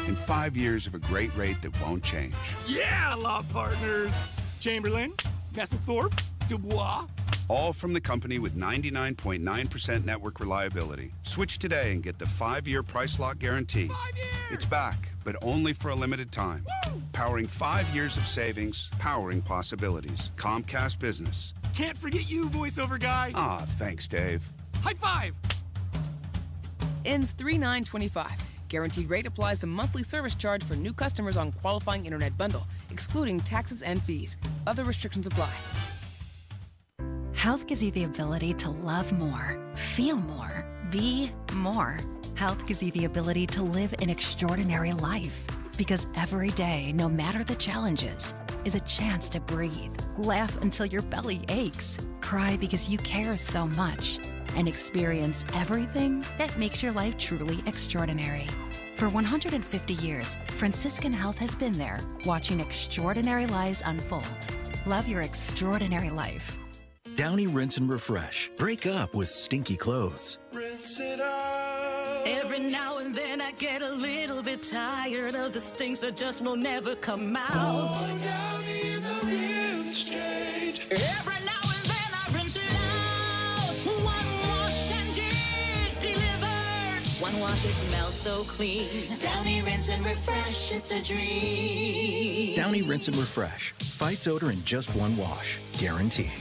And 5 years of a great rate that won't change.
Yeah, law partners. Chamberlain, Messelthorpe, Dubois.
All from the company with 99.9% network reliability. Switch today and get the 5-year price lock guarantee.
5 years.
It's back, but only for a limited time.
Woo!
Powering 5 years of savings, powering possibilities. Comcast Business.
Can't forget you, voiceover guy.
Ah, thanks, Dave.
High five.
Ends 3/9/25. Guaranteed rate applies to monthly service charge for new customers on qualifying internet bundle, excluding taxes and fees. Other restrictions apply.
Health gives you the ability to love more, feel more, be more. Health gives you the ability to live an extraordinary life. Because every day, no matter the challenges, is a chance to breathe, laugh until your belly aches, cry because you care so much, and experience everything that makes your life truly extraordinary. For 150 years, Franciscan Health has been there, watching extraordinary lives unfold. Love your extraordinary life.
Downy Rinse and Refresh. Break up with stinky clothes.
Rinse it out.
Every now and then I get a little bit tired of the stinks that just will never come out.
Pour Downy in the rinse straight.
Every now and then I rinse it out. One wash and it delivers. One wash, it smells so clean. Downy Rinse and Refresh, it's a dream.
Downy Rinse and Refresh. Fights odor in just one wash. Guaranteed.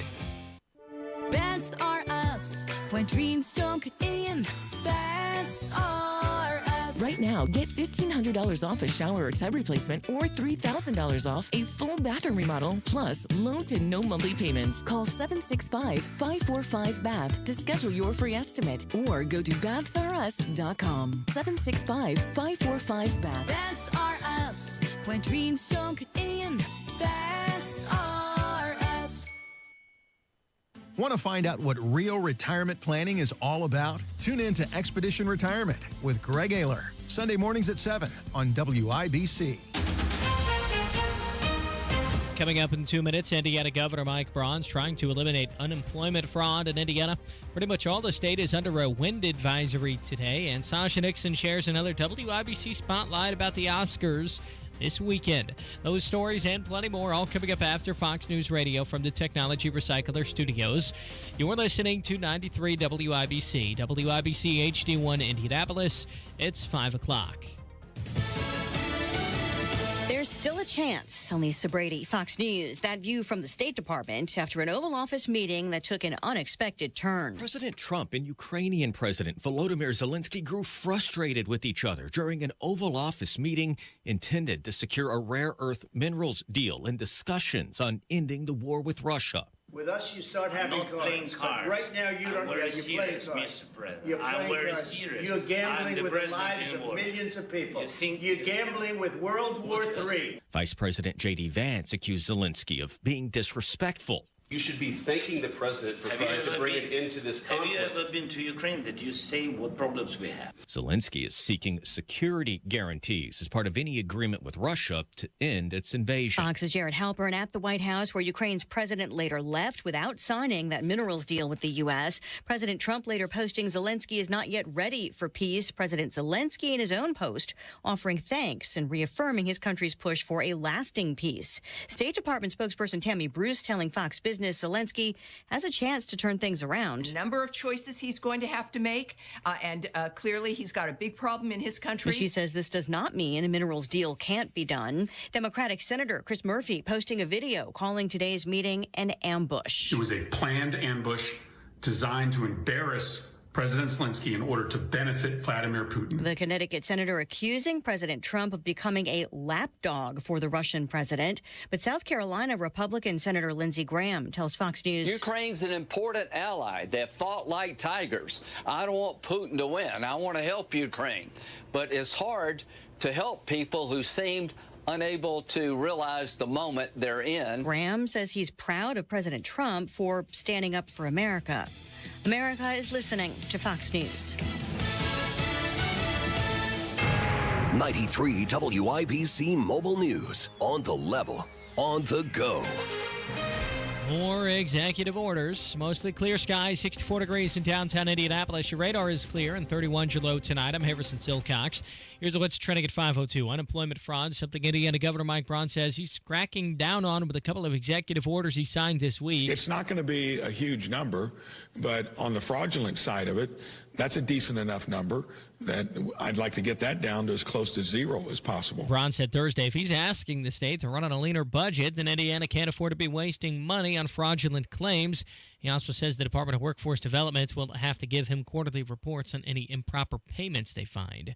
Beds are us. When dreams sunk in, beds are us.
Right now, get $1,500 off a shower or tub replacement or $3,000 off a full bathroom remodel, plus low to no monthly payments. Call 765-545-BATH to schedule your free estimate or go to bathsareus.com. 765-545-BATH.
Beds are us. When dreams sunk in, beds are us.
Want to find out what real retirement planning is all about? Tune in to Expedition Retirement with Greg Ayler, Sunday mornings at 7 on WIBC.
Coming up in 2 minutes, Indiana Governor Mike Braun's trying to eliminate unemployment fraud in Indiana. Pretty much all the state is under a wind advisory today, and Sasha Nixon shares another WIBC spotlight about the Oscars this weekend. Those stories and plenty more all coming up after Fox News Radio from the Technology Recycler Studios. You're listening to 93 WIBC, WIBC HD1 Indianapolis. It's 5 o'clock.
There's still a chance. Lisa Brady, Fox News. That view from the State Department after an Oval Office meeting that took an unexpected turn.
President Trump and Ukrainian President Volodymyr Zelenskyy grew frustrated with each other during an Oval Office meeting intended to secure a rare earth minerals deal and discussions on ending the war with Russia.
With us, you start having
not playing cards.
Right now, you don't.
Very
You're
serious,
playing cards.
Mr. President.
You're
I'm
playing
very
cards.
serious.
You're gambling with the lives
anymore.
of millions of people.
You think
you're gambling with World War III.
Vice President J.D. Vance accused Zelenskyy of being disrespectful.
You should be thanking the president for trying to bring it into this conflict.
Have you ever been to Ukraine? Did you say what problems we have?
Zelenskyy is seeking security guarantees as part of any agreement with Russia to end its invasion.
Fox's Jared Halpern at the White House, where Ukraine's president later left without signing that minerals deal with the U.S. President Trump later posting Zelenskyy is not yet ready for peace. President Zelenskyy in his own post offering thanks and reaffirming his country's push for a lasting peace. State Department spokesperson Tammy Bruce telling Fox Business Zelenskyy has a chance to turn things around.
A number of choices he's going to have to make, and clearly he's got a big problem in his country.
She says this does not mean a minerals deal can't be done. Democratic Senator Chris Murphy posting a video calling today's meeting an ambush.
It was a planned ambush designed to embarrass President Zelenskyy in order to benefit Vladimir Putin.
The Connecticut senator accusing President Trump of becoming a lapdog for the Russian president. But South Carolina Republican Senator Lindsey Graham tells Fox News,
Ukraine's an important ally. They've fought like tigers. I don't want Putin to win. I want to help Ukraine. But it's hard to help people who seemed unable to realize the moment they're in.
Graham says he's proud of President Trump for standing up for America. America is listening to Fox News.
93 WIBC Mobile News. On the level, on the go.
More executive orders. Mostly clear skies, 64 degrees in downtown Indianapolis. Your radar is clear and 31 your low tonight. I'm Harrison Silcox. Here's what's trending at 5:02. Unemployment fraud, something Indiana Governor Mike Braun says he's cracking down on with a couple of executive orders he signed this week.
It's not going to be a huge number, but on the fraudulent side of it, that's a decent enough number that I'd like to get that down to as close to zero as possible.
Braun said Thursday if he's asking the state to run on a leaner budget, then Indiana can't afford to be wasting money on fraudulent claims. He also says the Department of Workforce Development will have to give him quarterly reports on any improper payments they find.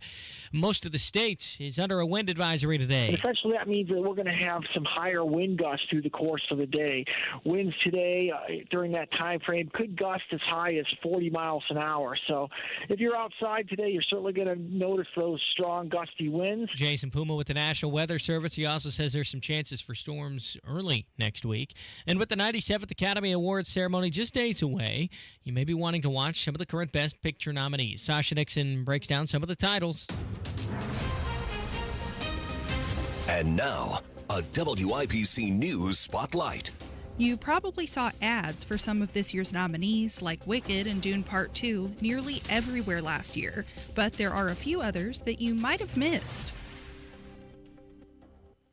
Most of the state is under a wind advisory today.
And essentially, that means that we're going to have some higher wind gusts through the course of the day. Winds today during that time frame could gust as high as 40 miles an hour. So if you're outside today, you're certainly going to notice those strong gusty winds.
Jason Puma with the National Weather Service. He also says there's some chances for storms early next week. And with the 97th Academy Awards ceremony just days away, you may be wanting to watch some of the current Best Picture nominees. Sasha Nixon breaks down some of the titles.
And now, a WIBC News Spotlight.
You probably saw ads for some of this year's nominees, like Wicked and Dune Part 2, nearly everywhere last year. But there are a few others that you might have missed.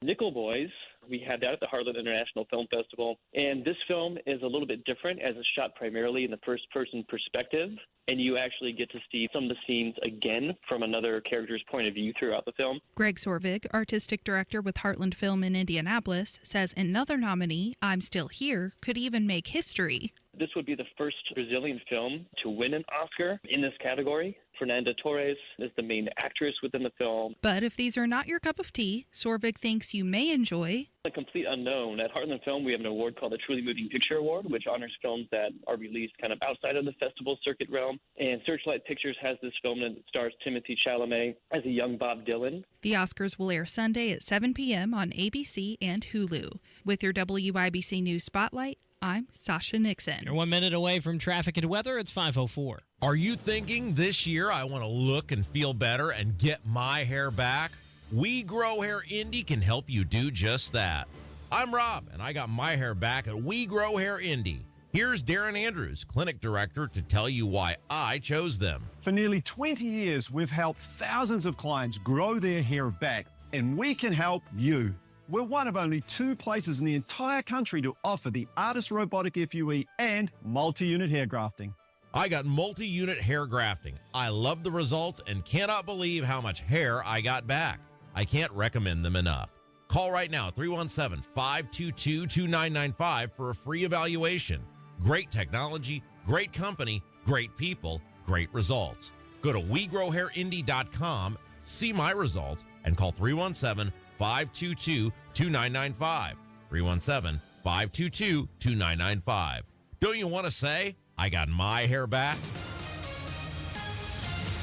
Nickel Boys
We had that at the Heartland International Film Festival. And this film is a little bit different as it's shot primarily in the first-person perspective, and you actually get to see some of the scenes again from another character's point of view throughout the film.
Greg Sorvig, artistic director with Heartland Film in Indianapolis, says another nominee, I'm Still Here, could even make history.
This would be the first Brazilian film to win an Oscar in this category. Fernanda Torres is the main actress within the film.
But if these are not your cup of tea, Sorvig thinks you may enjoy
A complete unknown. At Heartland Film, we have an award called the Truly Moving Picture Award, which honors films that are released kind of outside of the festival circuit realm. And Searchlight Pictures has this film that stars Timothée Chalamet as a young Bob Dylan.
The Oscars will air Sunday at 7 p.m. on ABC and Hulu. With your WIBC News Spotlight, I'm Sasha Nixon.
You're 1 minute away from traffic and weather. It's 5:04.
Are you thinking this year I want to look and feel better and get my hair back? We Grow Hair Indy can help you do just that. I'm Rob, and I got my hair back at We Grow Hair Indy. Here's Darren Andrews, clinic director, to tell you why I chose them.
For nearly 20 years, we've helped thousands of clients grow their hair back, and we can help you. We're one of only 2 places in the entire country to offer the Artist Robotic FUE and multi-unit hair grafting.
I got multi-unit hair grafting. I love the results and cannot believe how much hair I got back. I can't recommend them enough. Call right now, 317-522-2995 for a free evaluation. Great technology, great company, great people, great results. Go to WeGrowHairIndy.com, see my results, and call 317-522-2995. 317-522-2995. Don't you want to say, I got my hair back?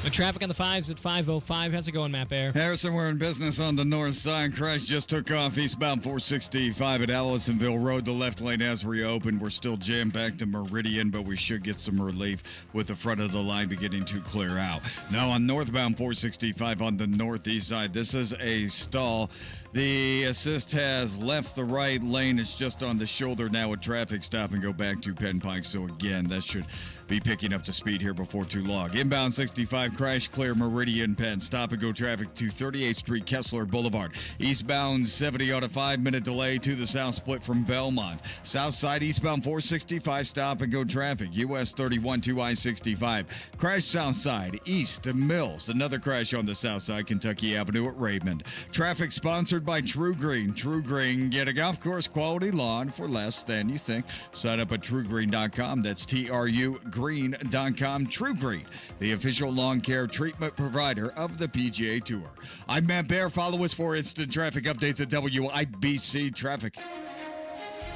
The traffic on the 5s at 5:05. How's it going, Matt Bear?
Harrison, we're in business on the north side. Crash just took off eastbound 465 at Allisonville Road. The left lane has reopened. We're still jammed back to Meridian, but we should get some relief with the front of the line beginning to clear out. Now on northbound 465 on the northeast side, this is a stall. The assist has left the right lane. It's just on the shoulder now with traffic stop and go back to Penn Pike. So again, that should be picking up to speed here before too long. Inbound 65, crash clear Meridian Penn. Stop and go traffic to 38th Street, Kessler Boulevard. Eastbound 70 on a 5-minute delay to the south split from Belmont. South side eastbound 465, stop and go traffic. US 31 to I-65. Crash south side, east to Mills. Another crash on the south side, Kentucky Avenue at Raymond. Traffic sponsored by True Green. True Green, get a golf course quality lawn for less than you think. Sign up at TrueGreen.com. That's TRUGreen.com. True Green, the official lawn care treatment provider of the PGA Tour. I'm Matt Bear. Follow us for instant traffic updates at WIBC Traffic.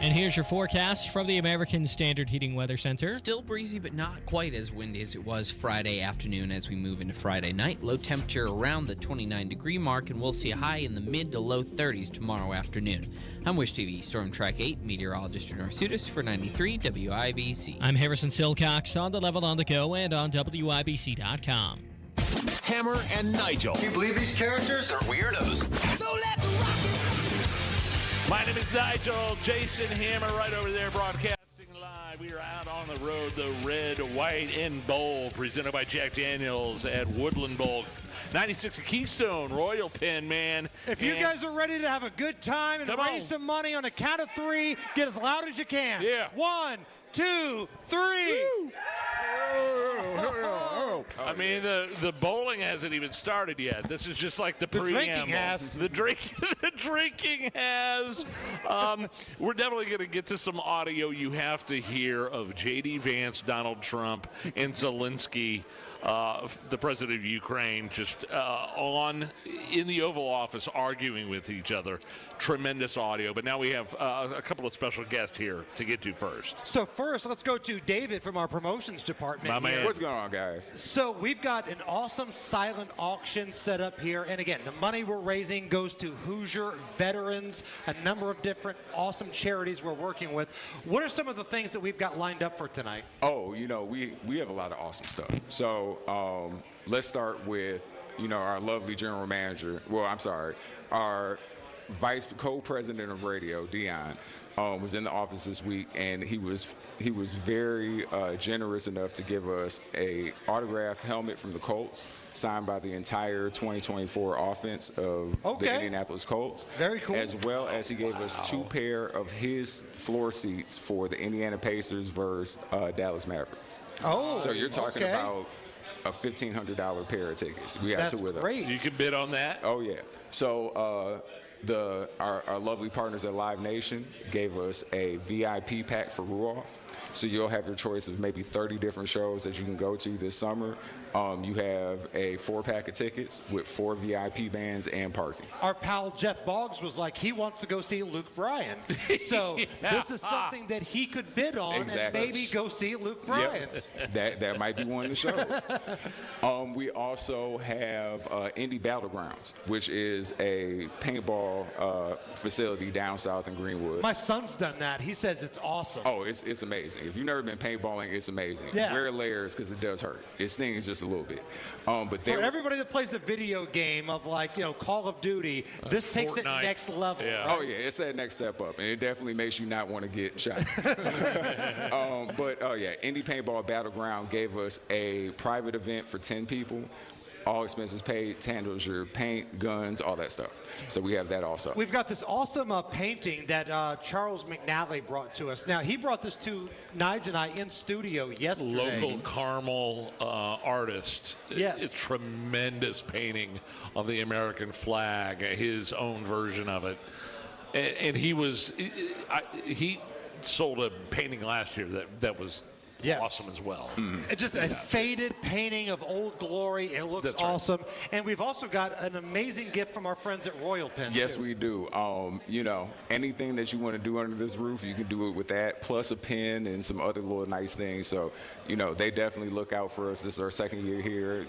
And here's your forecast from the American Standard Heating Weather Center.
Still breezy, but not quite as windy as it was Friday afternoon as we move into Friday night. Low temperature around the 29-degree mark, and we'll see a high in the mid to low 30s tomorrow afternoon. I'm Wish TV Storm Track 8 meteorologist Renor Sutis for 93 WIBC.
I'm Harrison Silcox on the level on the go and on WIBC.com.
Hammer and Nigel.
Can you believe these characters are weirdos?
So let's rock it.
My name is Nigel. Jason Hammer right over there broadcasting live. We are out on the road, the red, white, and bold, presented by Jack Daniels at Woodland Bowl. 96 at Keystone, Royal Pen, man.
If you guys are ready to have a good time and raise some money on a count of 3, get as loud as you can.
Yeah.
1, 2, 3.
I mean, the bowling hasn't even started yet. This is just like the preamble.
Drinking has.
The drinking has. We're definitely going to get to some audio you have to hear of J.D. Vance, Donald Trump, and Zelenskyy, the president of Ukraine, just in the Oval Office arguing with each other. Tremendous audio. But now we have a couple of special guests here to get to first.
So first, let's go to David from our promotions department.
My man.
What's going on, guys?
So we've got an awesome silent auction set up here. And again, the money we're raising goes to Hoosier veterans, a number of different awesome charities we're working with. What are some of the things that we've got lined up for tonight?
Oh, we have a lot of awesome stuff. So let's start with, our lovely general manager. Well, I'm sorry, our vice co-president of radio, Dion, was in the office this week, and he was he was very generous enough to give us a autographed helmet from the Colts, signed by the entire 2024 offense of the Indianapolis Colts.
Very cool.
As well as he gave us 2 pair of his floor seats for the Indiana Pacers versus Dallas Mavericks.
Oh,
so you're talking about a $1,500 pair of tickets. We have 2 of those.
Great.
You can bid on that?
Oh, yeah. So our lovely partners at Live Nation gave us a VIP pack for Ruoff. So you'll have your choice of maybe 30 different shows that you can go to this summer. You have a 4-pack of tickets with 4 VIP bands and parking.
Our pal Jeff Boggs was like, he wants to go see Luke Bryan. So this is something that he could bid on and maybe go see Luke Bryan.
Yep. That might be one of the shows. We also have Indy Battlegrounds, which is a paintball facility down south in Greenwood.
My son's done that. He says it's awesome.
Oh, it's amazing. If you've never been paintballing, it's amazing.
Yeah.
Wear layers because it does hurt. It stings just a little bit. But
for everybody that plays the video game of Call of Duty, this takes it next level.
Yeah.
Right?
Oh yeah, it's that next step up, and it definitely makes you not want to get shot. Indy Paintball Battleground gave us a private event for 10 people. All expenses paid, handles your paint, guns, all that stuff. So we have that also.
We've got this awesome painting that Charles McNally brought to us. Now, he brought this to Nigel and I in studio yesterday.
Local Carmel artist.
Yes.
A tremendous painting of the American flag, his own version of it. And he sold a painting last year that was awesome as well.
It's just a faded painting of Old Glory. It looks awesome. Right. And we've also got an amazing gift from our friends at Royal Pens.
Yes, we do. Anything that you want to do under this roof, you can do it with that, plus a pen and some other little nice things. So, they definitely look out for us. This is our 2nd year here.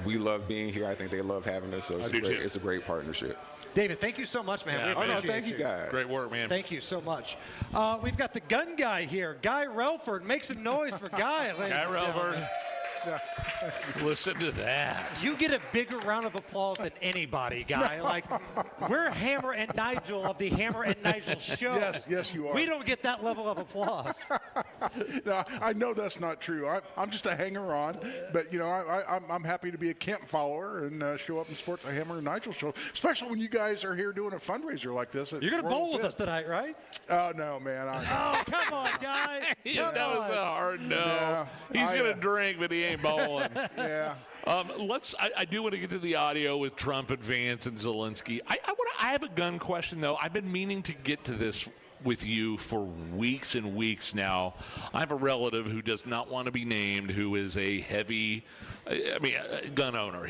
We love being here. I think they love having us. So it's a great partnership.
David, thank you so much, man.
Yeah,
we appreciate
thank you guys.
Great work, man.
Thank you so much. We've got the gun guy here, Guy Relford. Make some noise for Guy.
Guy Relford. Listen to that.
You get a bigger round of applause than anybody, Guy. We're Hammer and Nigel of the Hammer and Nigel show.
Yes, you are.
We don't get that level of applause.
No, I know that's not true. I'm just a hanger-on, but I'm happy to be a Kemp follower and show up and support the Hammer and Nigel show, especially when you guys are here doing a fundraiser like this.
You're going to bowl with us tonight, right?
Oh, no, man.
Oh, come on, Guy.
That was a hard no. Yeah, he's going to drink, but he ain't bowling.
Yeah.
I do want to get to the audio with Trump and Vance and Zelenskyy. I have a gun question, though. I've been meaning to get to this with you for weeks and weeks now. I have a relative who does not want to be named, who is a heavy, gun owner.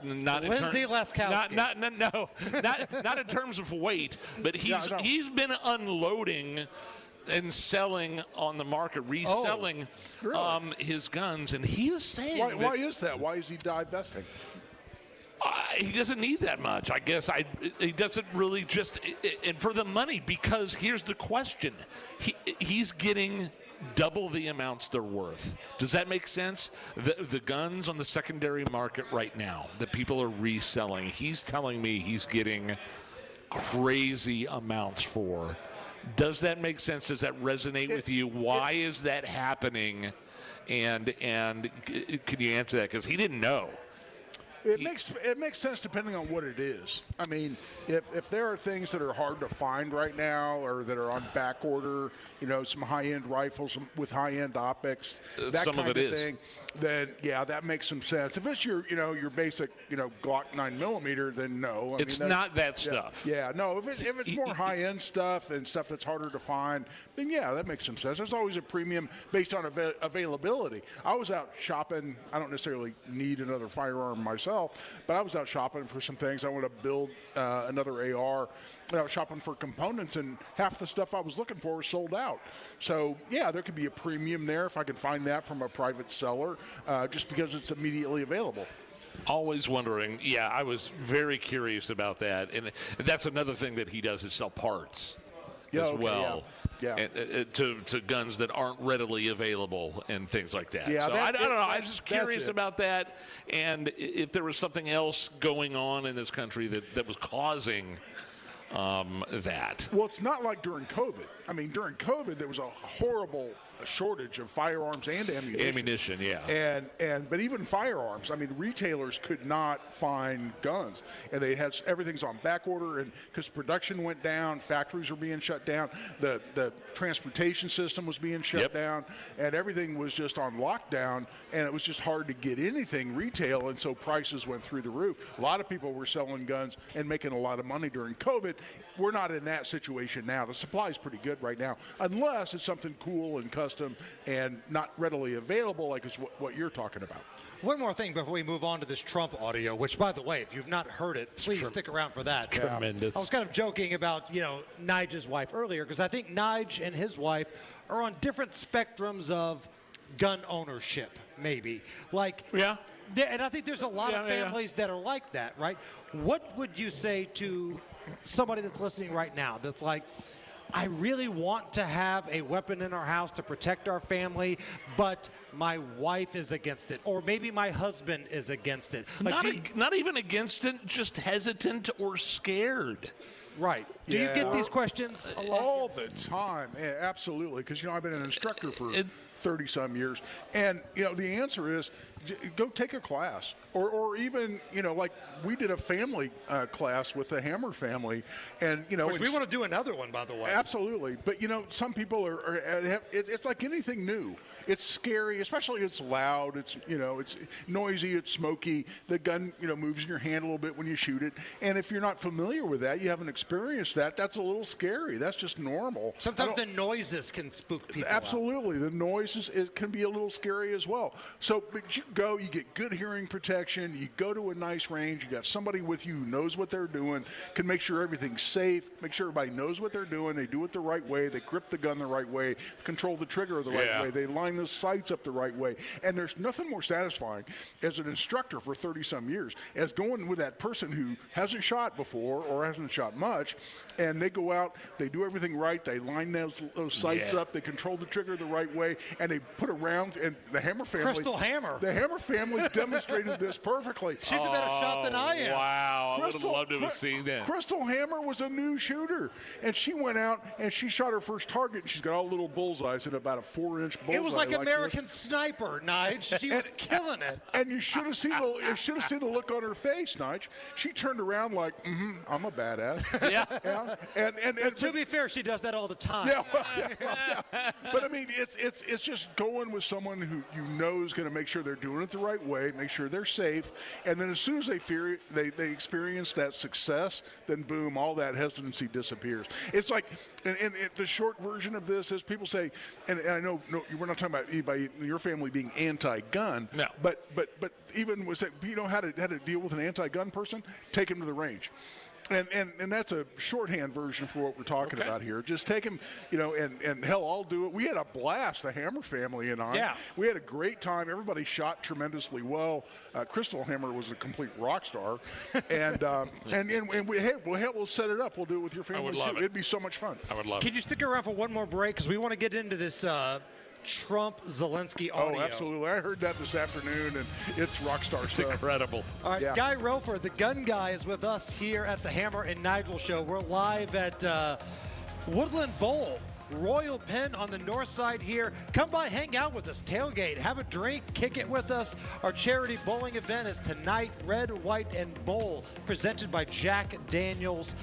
Not
Lindsay Laskowski.
Not in terms of weight, but he's been unloading and selling on the market, reselling his guns, and he is saying
why is that? Why is he divesting?
He doesn't need that much. I guess he doesn't really and for the money, because here's the question. He's getting double the amounts they're worth. Does that make sense? The guns on the secondary market right now that people are reselling, he's telling me he's getting crazy amounts for. Does that make sense? Does that resonate with you? Why is that happening? And can you answer that? Because he didn't know.
It makes sense depending on what it is. I mean, if there are things that are hard to find right now or that are on back order, some high-end rifles with high-end optics, that
some
kind
of it
thing, then that makes some sense. If it's your basic Glock 9mm, then no.
It's not that stuff.
Yeah, no. If it's more high-end stuff and stuff that's harder to find, then that makes some sense. There's always a premium based on availability. I was out shopping. I don't necessarily need another firearm myself, but I was out shopping for some things. I want to build another AR. I was shopping for components, and half the stuff I was looking for was sold out. So, there could be a premium there if I could find that from a private seller, just because it's immediately available.
Always wondering. Yeah, I was very curious about that. And that's another thing that he does is sell parts as well.
Yeah.
And, to guns that aren't readily available and things like that.
Yeah,
so I don't know. I was just curious about that, and if there was something else going on in this country that was causing that.
Well, it's not like during COVID. I mean, during COVID, there was a horrible shortage of firearms and ammunition. But even firearms, I mean, retailers could not find guns, and they had everything's on back order, and because production went down, factories were being shut down, the transportation system was being shut down, and everything was just on lockdown, and it was just hard to get anything retail, and so prices went through the roof. A lot of people were selling guns and making a lot of money during COVID. We're not in that situation now. The supply is pretty good right now, unless it's something cool and custom and not readily available, like is what you're talking about.
One more thing before we move on to this Trump audio, which, by the way, if you've not heard it, please stick around for that.
Tremendous.
I was kind of joking about, Nigel's wife earlier, because I think Nigel and his wife are on different spectrums of gun ownership, maybe. And I think there's a lot of families that are like that, right? What would you say to somebody that's listening right now that's like, I really want to have a weapon in our house to protect our family, but my wife is against it, or maybe my husband is against it.
Not even against it, just hesitant or scared.
Right. Do you get these questions a lot?
All the time? Yeah, absolutely. Because, I've been an instructor for 30-some years. And, the answer is go take a class. Or even, like we did a family class with the Hammer family. And,
Which we want to do another one, by the way.
Absolutely. But, some people it's like anything new. It's scary, especially it's loud. It's, it's noisy. It's smoky. The gun, moves in your hand a little bit when you shoot it. And if you're not familiar with that, you haven't experienced that, that's a little scary. That's just normal.
Sometimes the noises can spook people
Absolutely. Out. The noises can be a little scary as well. So but you go, you get good hearing protection. You go to a nice range. You got somebody with you who knows what they're doing, can make sure everything's safe, make sure everybody knows what they're doing. They do it the right way. They grip the gun the right way, control the trigger the right way. They line the sights up the right way. And there's nothing more satisfying as an instructor for 30-some years as going with that person who hasn't shot before or hasn't shot much, and they go out, they do everything right, they line those sights up, they control the trigger the right way, and they put a round, and the Hammer family.
Crystal Hammer.
The Hammer family's demonstrated this perfectly.
She's a better shot than I am.
Wow, I would have loved to have seen that.
Crystal Hammer was a new shooter, and she went out and she shot her first target, and she's got all little bullseyes in about a 4-inch bullseye.
It was like American Sniper, Nigel. She was killing it.
And you should have seen the look on her face, Nigel. She turned around like, I'm a badass. And
to be fair, she does that all the time.
But I mean, it's just going with someone who you know is going to make sure they're doing it the right way, make sure they're safe, and then as soon as they experience that success, then boom, all that hesitancy disappears. It's like, and the short version of this is people say, and I know we're not talking about anybody in your family being anti-gun, but even was that how to deal with an anti-gun person? Take him to the range. And that's a shorthand version for what we're talking about here. Just take him, and hell, I'll do it. We had a blast, the Hammer family and I.
Yeah.
We had a great time. Everybody shot tremendously well. Crystal Hammer was a complete rock star. And we'll set it up. We'll do it with your family, too. It'd be so much fun.
I would love it.
Can you stick around for one more break? Because we want to get into this Trump-Zelenskyy audio.
Oh, absolutely. I heard that this afternoon, and it's rock star stuff.
It's incredible.
All right, Guy Rofer, the gun guy, is with us here at the Hammer and Nigel show. We're live at Woodland Bowl, Royal Pen on the north side here. Come by, hang out with us, tailgate, have a drink, kick it with us. Our charity bowling event is tonight, Red, White, and Bowl, presented by Jack Daniels.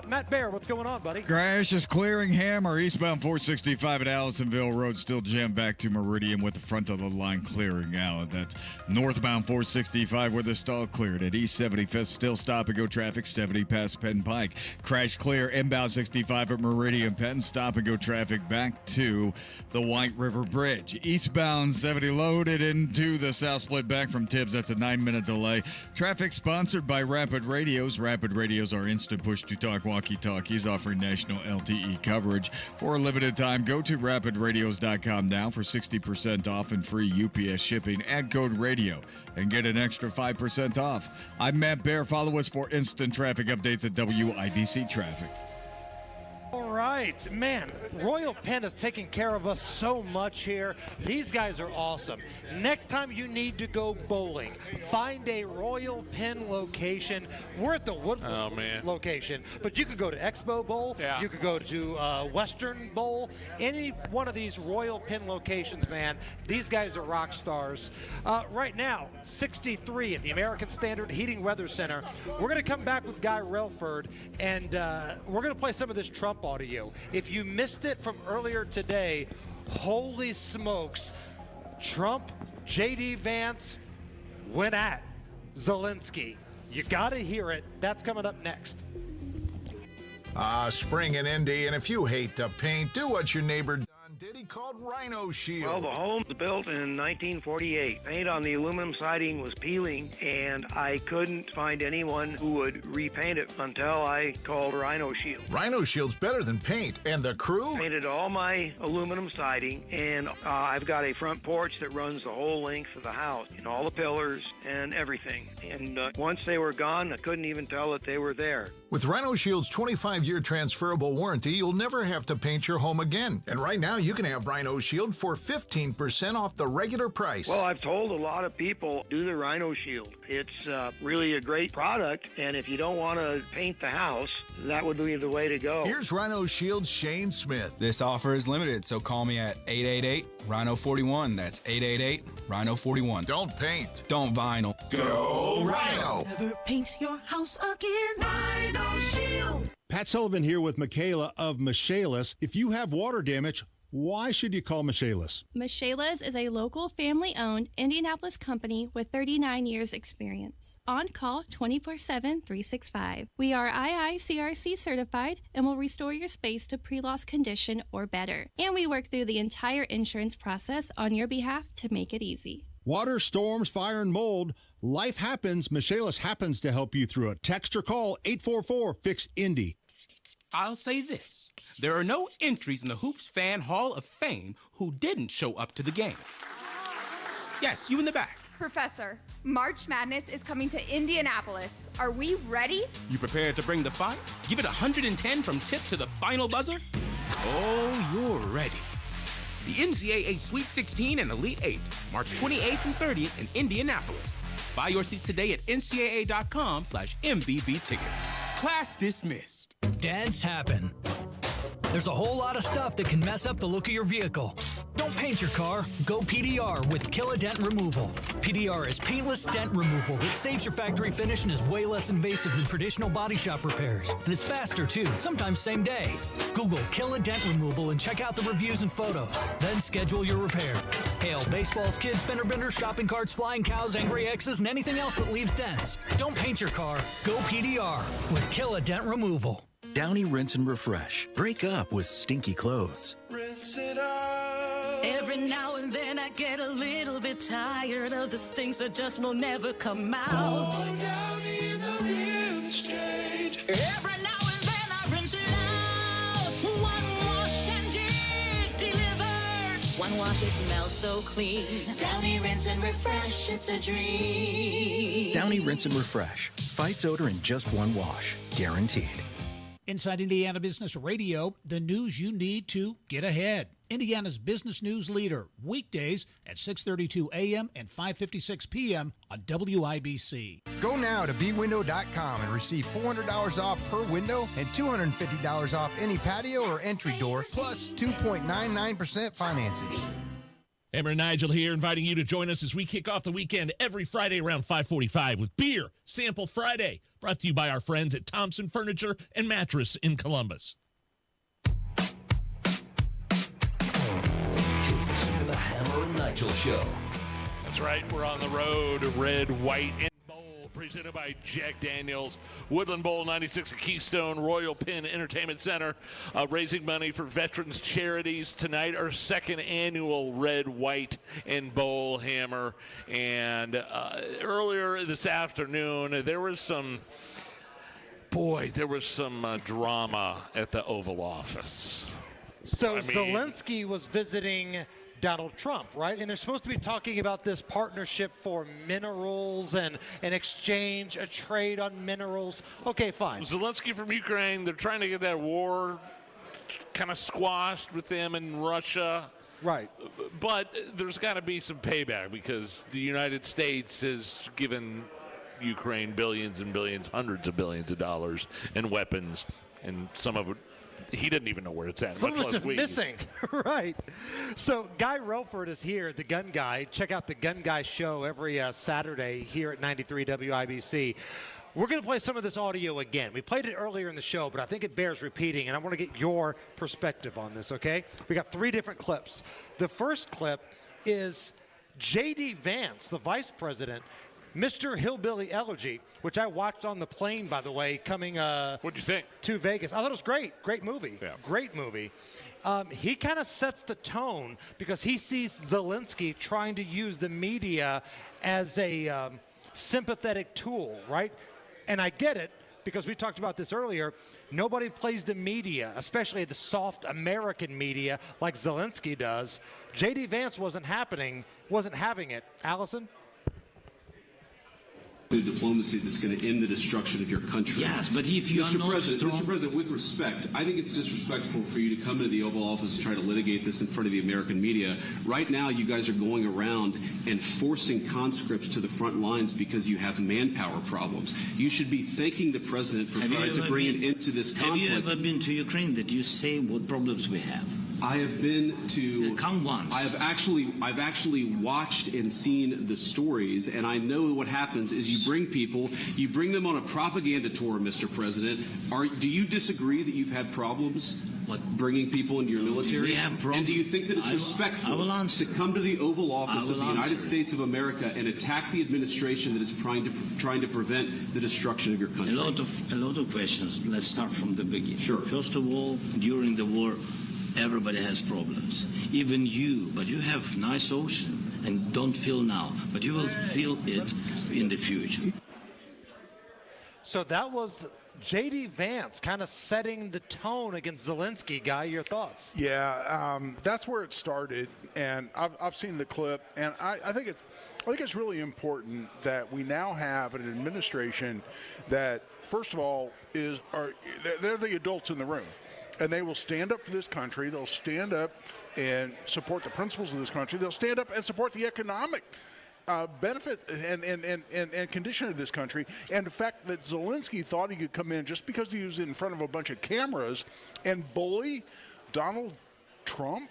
Matt Baer, what's going on, buddy?
Crash is clearing Hammer, eastbound 465 at Allisonville Road, still jammed back to Meridian with the front of the line clearing out. That's northbound 465 where the stall cleared. At East 75th, still stop and go traffic, 70 past Penn Pike. Crash clear, inbound 65 at Meridian Penn, stop and go traffic back to the White River Bridge. Eastbound 70 loaded into the south split back from Tibbs. That's a 9-minute delay. Traffic sponsored by Rapid Radios. Rapid Radios are instant push-to-talk walkie-talkies offering national LTE coverage. For a limited time, go to rapidradios.com now for 60% off and free UPS shipping. Add code RADIO and get an extra 5% off. I'm Matt Baer. Follow us for instant traffic updates at WIBC Traffic.
All right. Man, Royal Pin is taking care of us so much here. These guys are awesome. Next time you need to go bowling, find a Royal Pin location. We're at the Woodland location, but you could go to Expo Bowl.
Yeah.
You could go to Western Bowl. Any one of these Royal Pin locations, man. These guys are rock stars. Right now, 63 at the American Standard Heating Weather Center. We're going to come back with Guy Relford, and we're going to play some of this Trump audio. If you missed it from earlier today, holy smokes, Trump, J.D. Vance went at Zelenskyy. You got to hear it. That's coming up next.
Spring in Indy, and if you hate to paint, do what your neighbor Don did. He called Rhino Shield.
Well, the home was built in 1948. Paint on the aluminum siding was peeling, and I couldn't find anyone who would repaint it until I called Rhino Shield.
Rhino Shield's better than paint, and the crew
Painted all my aluminum siding, and I've got a front porch that runs the whole length of the house, and all the pillars and everything. And once they were gone, I couldn't even tell that they were there.
With Rhino Shield's 25-year transferable warranty, you'll never have to paint your home again. And right now, you can have Rhino Shield for 15% off the regular price.
Well, I've told a lot of people, do the Rhino Shield. It's really a great product, and if you don't want to paint the house, that would be the way to go.
Here's Rhino Shield's Shane Smith.
This offer is limited, so call me at 888-RHINO-41. That's 888-RHINO-41.
Don't paint.
Don't vinyl.
Go Rhino!
Never paint your house again. Rhino Shield.
Pat Sullivan here with Michaela of Michaelis. If you have water damage, why should you call Michaelis?
Michaelis is a local family-owned Indianapolis company with 39 years experience. On call 24/7, 365. We are IICRC certified and will restore your space to pre-loss condition or better. And we work through the entire insurance process on your behalf to make it easy.
Water, storms, fire, and mold. Life happens. Michaelis happens to help you through it. Text or call 844-FIX-INDY.
I'll say this. There are no entries in the Hoops Fan Hall of Fame who didn't show up to the game. Yes, you in the back.
Professor, March Madness is coming to Indianapolis. Are we ready?
You prepared to bring the fire? Give it 110 from tip to the final buzzer? Oh, you're ready. The NCAA Sweet 16 and Elite 8, March 28th and 30th in Indianapolis. Buy your seats today at ncaa.com/MVB tickets. Class dismissed.
Dads happen. There's a whole lot of stuff that can mess up the look of your vehicle. Don't paint your car. Go PDR with Kill a Dent Removal. PDR is paintless dent removal that saves your factory finish and is way less invasive than traditional body shop repairs. And it's faster too, sometimes same day. Google Kill a Dent Removal and check out the reviews and photos. Then schedule your repair. Hail baseballs, kids, fender benders, shopping carts, flying cows, angry X's, and anything else that leaves dents. Don't paint your car. Go PDR with Kill a Dent Removal.
Downy Rinse and Refresh. Break up with stinky clothes.
Rinse it out. Every now and then I get a little bit tired of the stinks that just will never come out. Going down in the rinse straight. Every now and then I rinse it out. One wash and it delivers. One wash, it smells so clean. Downy Rinse and Refresh, it's a dream.
Downy Rinse and Refresh. Fights odor in just one wash. Guaranteed.
Inside Indiana Business Radio, the news you need to get ahead. Indiana's business news leader, weekdays at 6:32 a.m. and 5:56 p.m. on WIBC.
Go now to bwindow.com and receive $400 off per window and $250 off any patio or entry door, plus 2.99% financing.
Hammer and Nigel here, inviting you to join us as we kick off the weekend every Friday around 5:45 with Beer Sample Friday, brought to you by our friends at Thompson Furniture and Mattress in Columbus.
Listen to the Hammer and Nigel Show.
That's right, we're on the road, red, white, and bowl, presented by Jack Daniels. Woodland Bowl 96 at Keystone, Royal Pin Entertainment Center, raising money for veterans charities tonight, our second annual red, white, and bowl hammer. And earlier this afternoon, there was some drama at the Oval Office.
So Zelenskyy was visiting Donald Trump, right? And they're supposed to be talking about this partnership for minerals and an exchange, a trade on minerals. Okay, fine.
Zelenskyy from Ukraine, they're trying to get that war kind of squashed with them in Russia.
Right.
But there's got to be some payback because the United States has given Ukraine billions and billions, hundreds of billions of dollars in weapons, and some of it he didn't even know where it's at.
Some of it's just missing. Right. So Guy Relford is here, the Gun Guy. Check out the Gun Guy show every Saturday here at 93 WIBC. We're going to play some of this audio again. We played it earlier in the show, but I think it bears repeating, and I want to get your perspective on this, okay? We got 3 different clips. The first clip is J.D. Vance, the vice president, Mr. Hillbilly Elegy, which I watched on the plane, by the way, coming
What'd you think?
to Vegas. I thought it was great. Great movie.
Yeah.
Great movie. He kind of sets the tone because he sees Zelenskyy trying to use the media as a sympathetic tool, right? And I get it because we talked about this earlier. Nobody plays the media, especially the soft American media like Zelenskyy does. J.D. Vance wasn't having it. Allison?
Diplomacy that's going to end the destruction of your country.
Yes, but if you are not strong...
Mr. President, with respect, I think it's disrespectful for you to come into the Oval Office and try to litigate this in front of the American media. Right now, you guys are going around and forcing conscripts to the front lines because you have manpower problems. You should be thanking the President for trying to bring an end to this conflict.
Have you ever been to Ukraine that you say what problems we have?
I have been to.
Come once.
I've actually watched and seen the stories, and I know what happens is you bring them on a propaganda tour, Mr. President. Do you disagree that you've had problems bringing people into your military?
We have problems.
And do you think that it's respectful to come to the Oval Office of the United States of America and attack the administration that is trying to prevent the destruction of your country?
A lot of questions. Let's start from the beginning.
Sure.
First of all, during the war, everybody has problems, even you, but you have nice ocean and don't feel now, but you will feel it in the future.
So that was J.D. Vance kind of setting the tone against Zelenskyy. Guy, your thoughts?
Yeah, that's where it started, and I've seen the clip, and I think it's really important that we now have an administration that, first of all, they're the adults in the room. And they will stand up for this country. They'll stand up and support the principles of this country. They'll stand up and support the economic benefit and condition of this country. And the fact that Zelenskyy thought he could come in just because he was in front of a bunch of cameras and bully Donald Trump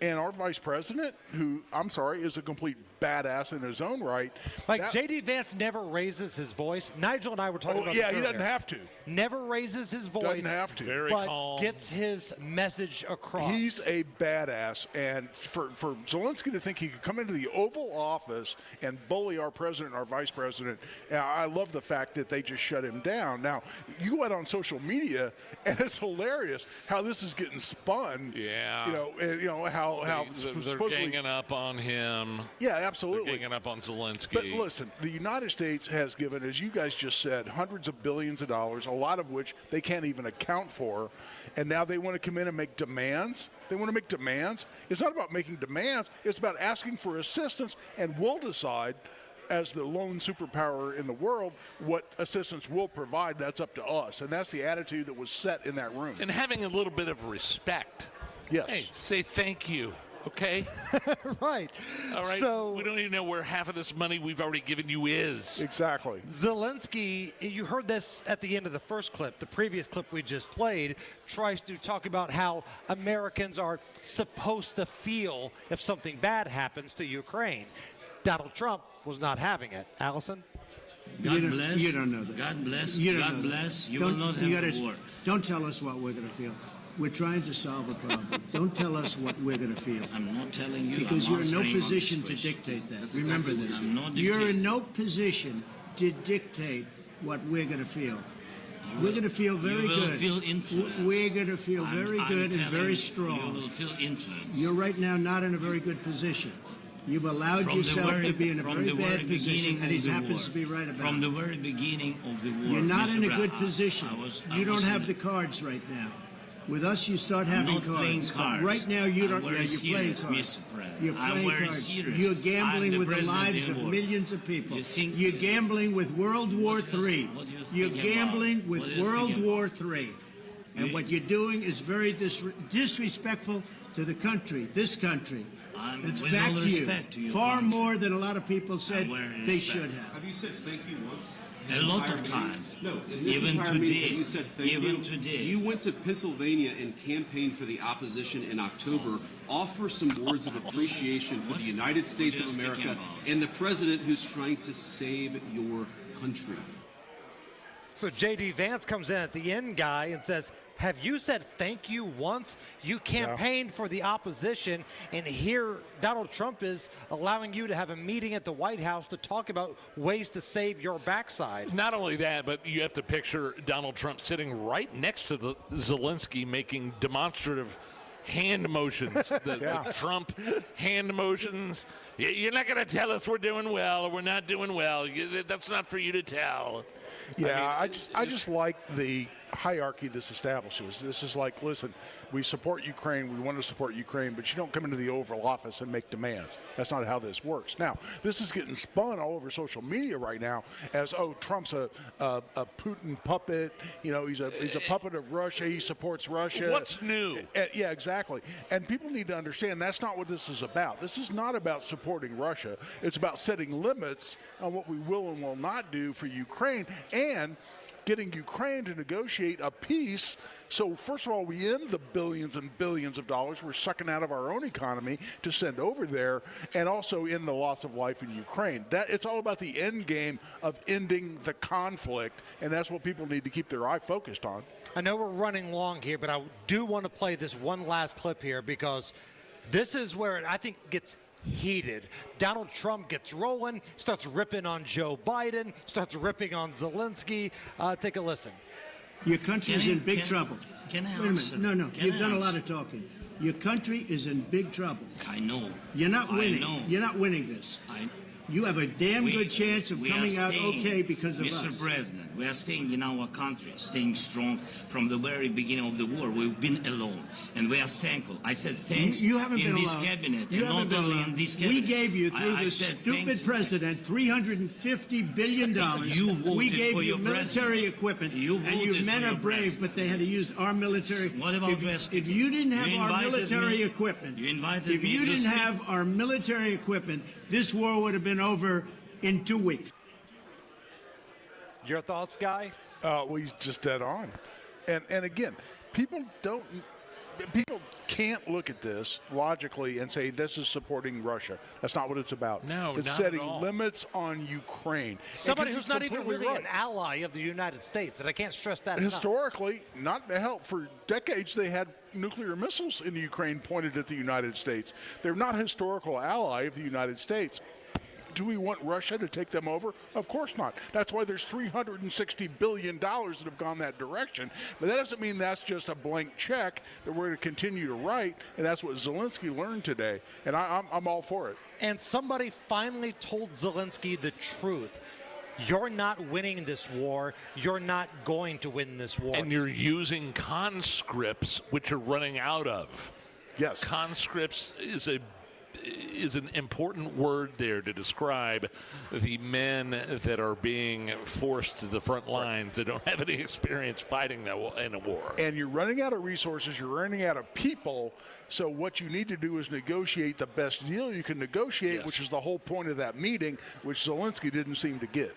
and our vice president, who, I'm sorry, is a complete badass in his own right.
Like, J.D. Vance never raises his voice. Nigel and I were talking about this
he
earlier.
doesn't have to.
Never raises his voice.
Doesn't have to.
Very
but
calm.
Gets his message across.
He's a badass. And for Zelenskyy to think he could come into the Oval Office and bully our president and our vice president, I love the fact that they just shut him down. Now, you went on social media, and it's hilarious how this is getting spun.
Yeah.
You know how
they're
supposedly
ganging up on him.
Yeah, absolutely.
They're ganging up on Zelenskyy.
But listen, the United States has given, as you guys just said, hundreds of billions of dollars, a lot of which they can't even account for, and now they want to come in and make demands. They want to make demands. It's not about making demands. It's about asking for assistance, and we'll decide, as the lone superpower in the world, what assistance we'll provide. That's up to us, and that's the attitude that was set in that room.
And having a little bit of respect.
Yes.
Hey, say thank you. Okay?
Right.
All right.
So
we don't even know where half of this money we've already given you is.
Exactly.
Zelenskyy, you heard this at the end of the first clip. The previous clip we just played tries to talk about how Americans are supposed to feel if something bad happens to Ukraine. Donald Trump was not having it. Allison?
God bless.
You don't know that.
God bless.
God
bless. You will not have a war.
Don't tell us what we're going to feel. We're trying to solve a problem. Don't tell us what we're going to feel.
I'm not telling you.
Because you're in no position to dictate that. Remember this. You're in no position to dictate what we're going to feel. We're going to feel very good.
You will feel influence.
We're going to feel very good and very strong.
You will feel influence.
You're right now not in a very good position. You've allowed yourself to be in a very bad position, and he happens to be right about it.
From the very beginning of the war.
You're not in a good position. You don't have the cards right now. With us, you start having cards. Right now, you don't. Yeah, you're playing cards. You're playing cards. You're gambling with the lives of millions of people. You're gambling with World War III. You're gambling with World War III. And what you're doing is very disrespectful to the country, this country. It's
with
back
all
to you.
respect to you,
Far
Congress.
more than a lot of people said
wearing
they
respect.
should have.
Have you said thank you once?
A lot of times.
No, in this
Even
entire
today.
meeting, you said thank
Even
you.
today.
You went to Pennsylvania and campaigned for the opposition in October. Offer some words of appreciation for the United States of America and the president who's trying to save your country.
So J.D. Vance comes in at the end, guy, and says, have you said thank you once? You campaigned for the opposition, and here Donald Trump is allowing you to have a meeting at the White House to talk about ways to save your backside.
Not only that, but you have to picture Donald Trump sitting right next to the Zelenskyy making demonstrative hand motions, the Trump hand motions. You're not going to tell us we're doing well or we're not doing well. That's not for you to tell.
Yeah, I just like the hierarchy this establishes. This is like, listen, we support Ukraine, we want to support Ukraine, but you don't come into the Oval Office and make demands. That's not how this works. Now, this is getting spun all over social media right now as, oh, Trump's a Putin puppet. You know, he's a puppet of Russia. He supports Russia.
What's new?
Yeah, exactly. And people need to understand that's not what this is about. This is not about supporting Russia. It's about setting limits on what we will and will not do for Ukraine and getting Ukraine to negotiate a peace. So first of all, we end the billions and billions of dollars we're sucking out of our own economy to send over there, and also end the loss of life in Ukraine. That it's all about the end game of ending the conflict, and that's what people need to keep their eye focused on.
I know we're running long here, but I do want to play this one last clip here because this is where it, I think, gets heated. Donald Trump gets rolling, starts ripping on Joe Biden, starts ripping on Zelenskyy. Take a listen.
Your country is in big trouble.
Can I
Wait a
answer?
minute. No.
Can
You've
I
done a
answer?
lot of talking. Your country is in big trouble.
I know.
You're not winning.
I know.
You're not winning this. You have a damn good chance of coming out okay because of us.
Mr. President, we are staying in our country, staying strong from the very beginning of the war. We've been alone, and we are thankful. I said thanks
You haven't
in
been
this
alone.
cabinet,
You
and
haven't
not
been
only
alone.
in this cabinet.
We gave you, through
I
this
said thank
stupid
you.
president, $350 billion.
You voted
we gave
for
you
your
military
president.
equipment,
You
and
voted
you
for
men
your
are brave,
president.
but they had to use our military.
What about
if you didn't have
You
our
invited
military
me.
equipment,
You invited
if
me
you
to
didn't
speak.
have our military equipment, this war would have been over in 2 weeks.
Your thoughts, Guy?
Well, he's just dead on. And again, people can't look at this logically and say this is supporting Russia. That's not what it's about.
No,
it's
not
setting
at all.
limits on Ukraine.
Somebody
And
who's
he's
not even
completely
really
right.
an ally of the United States, and I can't stress that enough.
Historically, not to help, for decades they had nuclear missiles in Ukraine pointed at the United States. They're not a historical ally of the United States. Do we want Russia to take them over? Of course not. That's why there's $360 billion that have gone that direction. But that doesn't mean that's just a blank check that we're going to continue to write, and that's what Zelenskyy learned today. And I'm all for it.
And somebody finally told Zelenskyy the truth. You're not winning this war. You're not going to win this war.
And you're using conscripts, which are running out of.
Yes.
Conscripts is an important word there to describe the men that are being forced to the front lines that don't have any experience fighting in a war.
And you're running out of resources, you're running out of people, so what you need to do is negotiate the best deal you can negotiate,
Yes.
which is the whole point of that meeting, which Zelenskyy didn't seem to get.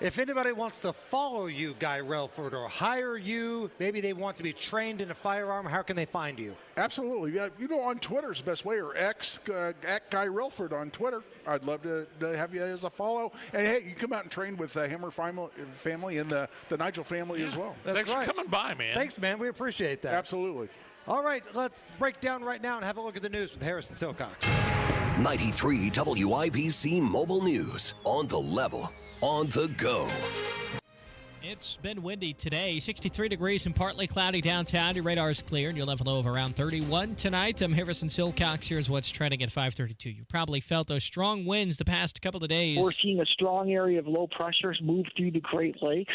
If anybody wants to follow you, Guy Relford, or hire you, maybe they want to be trained in a firearm, how can they find you?
Absolutely. Yeah, on Twitter is the best way, or X, at Guy Relford on Twitter. I'd love to have you as a follow. And, hey, you come out and train with the Hammer family and the Nigel family as well.
Thanks for coming by, man.
Thanks, man. We appreciate that.
Absolutely.
All right, let's break down right now and have a look at the news with Harrison Silcox.
93 WIBC Mobile News. On the level. On the go.
It's been windy today, 63 degrees and partly cloudy downtown. Your radar is clear and you'll have a low of around 31 tonight. I'm Harrison Silcox. Here's what's trending at 5:32. You've probably felt those strong winds the past couple of days.
We're seeing a strong area of low pressures move through the Great Lakes,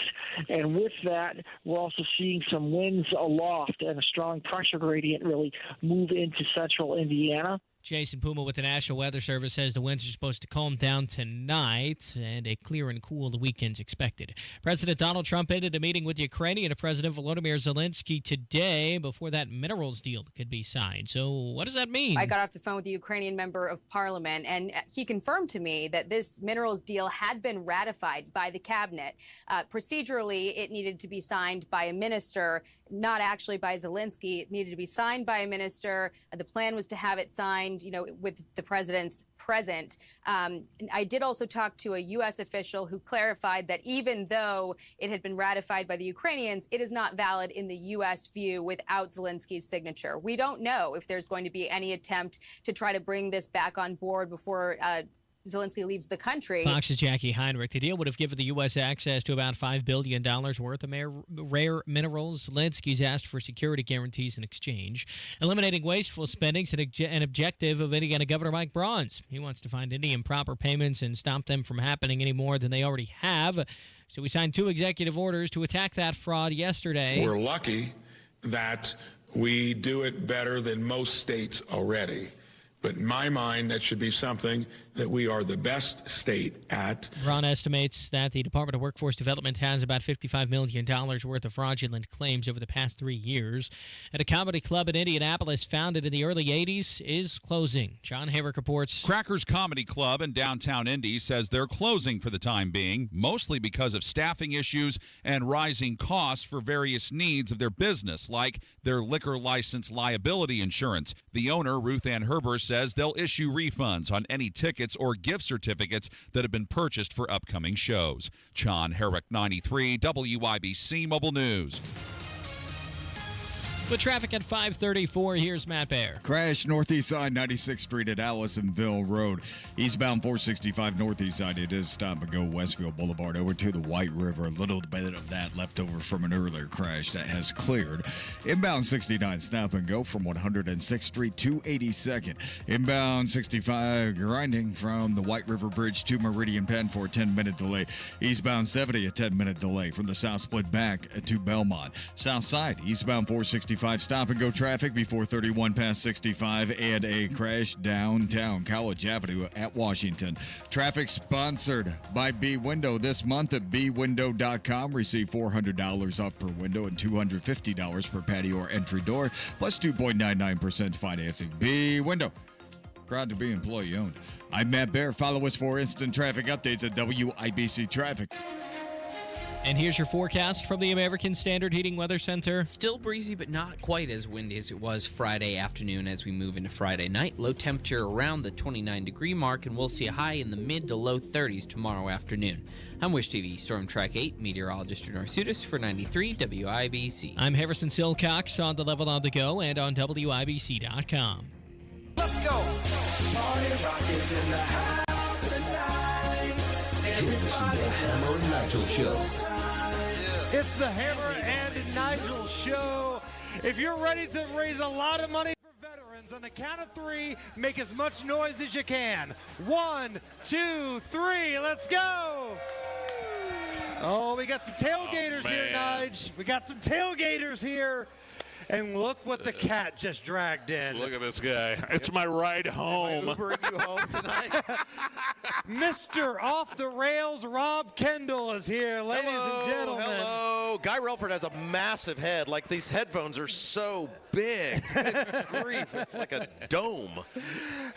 and with that, we're also seeing some winds aloft and a strong pressure gradient really move into central Indiana.
Jason Puma with the National Weather Service says the winds are supposed to calm down tonight and a clear and cool weekend's expected. President Donald Trump ended a meeting with Ukrainian President Volodymyr Zelenskyy today before that minerals deal could be signed. So what does that mean?
I got off the phone with the Ukrainian member of parliament, and he confirmed to me that this minerals deal had been ratified by the cabinet. Procedurally, it needed to be signed by a minister, not actually by Zelenskyy. It needed to be signed by a minister. The plan was to have it signed, with the president's present. I did also talk to a U.S. official who clarified that even though it had been ratified by the Ukrainians, it is not valid in the U.S. view without Zelensky's signature. We don't know if there's going to be any attempt to try to bring this back on board before Zelenskyy leaves the country.
Fox's Jackie Heinrich. The deal would have given the U.S. access to about $5 billion worth of rare minerals. Zelensky's asked for security guarantees in exchange. Eliminating wasteful spending is an objective of Indiana Governor Mike Braun's. He wants to find any improper payments and stop them from happening any more than they already have. So we signed 2 executive orders to attack that fraud yesterday.
We're lucky that we do it better than most states already. But in my mind, that should be something that we are the best state at.
Ron estimates that the Department of Workforce Development has about $55 million worth of fraudulent claims over the past 3 years. And a comedy club in Indianapolis founded in the early 80s is closing. John Hayrick reports.
Crackers Comedy Club in downtown Indy says they're closing for the time being, mostly because of staffing issues and rising costs for various needs of their business, like their liquor license liability insurance. The owner, Ruth Ann Herber, says they'll issue refunds on any tickets or gift certificates that have been purchased for upcoming shows. John Herrick, 93, WIBC Mobile News.
With traffic at 534, here's Matt Baer.
Crash northeast side 96th Street at Allisonville Road. Eastbound 465 northeast side, it is stop and go Westfield Boulevard over to the White River. A little bit of that left over from an earlier crash that has cleared. Inbound 69 stop and go from 106th Street to 82nd. Inbound 65 grinding from the White River Bridge to Meridian Penn for a 10-minute delay. Eastbound 70 a 10-minute delay from the South Split back to Belmont. South side eastbound 465 stop and go traffic before 31 past 65 and a crash downtown College Avenue at Washington. Traffic sponsored by B Window this month at bwindow.com. Receive $400 off per window and $250 per patio or entry door, plus 2.99% financing. B Window. Proud to be employee owned. I'm Matt Baer. Follow us for instant traffic updates at WIBC Traffic.
And here's your forecast from the American Standard Heating Weather Center.
Still breezy, but not quite as windy as it was Friday afternoon as we move into Friday night. Low temperature around the 29-degree mark, and we'll see a high in the mid to low 30s tomorrow afternoon. I'm Wish TV Storm Track 8 meteorologist Renor Sutis for 93 WIBC.
I'm Harrison Silcox on the Level on the Go and on WIBC.com.
Let's go. Party Rock is in the house tonight.
You're listening to the Hammer and Nigel Show.
It's the Hammer and Nigel Show. If you're ready to raise a lot of money for veterans, on the count of 3, make as much noise as you can. 1, 2, 3, let's go. Oh, we got the tailgaters here, Nige. We got some tailgaters here. And look what the cat just dragged in.
Look at this guy. It's my ride home.
Am I Ubering you home tonight?
Mr. Off the Rails, Rob Kendall is here, ladies and gentlemen.
Hello. Guy Relford has a massive head. Like, these headphones are so big. Good grief. It's like a dome.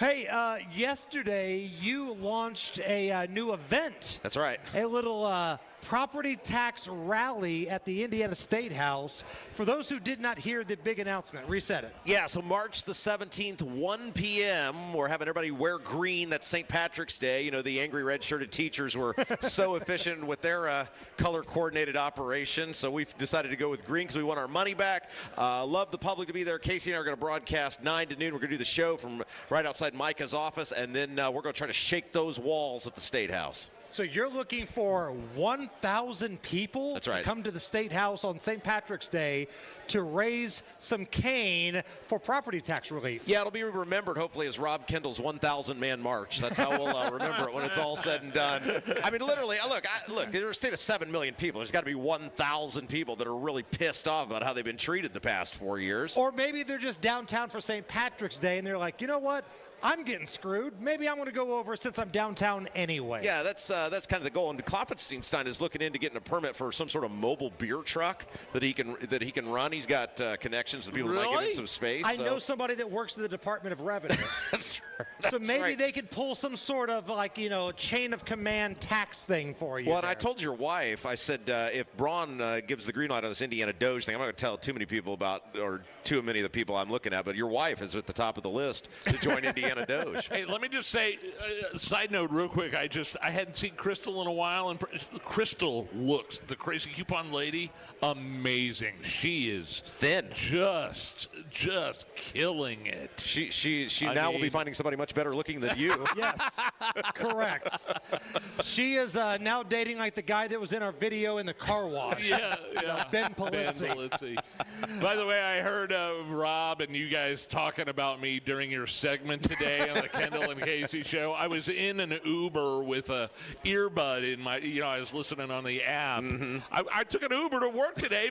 Hey, yesterday you launched a new event.
That's right.
A little property tax rally at the Indiana State House. For those who did not hear the big announcement, reset it.
Yeah, so March the 17th, 1 p.m., we're having everybody wear green. That's St. Patrick's Day. You know, the angry red-shirted teachers were so efficient with their color-coordinated operation, so we've decided to go with green because we want our money back. Love the public to be there. Casey and I are going to broadcast 9 to noon. We're going to do the show from right outside Micah's office, and then we're going to try to shake those walls at the State House.
So you're looking for 1,000 people
That's right.
to come to the State House on St. Patrick's Day to raise some cane for property tax relief.
Yeah, it'll be remembered, hopefully, as Rob Kendall's 1,000-man march. That's how we'll remember it when it's all said and done. I mean, literally, look, there's a state of 7 million people. There's got to be 1,000 people that are really pissed off about how they've been treated the past 4 years.
Or maybe they're just downtown for St. Patrick's Day, and they're like, you know what? I'm getting screwed. Maybe I'm going to go over since I'm downtown anyway.
Yeah, that's kind of the goal. And Klopfenstein is looking into getting a permit for some sort of mobile beer truck that he can run. He's got connections with people that might give him some space.
I know somebody that works in the Department of Revenue.
That's
so maybe
right.
they could pull some sort of chain of command tax thing for you.
Well, and I told your wife, I said, if Braun gives the green light on this Indiana Doge thing, I'm not going to tell too many people about, or too many of the people I'm looking at, but your wife is at the top of the list to join Indiana Doge.
Hey, let me just say, side note real quick, I hadn't seen Crystal in a while, and Crystal looks, the crazy coupon lady, amazing. She is
thin.
Just killing it.
She now will be finding somebody much better looking than you.
Yes, correct. She is now dating like the guy that was in our video in the car wash.
Yeah.
Ben Polizzi.
By the way, I heard Rob and you guys talking about me during your segment today on the Kendall and Casey show. I was in an Uber with a earbud in my, I was listening on the app.
Mm-hmm.
I took an Uber to work today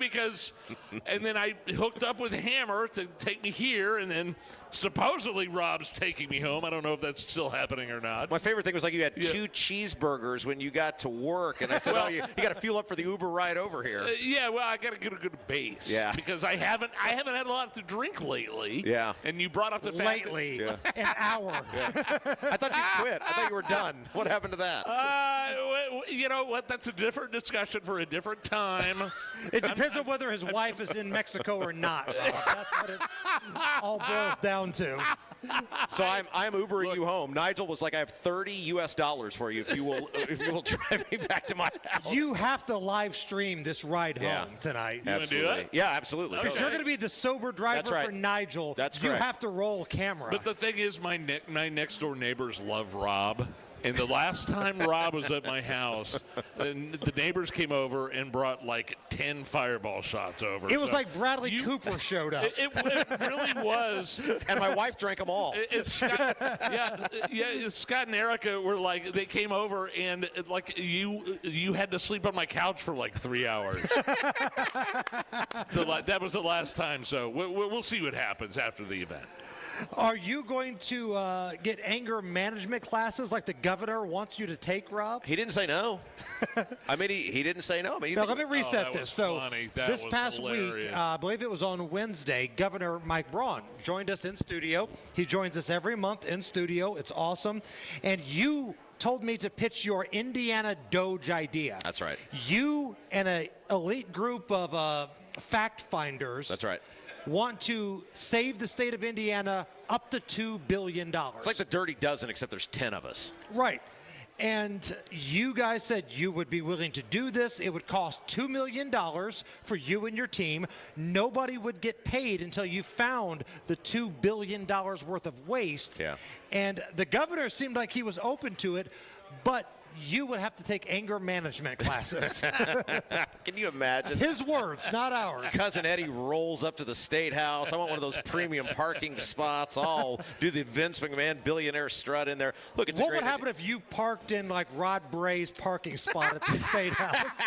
and then I hooked up with Hammer to take me here, and then supposedly Rob's taking me home. I don't know if that's still happening or not.
My favorite thing was you had 2 cheeseburgers when you got to work, and I said, you got to fuel up for the Uber ride over here.
I got to get a good base.
Yeah.
Because I haven't had a lot to drink lately.
Yeah.
And you brought up the fact
lately, an hour.
Yeah. I thought you quit. I thought you were done. What happened to that?
You know what? That's a different discussion for a different time.
It depends on whether his wife is in Mexico or not, Rob. That's what it all boils down to.
So I'm Ubering you home. Nigel was like, I have $30 for you if you will drive me back to my house.
You have to live stream this ride home tonight.
Absolutely.
Do it?
Yeah, absolutely.
Because you're going to be the sober driver for Nigel.
That's
you
correct.
have to roll camera.
But the thing is, my next door neighbors love Rob. And the last time Rob was at my house, the neighbors came over and brought like 10 fireball shots over.
It was like Bradley Cooper showed up.
It really was.
And my wife drank them all.
Scott and Erica were like, they came over and like you had to sleep on my couch for like 3 hours. That was the last time. So we'll see what happens after the event.
Are you going to get anger management classes like the governor wants you to take, Rob?
He didn't say no. I mean, he didn't say no. I mean,
now, let me reset this. So this past
hilarious.
week, I believe it was on Wednesday, Governor Mike Braun joined us in studio. He joins us every month in studio. It's awesome. And you told me to pitch your Indiana Doge idea.
That's right.
You and an elite group of fact finders.
That's right.
Want to save the state of Indiana up to $2 billion.
It's like the Dirty Dozen, except there's 10 of us.
Right. And you guys said you would be willing to do this. It would cost $2 million for you and your team. Nobody would get paid until you found the $2 billion worth of waste.
Yeah.
And the governor seemed like he was open to it, but you would have to take anger management classes.
Can you imagine?
His words, not ours.
Cousin Eddie rolls up to the State House. I want one of those premium parking spots. I'll do the Vince McMahon billionaire strut in there. Look, it's
what
a great
would happen if you parked in like Rod Bray's parking spot at the State House?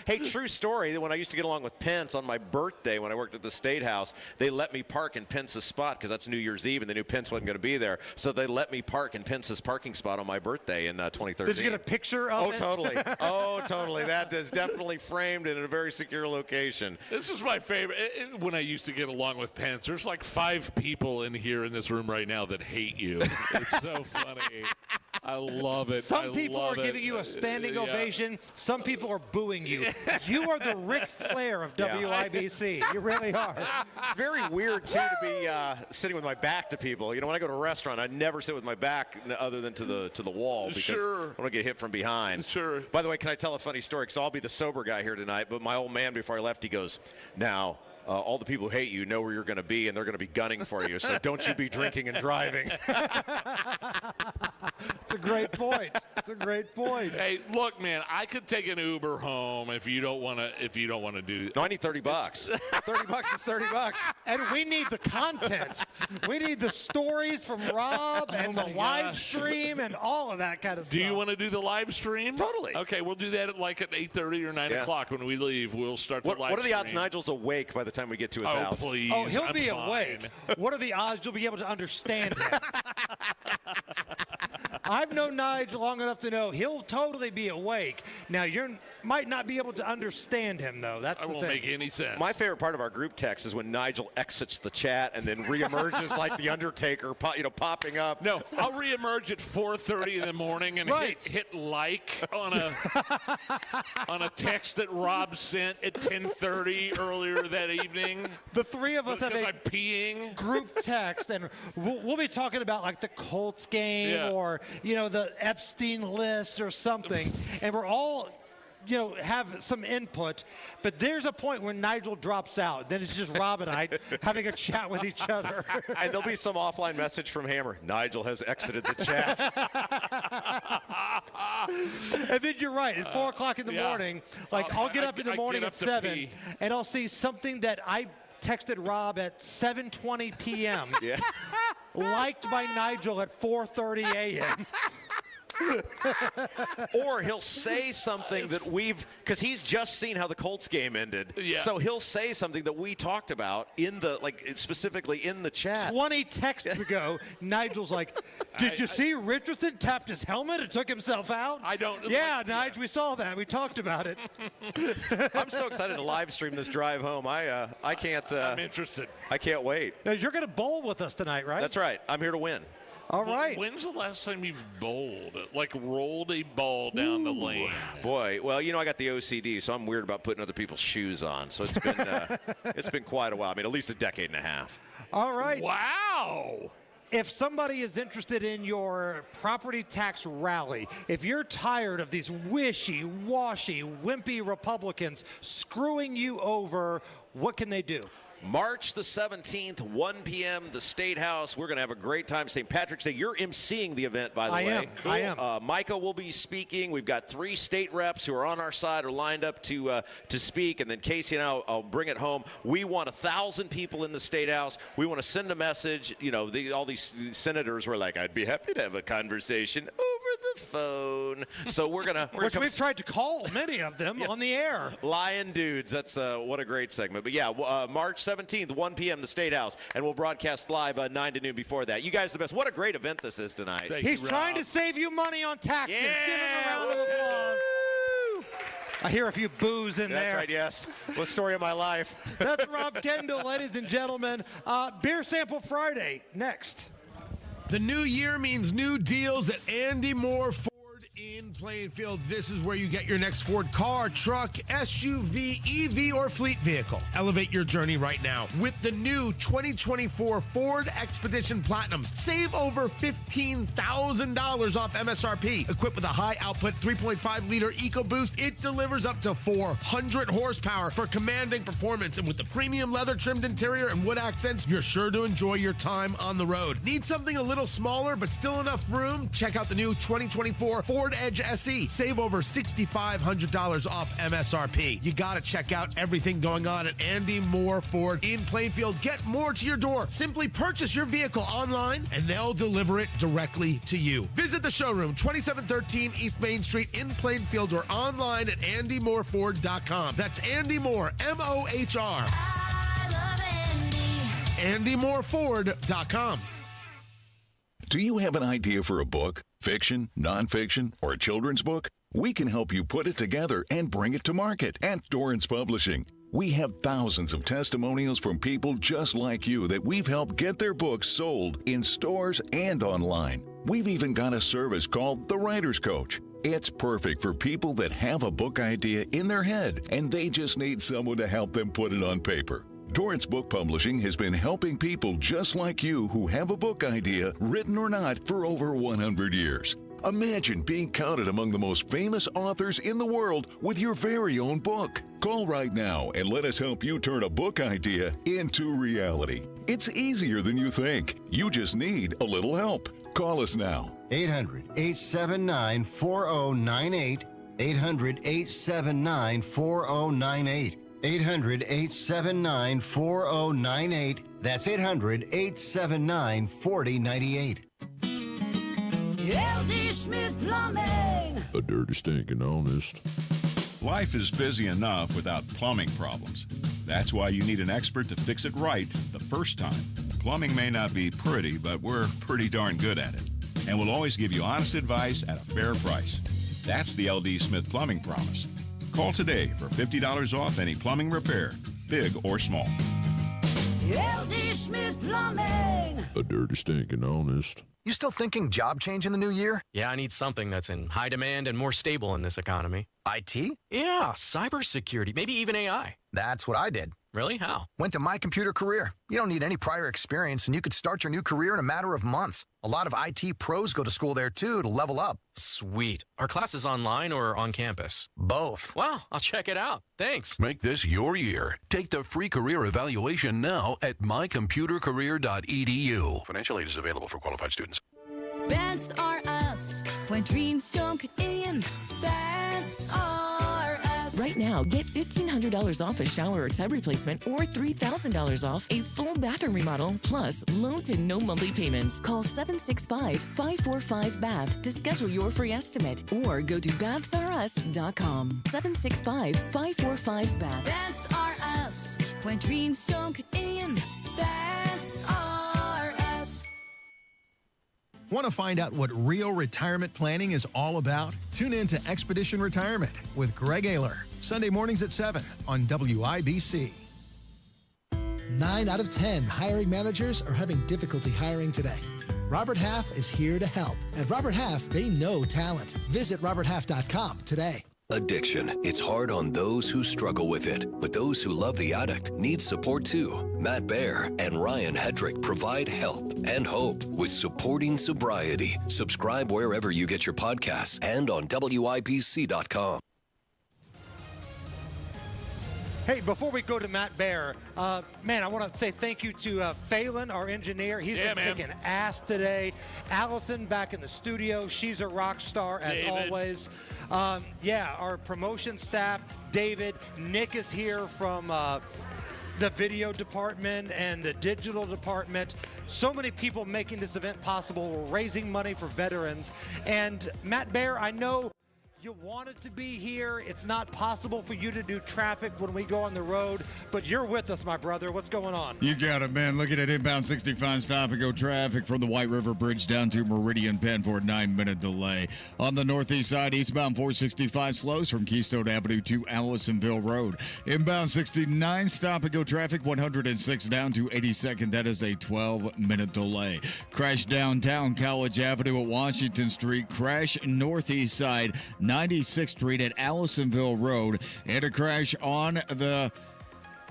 Hey, true story. When I used to get along with Pence on my birthday when I worked at the State House, they let me park in Pence's spot because that's New Year's Eve and they knew Pence wasn't going to be there. So they let me park in Pence's parking spot on my birthday in 2013.
Did you get a picture of it?
Totally. Oh, totally. That is definitely framed in a very secure location.
This is my favorite. When I used to get along with Pence, there's like 5 people in here in this room right now that hate you. It's so funny. I love it.
Some people are giving you a standing ovation. Some people are booing you. You are the Ric Flair of WIBC. You really are.
It's very weird, too, to be sitting with my back to people. You know, when I go to a restaurant, I never sit with my back other than to the wall because I want to get hit from behind.
Sure.
By the way, can I tell a funny story? Because I'll be the sober guy here tonight, but my old man, before I left, he goes, now, all the people who hate you know where you're going to be, and they're going to be gunning for you, so don't you be drinking and driving.
It's a great point. It's a great point.
Hey, look, man, I could take an Uber home if you don't want to. Do.
No, I need $30. $30 is $30.
And we need the content. We need the stories from Rob and the live stream and all of that kind of stuff.
Do you want to do the live stream?
Totally.
Okay, we'll do that at 8:30 or 9 o'clock when we leave. We'll start the live stream.
What are the odds Nigel's awake by the time we get to his house?
Please.
Oh, he'll
I'm
be
fine.
awake. What are the odds you'll be able to understand him? I've known Nigel long enough to know he'll totally be awake. Now, might not be able to understand him, though. That's the thing.
That won't make any sense.
My favorite part of our group text is when Nigel exits the chat and then reemerges like the Undertaker, popping up.
No, I'll reemerge at 4:30 in the morning and hit like on a text that Rob sent at 10:30 earlier that evening.
The three of us have
I'm peeing.
Group text, and we'll be talking about like the Colts game or the Epstein list or something, and we're all have some input, but there's a point when Nigel drops out. Then it's just Rob and I having a chat with each other.
And there'll be some offline message from Hammer. Nigel has exited the chat.
And then you're right. At 4 o'clock in the morning, I'll get up in the morning at 7, and I'll see something that I texted Rob at 7:20 p.m. liked by Nigel at 4:30 a.m.
Or he'll say something that because he's just seen how the Colts game ended.
Yeah.
So he'll say something that we talked about specifically in the chat.
20 texts ago, Nigel's like, did you see Richardson tapped his helmet and took himself out?
I don't.
Yeah, Nigel, we saw that. We talked about it.
I'm so excited to live stream this drive home. I can't.
I'm interested.
I can't wait.
Now, you're going to bowl with us tonight, right?
That's right. I'm here to win.
All right.
When's the last time you've bowled? Like rolled a ball down the lane?
Boy, well, I got the OCD, so I'm weird about putting other people's shoes on. So it's been it's been quite a while. I mean, at least a decade and a half.
All right.
Wow.
If somebody is interested in your property tax rally, if you're tired of these wishy-washy, wimpy Republicans screwing you over, what can they do?
March the 17th, 1 p.m., the State House. We're going to have a great time. St. Patrick's Day. You're emceeing the event, by the way.
I am.
Micah will be speaking. We've got 3 state reps who are on our side or lined up to speak. And then Casey and I'll bring it home. We want 1,000 people in the State House. We want to send a message. All these senators were like, I'd be happy to have a conversation over the phone. So we're going to.
Which we've tried to call many of them on the air.
Lion dudes. That's what a great segment. But yeah, March 17th, 1 p.m., the State House, and we'll broadcast live 9 to noon before that. You guys are the best. What a great event this is tonight.
He's trying to save you money on taxes.
Yeah.
Give him a round of applause. I hear a few boos in there.
That's right, yes. What story of my life.
That's Rob Kendall, ladies and gentlemen. Beer Sample Friday, next.
The new year means new deals at Andy Moore Ford in Plainfield. This is where you get your next Ford car, truck, SUV, EV, or fleet vehicle. Elevate your journey right now with the new 2024 Ford Expedition Platinums. Save over $15,000 off MSRP. Equipped with a high-output 3.5-liter EcoBoost, it delivers up to 400 horsepower for commanding performance. And with the premium leather-trimmed interior and wood accents, you're sure to enjoy your time on the road. Need something a little smaller but still enough room? Check out the new 2024 Ford Edge SE. Save over $6,500 off MSRP. You got to check out everything going on at Andy Moore Ford in Plainfield. Get more to your door. Simply purchase your vehicle online and they'll deliver it directly to you. Visit the showroom, 2713 East Main Street in Plainfield, or online at andymoreford.com. That's Andy Moore, M-O-H-R.
I love Andy.
andymoreford.com.
Do you have an idea for a book? Fiction, nonfiction, or a children's book? We can help you put it together and bring it to market at Dorrance Publishing. We have thousands of testimonials from people just like you that we've helped get their books sold in stores and online. We've even got a service called The Writer's Coach. It's perfect for people that have a book idea in their head and they just need someone to help them put it on paper. Dorrance Book Publishing has been helping people just like you who have a book idea, written or not, for over 100 years. Imagine being counted among the most famous authors in the world with your very own book. Call right now and let us help you turn a book idea into reality. It's easier than you think. You just need a little help. Call us now.
800-879-4098. 800-879-4098. 800-879-4098. That's 800-879-4098.
LD Smith Plumbing.
A dirty, stinking honest.
Life is busy enough without plumbing problems. That's why you need an expert to fix it right the first time. Plumbing may not be pretty, but we're pretty darn good at it. and we'll always give you honest advice at a fair price. That's the LD Smith Plumbing Promise. Call today for $50 off any plumbing repair, big or small.
LD Smith Plumbing.
A dirty, stinking honest.
You still thinking job change in the new year?
Yeah, I need something that's in high demand and more stable in this economy.
IT?
Yeah, cybersecurity, maybe even AI.
That's what I did.
Really? How?
Went to My Computer Career. You don't need any prior experience, and you could start your new career in a matter of months. A lot of IT pros go to school there, too, to level up.
Sweet. Are classes online or on campus?
Both.
Wow, I'll check it out. Thanks.
Make this your year. Take the free career evaluation now at mycomputercareer.edu. Financial aid is available for qualified students.
That's are us. When dreams don't get in, that's are us.
Right now, get $1,500 off a shower or tub replacement or $3,000 off a full bathroom remodel, plus low to no monthly payments. Call 765-545-BATH to schedule your free estimate or go to bathsareus.com. 765-545-BATH.
That's are us. When dreams don't get in, that's are us.
Want to find out what real retirement planning is all about? Tune in to Expedition Retirement with Greg Ayler, Sunday mornings at 7 on WIBC.
9 out of 10 hiring managers are having difficulty hiring today. Robert Half is here to help. At Robert Half, they know talent. Visit roberthalf.com today.
Addiction. It's hard on those who struggle with it, but those who love the addict need support too. Matt Baer and Ryan Hedrick provide help and hope with Supporting Sobriety. Subscribe wherever you get your podcasts and on WIBC.com.
Hey, before we go to Matt Baer, man, I want to say thank you to Phelan, our engineer. He's been kicking ass today. Allison back in the studio. She's a rock star, as always. Our promotion staff, David. Nick is here from the video department and the digital department. So many people making this event possible. We're raising money for veterans. And Matt Baer, I know you wanted to be here. It's not possible for you to do traffic when we go on the road, but you're with us, my brother. What's going on?
You got it, man. Looking at inbound 65 stop-and-go traffic from the White River Bridge down to Meridian Penn for a 9-minute delay. On the northeast side, eastbound 465 slows from Keystone Avenue to Allisonville Road. Inbound 69 stop-and-go traffic 106 down to 82nd. That is a 12-minute delay. Crash downtown College Avenue at Washington Street. Crash northeast side 96th Street at Allisonville Road, and a crash on the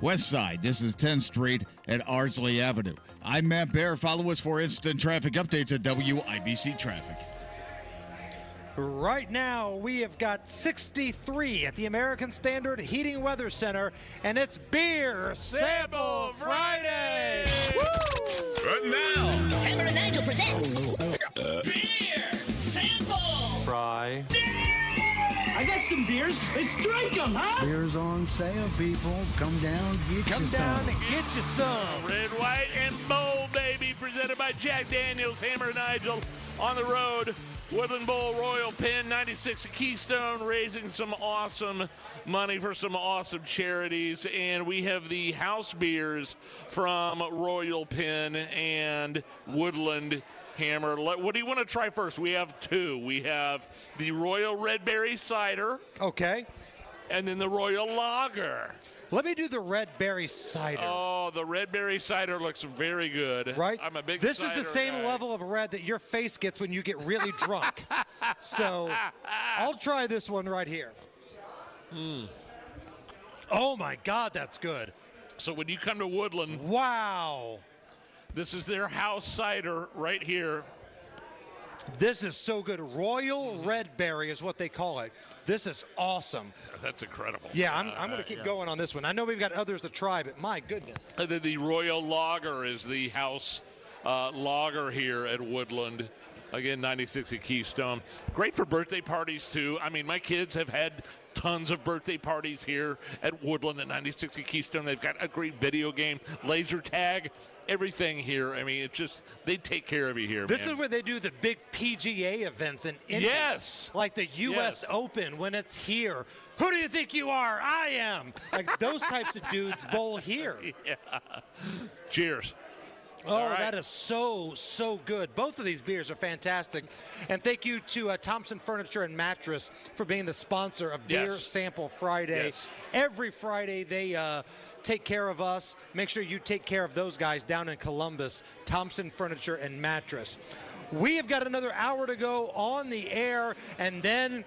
west side. This is 10th Street at Ardsley Avenue. I'm Matt Baer. Follow us for instant traffic updates at WIBC Traffic.
Right now, we have got 63 at the American Standard Heating Weather Center, and it's Beer Sample Friday! Woo!
But now, Hammer and Nigel present Beer Sample
Fry.
I got some beers. Let's drink them, huh?
Beers on sale, people. Come down, get
Come
you some.
down and get you some.
Red, white, and bold, baby. Presented by Jack Daniels, Hammer and Nigel on the road. Woodland Bowl Royal Pin, 96 Keystone, raising some awesome money for some awesome charities. And we have the house beers from Royal Pin and Woodland. Hammer, what do you want to try first? We have two. We have the Royal Red Berry Cider.
Okay.
And then the Royal Lager.
Let me do the Red Berry Cider.
Oh, the Red Berry Cider looks very good.
Right?
I'm a big
This is
cider
the same
guy.
level of red that your face gets when you get really drunk. So I'll try this one right here. Oh, my God, that's good.
So when you come to Woodland.
Wow.
This is their house cider right here.
This is so good. Royal Red Berry is what they call it. This is awesome.
That's incredible.
Yeah, I'm going to keep going on this one. I know we've got others to try, but my goodness.
And then the Royal Lager is the house lager here at Woodland. Again, 96 at Keystone. Great for birthday parties, too. I mean, my kids have had tons of birthday parties here at Woodland at 96 at Keystone. They've got a great video game, laser tag, everything here. I mean, it's just, they take care of you here,
This
man.
is where they do the big PGA events in India.
Yes.
Like the U.S. Open when it's here. Who do you think you are? I am. Like those types of dudes bowl here.
Yeah. Cheers.
Oh, that is so good. Both of these beers are fantastic. And thank you to Thompson Furniture and Mattress for being the sponsor of Beer Sample Friday.
Yes.
Every Friday they take care of us. Make sure you take care of those guys down in Columbus, Thompson Furniture and Mattress. We have got another hour to go on the air, and then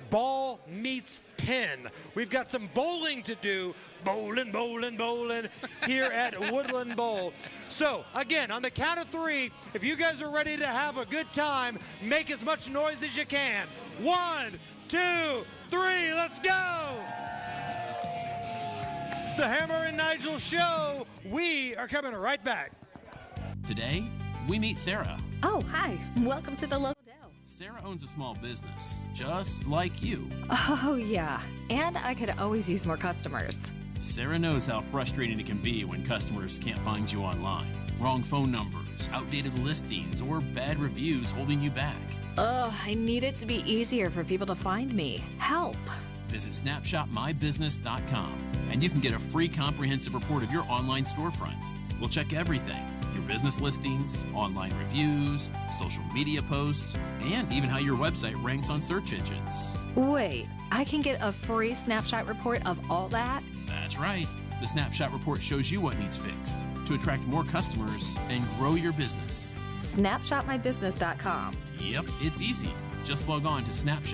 ball meets pin. We've got some bowling to do. Bowling here at Woodland Bowl. So, again, on the count of 3, if you guys are ready to have a good time, make as much noise as you can. 1, 2, 3, let's go! It's the Hammer and Nigel Show. We are coming right back.
Today, we meet Sarah.
Oh, hi. Welcome to the local Dell.
Sarah owns a small business, just like you.
Oh, yeah. And I could always use more customers.
Sarah knows how frustrating it can be when customers can't find you online. Wrong phone numbers, outdated listings, or bad reviews holding you back.
Ugh, I need it to be easier for people to find me. Help.
Visit snapshotmybusiness.com and you can get a free comprehensive report of your online storefront. We'll check everything. Your business listings, online reviews, social media posts, and even how your website ranks on search engines.
Wait, I can get a free snapshot report of all that?
That's right. The Snapshot Report shows you what needs fixed to attract more customers and grow your business.
Snapshotmybusiness.com.
Yep, it's easy. Just log on to Snapshot.